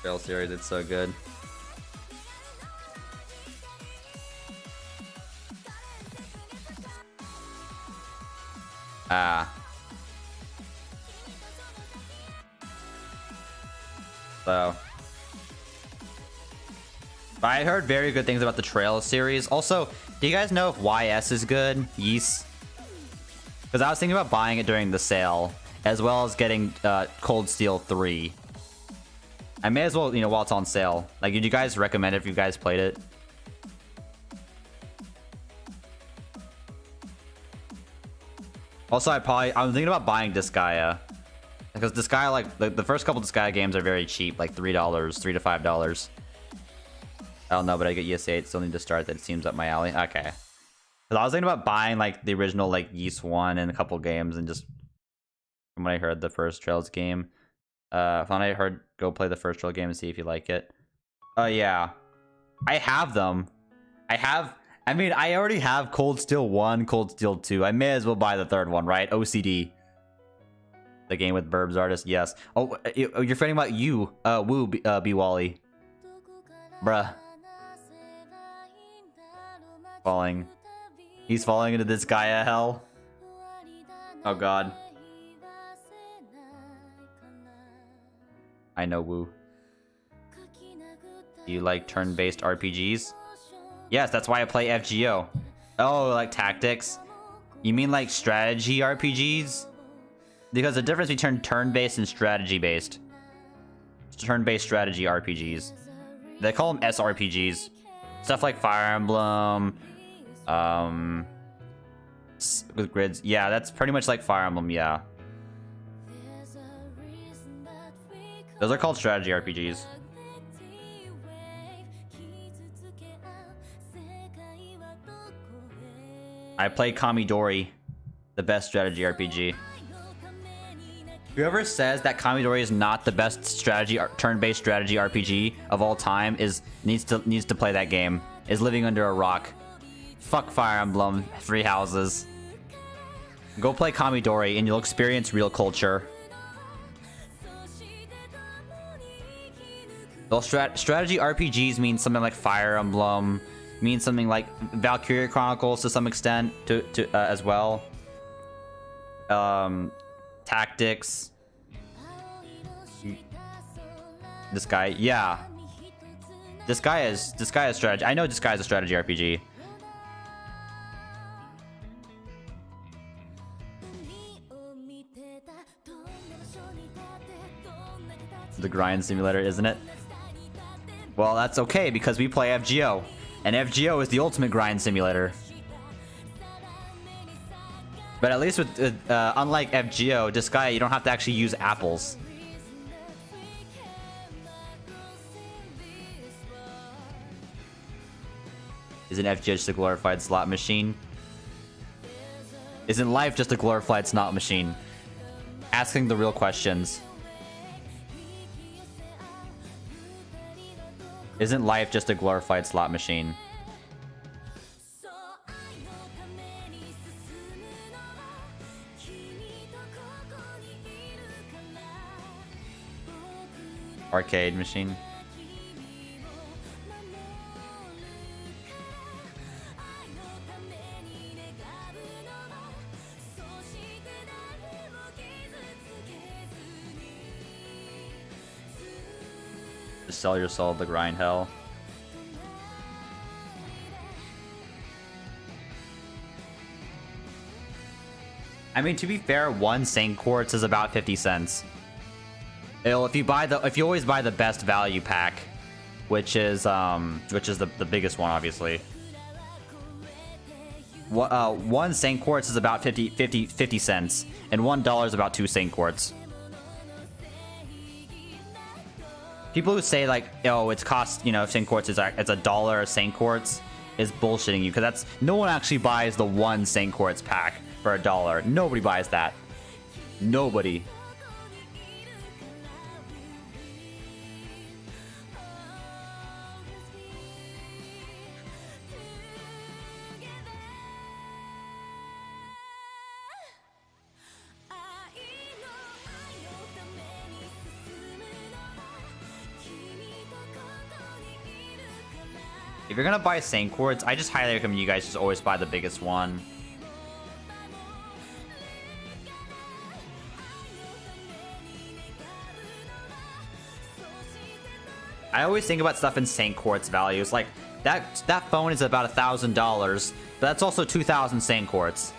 Trail series, it's so good. So but I heard very good things about the Trail series. Also, do you guys know if YS is good? Yes. Because I was thinking about buying it during the sale, as well as getting Cold Steel 3. I may as well, you know, while it's on sale. Like, did you guys recommend it if you guys played it? Also, I'm thinking about buying Disgaea. Because Disgaea, like, the first couple Disgaea games are very cheap, like $3, $3 to $5. I don't know, but I get ESA, still need to start. That seems up my alley. Okay. Because I was thinking about buying, like, the original, like, Ys 1 and a couple games, and just, from what I heard, the first Trails game. From I heard, go play the first Trail game and see if you like it. Oh, yeah. I have them. I mean, I already have Cold Steel 1, Cold Steel 2. I may as well buy the third one, right? OCD. The game with Burbs artist, yes. Oh, you're forgetting about you, Woo, B-Wally. Bruh. Falling. He's falling into this Gaia hell. Oh, God. I know, Woo. Do you like turn-based RPGs? Yes, that's why I play FGO. Oh, like tactics? You mean like strategy RPGs? Because the difference between turn-based and strategy-based. Turn-based strategy RPGs. They call them SRPGs. Stuff like Fire Emblem. With grids. Yeah, that's pretty much like Fire Emblem, yeah. Those are called strategy RPGs. I play Kamidori, the best strategy RPG. Whoever says that Kamidori is not the best strategy turn-based strategy RPG of all time needs to play that game. Is living under a rock. Fuck Fire Emblem, Three Houses. Go play Kamidori and you'll experience real culture. Well, strategy RPGs mean something like Fire Emblem, means something like Valkyria Chronicles to some extent, as well. Tactics. This guy, yeah. This guy is strategy. I know this guy is a strategy RPG. The grind simulator, isn't it? Well, that's okay because we play FGO, and FGO is the ultimate grind simulator. But at least with unlike FGO, Disgaea, you don't have to actually use apples. Isn't FGO just a glorified slot machine? Isn't life just a glorified slot machine? Asking the real questions. Isn't life just a glorified slot machine? Arcade machine. Just sell your soul to grind hell. I mean, to be fair, one Saint Quartz is about 50 cents. If you always buy the best value pack, which is the biggest one, obviously. One Saint Quartz is about 50 cents, and $1 is about 2 Saint Quartz. People who say like, oh, it's cost, you know, Saint Quartz it's $1 a Saint Quartz is bullshitting you, because no one actually buys the one Saint Quartz pack for $1. Nobody buys that. Nobody. If you're gonna buy Saint Quartz, I just highly recommend you guys just always buy the biggest one. I always think about stuff in Saint Quartz values. Like that phone is about $1,000, but that's also 2,000 Saint Quartz.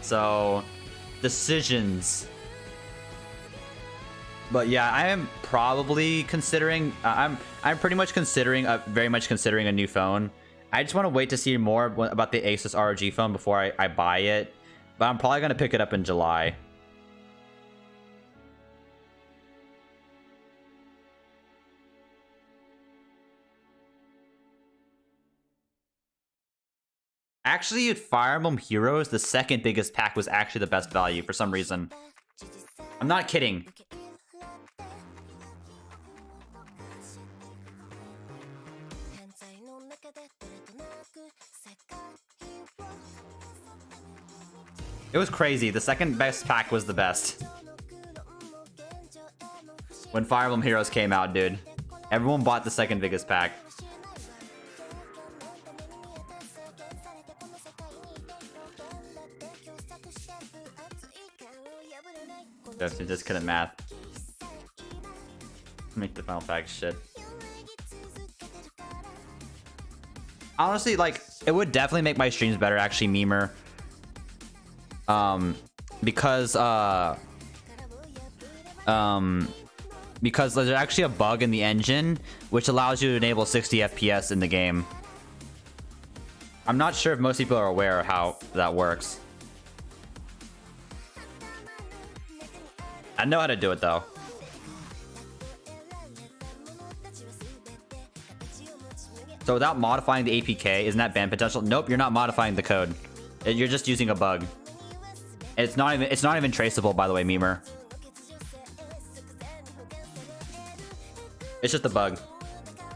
So, decisions. But yeah, I am probably considering. I'm pretty much considering, very much considering a new phone. I just want to wait to see more about the Asus ROG phone before I buy it. But I'm probably gonna pick it up in July. Actually, at Fire Emblem Heroes, the second biggest pack was actually the best value for some reason. I'm not kidding. It was crazy. The second best pack was the best. When Fire Emblem Heroes came out, dude. Everyone bought the second biggest pack. Just couldn't math. Make the final pack shit. Honestly, like, it would definitely make my streams better, actually, Memer. Because there's actually a bug in the engine which allows you to enable 60 FPS in the game. I'm not sure if most people are aware of how that works. I know how to do it though. So without modifying the APK, isn't that ban potential? Nope, you're not modifying the code. You're just using a bug. It's not even traceable, by the way, Memer. It's just a bug.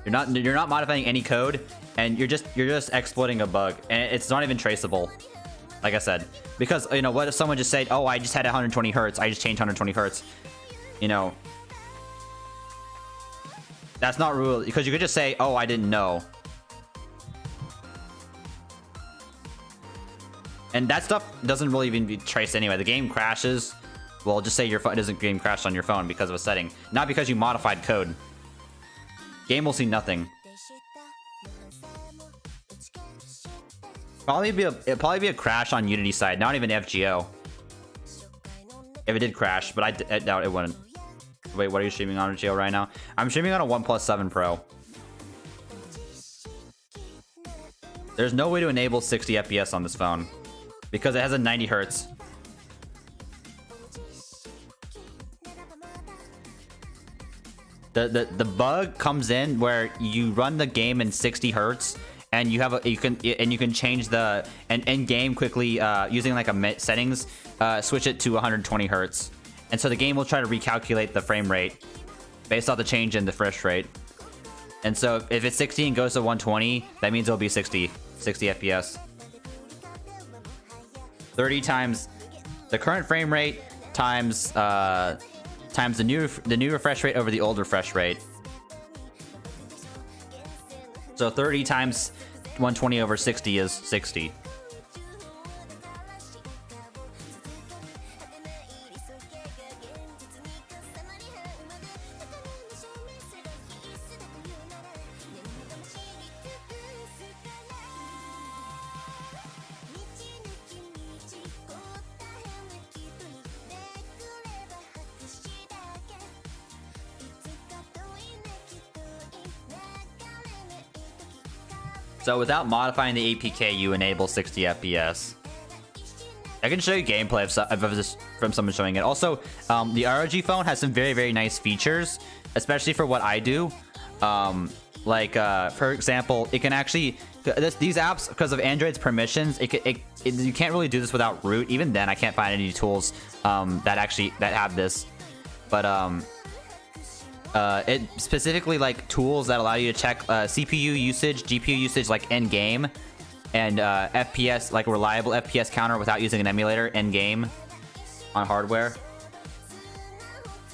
You're not modifying any code, and you're just exploiting a bug, and it's not even traceable. Like I said, because you know, what if someone just said, "Oh, I just had 120 hertz. I just changed 120 hertz." You know, that's not real, because you could just say, "Oh, I didn't know." And that stuff doesn't really even be traced anyway. The game crashes. Well, just say your phone doesn't game crash on your phone because of a setting, not because you modified code. Game will see nothing. It'd probably be a crash on Unity side, not even FGO. If it did crash, but I doubt it wouldn't. Wait, what are you streaming on, FGO, right now? I'm streaming on a OnePlus 7 Pro. There's no way to enable 60 FPS on this phone because it has a 90 hertz. The bug comes in where you run the game in 60 hertz, and you can change the in game quickly using like a settings, switch it to 120 hertz, and so the game will try to recalculate the frame rate based off the change in the refresh rate. And so if it's 60 and goes to 120, that means it'll be 60 FPS. 30 times the current frame rate times the new refresh rate over the old refresh rate. So 30 times 120 over 60 is 60. So without modifying the APK, you enable 60 FPS. I can show you gameplay of this from someone showing it. Also, the ROG phone has some very, very nice features, especially for what I do. For example, it can actually these apps, because of Android's permissions, you can't really do this without root. Even then, I can't find any tools that have this. But it specifically like tools that allow you to check CPU usage, GPU usage, like in game, and FPS, like a reliable FPS counter without using an emulator in game on hardware.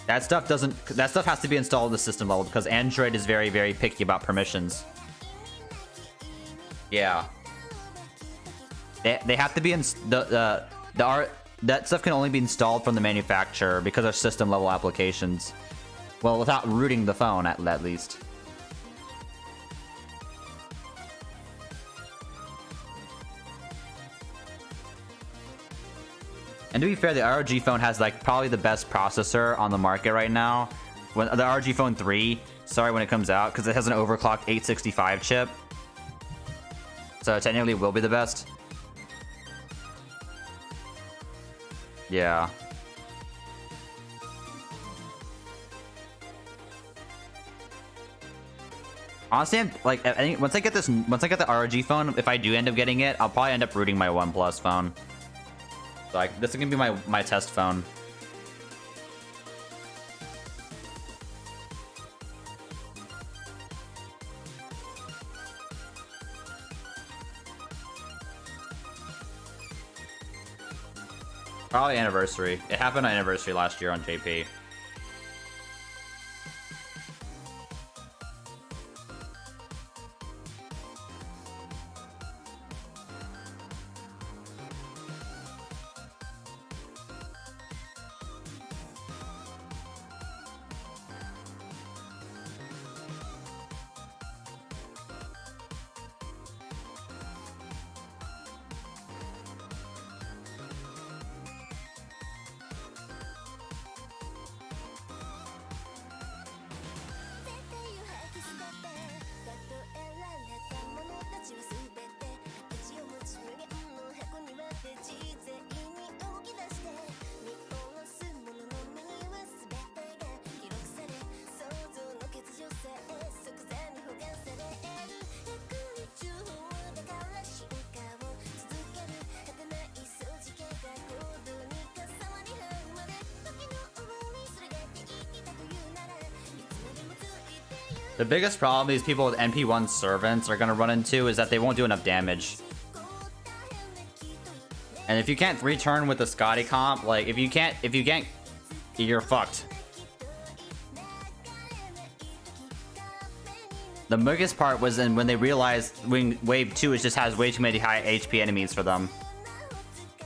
That stuff has to be installed at the system level because Android is very, very picky about permissions. Yeah, they have to be that stuff can only be installed from the manufacturer because they're system level applications. Well, without rooting the phone, at least. And to be fair, the ROG phone has like probably the best processor on the market right now. When the ROG phone 3, sorry, when it comes out, because it has an overclocked 865 chip. So it technically will be the best. Yeah. Honestly, I think once I get the ROG phone, if I do end up getting it, I'll probably end up rooting my OnePlus phone. So this is gonna be my test phone. Probably anniversary. It happened on anniversary last year on JP. The biggest problem these people with NP1 servants are gonna run into is that they won't do enough damage. And if you can't 3-turn with the Scotty comp, like if you can't, you're fucked. The biggest part was when they realized wave 2 just has way too many high HP enemies for them.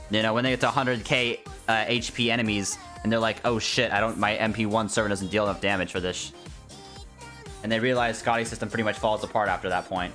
You know, when they get to 100k HP enemies, and they're like, oh shit, my MP1 servant doesn't deal enough damage for this. And they realize Scotty's system pretty much falls apart after that point.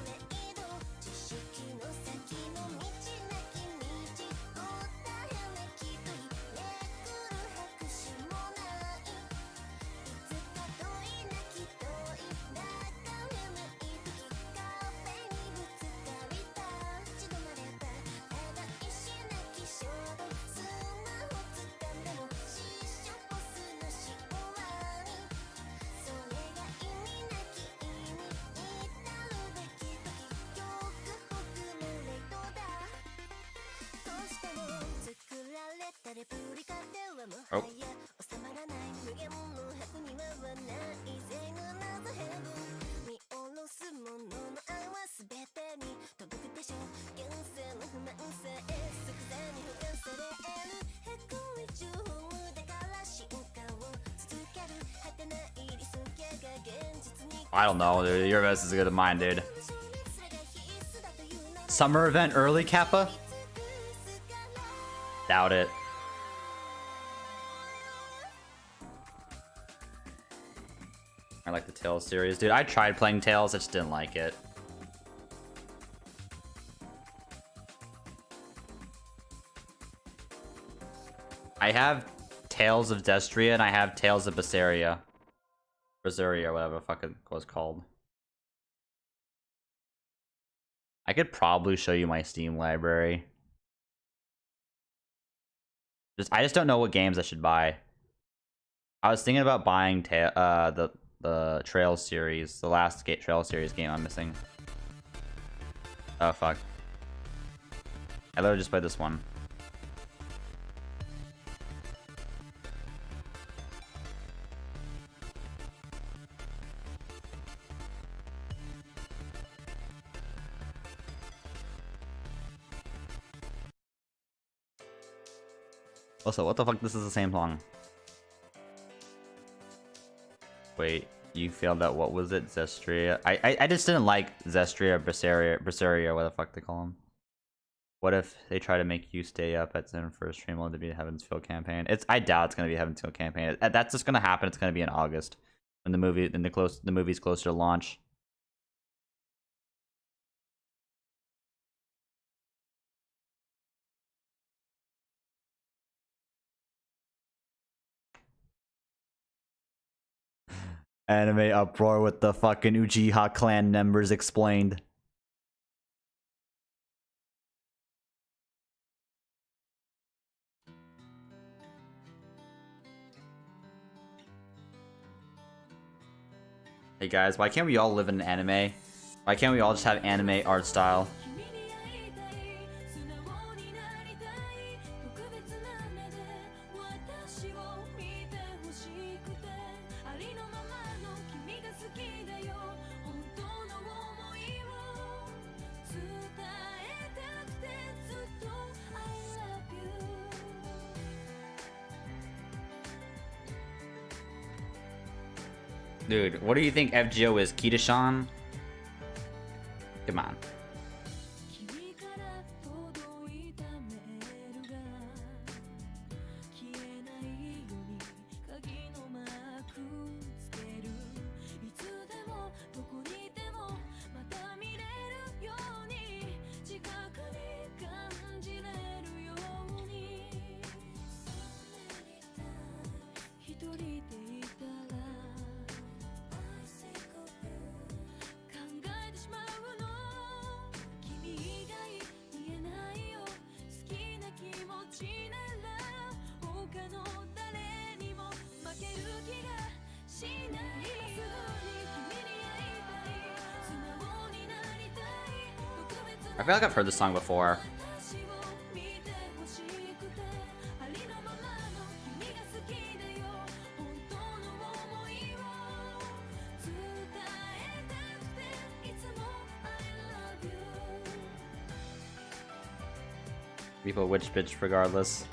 Oh. I don't know, dude. Your best is good at mine, dude. Summer event early, Kappa? Doubt it. I like the Tales series. Dude, I tried playing Tales, I just didn't like it. I have Tales of Destria and I have Tales of Berseria. Berseria, whatever the fuck it was called. I could probably show you my Steam library. I just don't know what games I should buy. I was thinking about buying the Trail series, the last Trail series game I'm missing. Oh fuck. I literally just played this one. Also, what the fuck? This is the same song. Wait, you failed at what was it? Zestria? I just didn't like Zestria, Berseria, what the fuck they call them. What if they try to make you stay up at 7 for a stream while to be Heaven's Feel campaign? I doubt it's gonna be Heaven's Feel campaign. That's just gonna happen. It's gonna be in August when the movie's closer to launch. Anime uproar with the fucking Uchiha clan members explained. Hey guys, why can't we all live in an anime? Why can't we all just have anime art style? Dude, what do you think FGO is? Kitashan? Come on. I feel like I've heard this song before. Repo witch bitch regardless.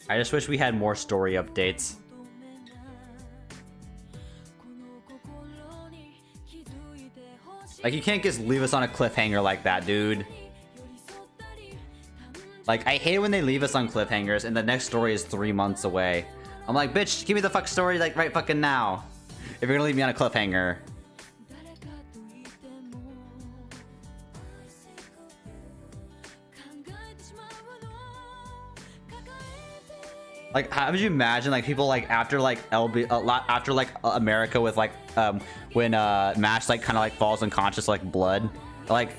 I just wish we had more story updates. Like, you can't just leave us on a cliffhanger like that, dude. Like, I hate when they leave us on cliffhangers and the next story is 3 months away. I'm like, bitch, give me the fuck story like right fucking now. If you're gonna leave me on a cliffhanger. Like, how would you imagine, like, people, like, after, like, after, like, America with, like, when, Mash, like, kind of, like, falls unconscious, like, blood. Like,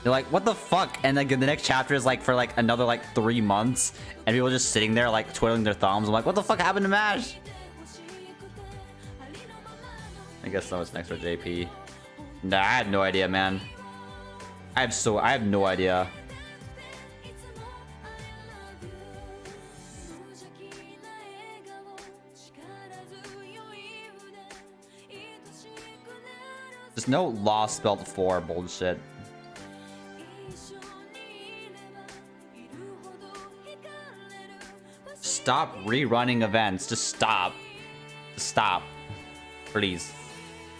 they're like, what the fuck? And, like, the next chapter is, like, for, like, another, like, 3 months. And people just sitting there, like, twiddling their thumbs. I'm like, what the fuck happened to Mash? I guess that was next for JP. Nah, I had no idea, man. I have no idea. There's no lost spelled 4 bullshit. Stop rerunning events. Just stop. Stop. Please.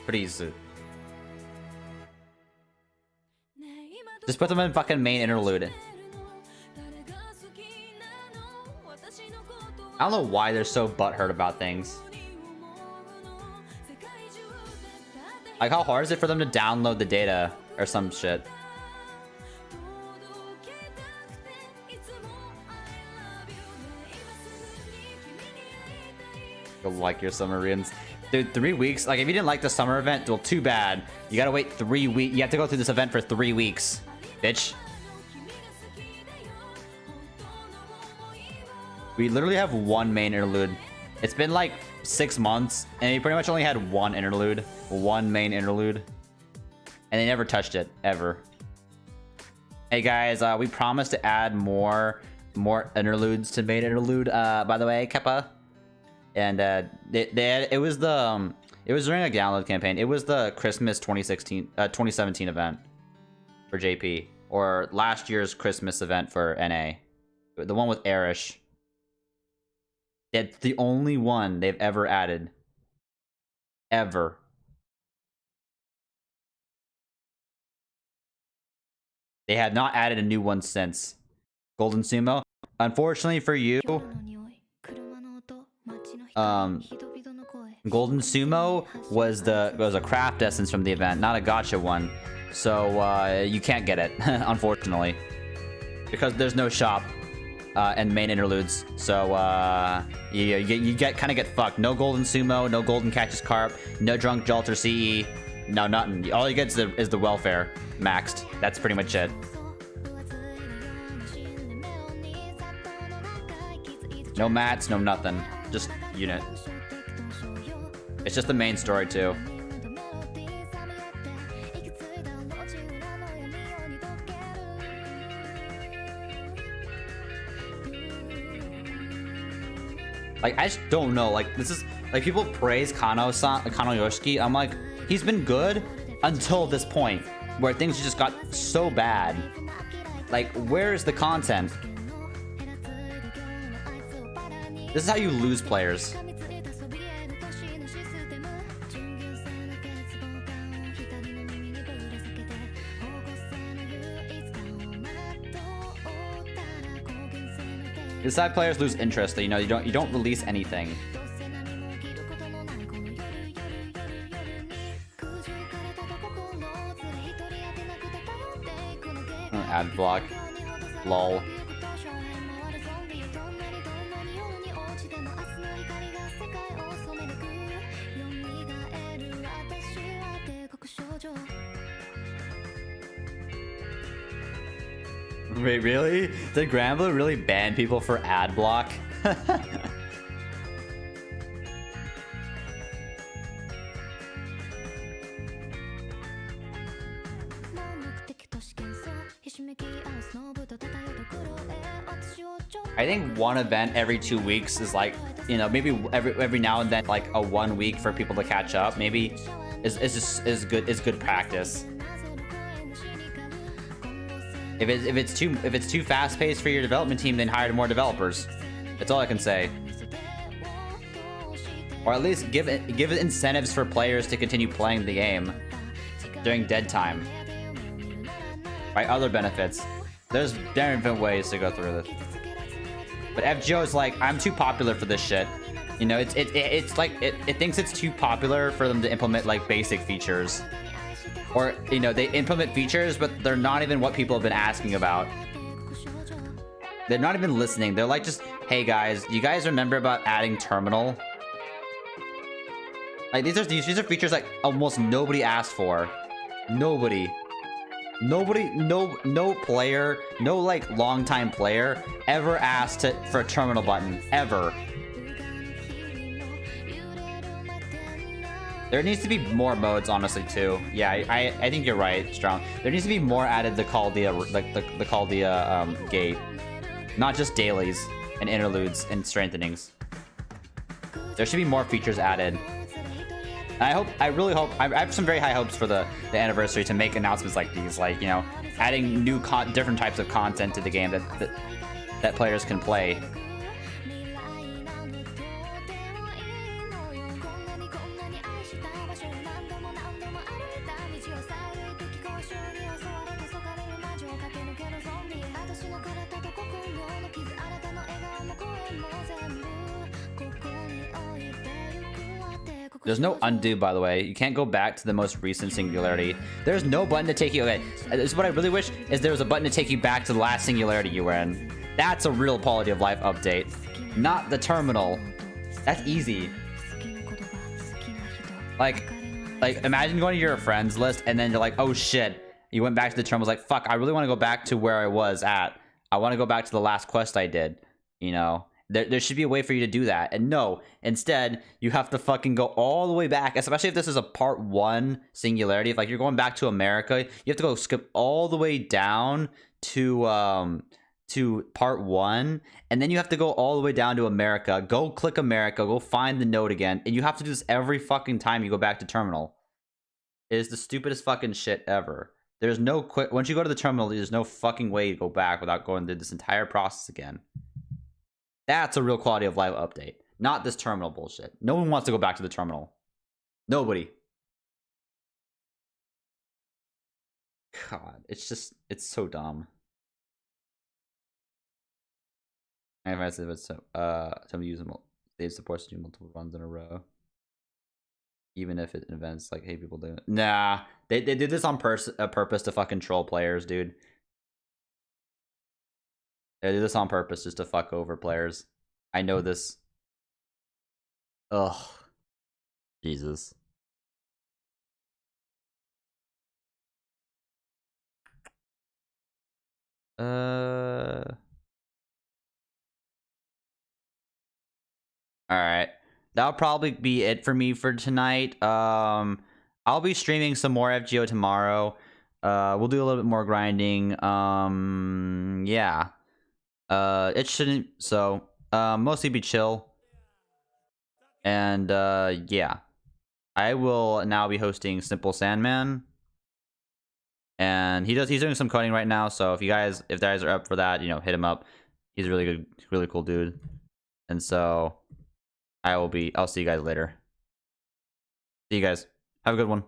Please. Just put them in fucking main interlude. I don't know why they're so butthurt about things. Like, how hard is it for them to download the data or some shit? Go like your summer readings. Dude, 3 weeks? Like, if you didn't like the summer event, well, too bad. You gotta wait 3 weeks. You have to go through this event for 3 weeks. Bitch. We literally have 1 main interlude. It's been like 6 months, and we pretty much only had 1 interlude. 1 main interlude. And they never touched it, ever. Hey guys, we promised to add more interludes to main interlude, by the way, Keppa. And it was during a download campaign. It was the Christmas 2017 event for JP, or last year's Christmas event for NA, the one with Arish. It's the only one they've ever added, ever. They have not added a new one since. Golden Sumo, unfortunately for you. Golden Sumo was a craft essence from the event, not a gacha one. So you can't get it, unfortunately, because there's no shop and main interludes. So you kind of get fucked. No Golden Sumo, no Golden Cactus Carp, no Drunk Jolter CE, no nothing. All you get is the welfare maxed. That's pretty much it. No mats, no nothing. Just unit. It's just the main story too. Like, I just don't know. Like, this is like, people praise Kano Yoshiki. I'm like, he's been good until this point where things just got so bad. Like, where's the content? This is how you lose players. This side players lose interest. You know, you don't release anything. Ad block. Lol. Wait, really? Did Granblue really ban people for ad block? I think one event every 2 weeks is like, you know, maybe every now and then, like a 1 week for people to catch up. Maybe is good practice. If it's too fast paced for your development team, then hire more developers. That's all I can say. Or at least give incentives for players to continue playing the game during dead time. Right, other benefits. There's different ways to go through this. But FGO is like, I'm too popular for this shit. You know, it's like it thinks it's too popular for them to implement like basic features. Or, you know, they implement features, but they're not even what people have been asking about. They're not even listening. They're like, just, hey guys, do you guys remember about adding terminal? Like these are features like almost nobody asked for. Nobody, no player, no like longtime player ever asked for a terminal button ever. There needs to be more modes, honestly, too. Yeah, I think you're right, Strong. There needs to be more added to Chaldia, like the Chaldia gate, not just dailies and interludes and strengthenings. There should be more features added. And I really hope. I have some very high hopes for the anniversary to make announcements like these, like, you know, adding new different types of content to the game that players can play. There's no undo, by the way. You can't go back to the most recent singularity. There's no button to take you... Okay, this is what I really wish, is there was a button to take you back to the last singularity you were in. That's a real quality of life update. Not the terminal. That's easy. Like, imagine going to your friends list, and then you're like, oh shit. You went back to the terminal, like, fuck, I really want to go back to where I was at. I want to go back to the last quest I did, you know? There should be a way for you to do that. And no, instead, you have to fucking go all the way back, especially if this is a part 1 singularity. If like you're going back to America, you have to go skip all the way down to part 1, and then you have to go all the way down to America. Go click America, go find the node again, and you have to do this every fucking time you go back to terminal. It is the stupidest fucking shit ever. There's no once you go to the terminal, there's no fucking way to go back without going through this entire process again. That's a real quality of life update. Not this terminal bullshit. No one wants to go back to the terminal. Nobody. God, it's so dumb. And if it's somebody using save supports to do multiple runs in a row. Even if it events like, hey, people do it. Nah, they did this on purpose to fucking troll players, dude. They do this on purpose just to fuck over players. I know this. Ugh. Jesus. Alright. That'll probably be it for me for tonight. I'll be streaming some more FGO tomorrow. We'll do a little bit more grinding. Yeah. It shouldn't, so mostly be chill. And yeah, I will now be hosting Simple Sandman, and he's doing some coding right now, so if you guys are up for that, you know, hit him up. He's a really good, really cool dude. And so I'll see you guys later. See you guys, have a good one.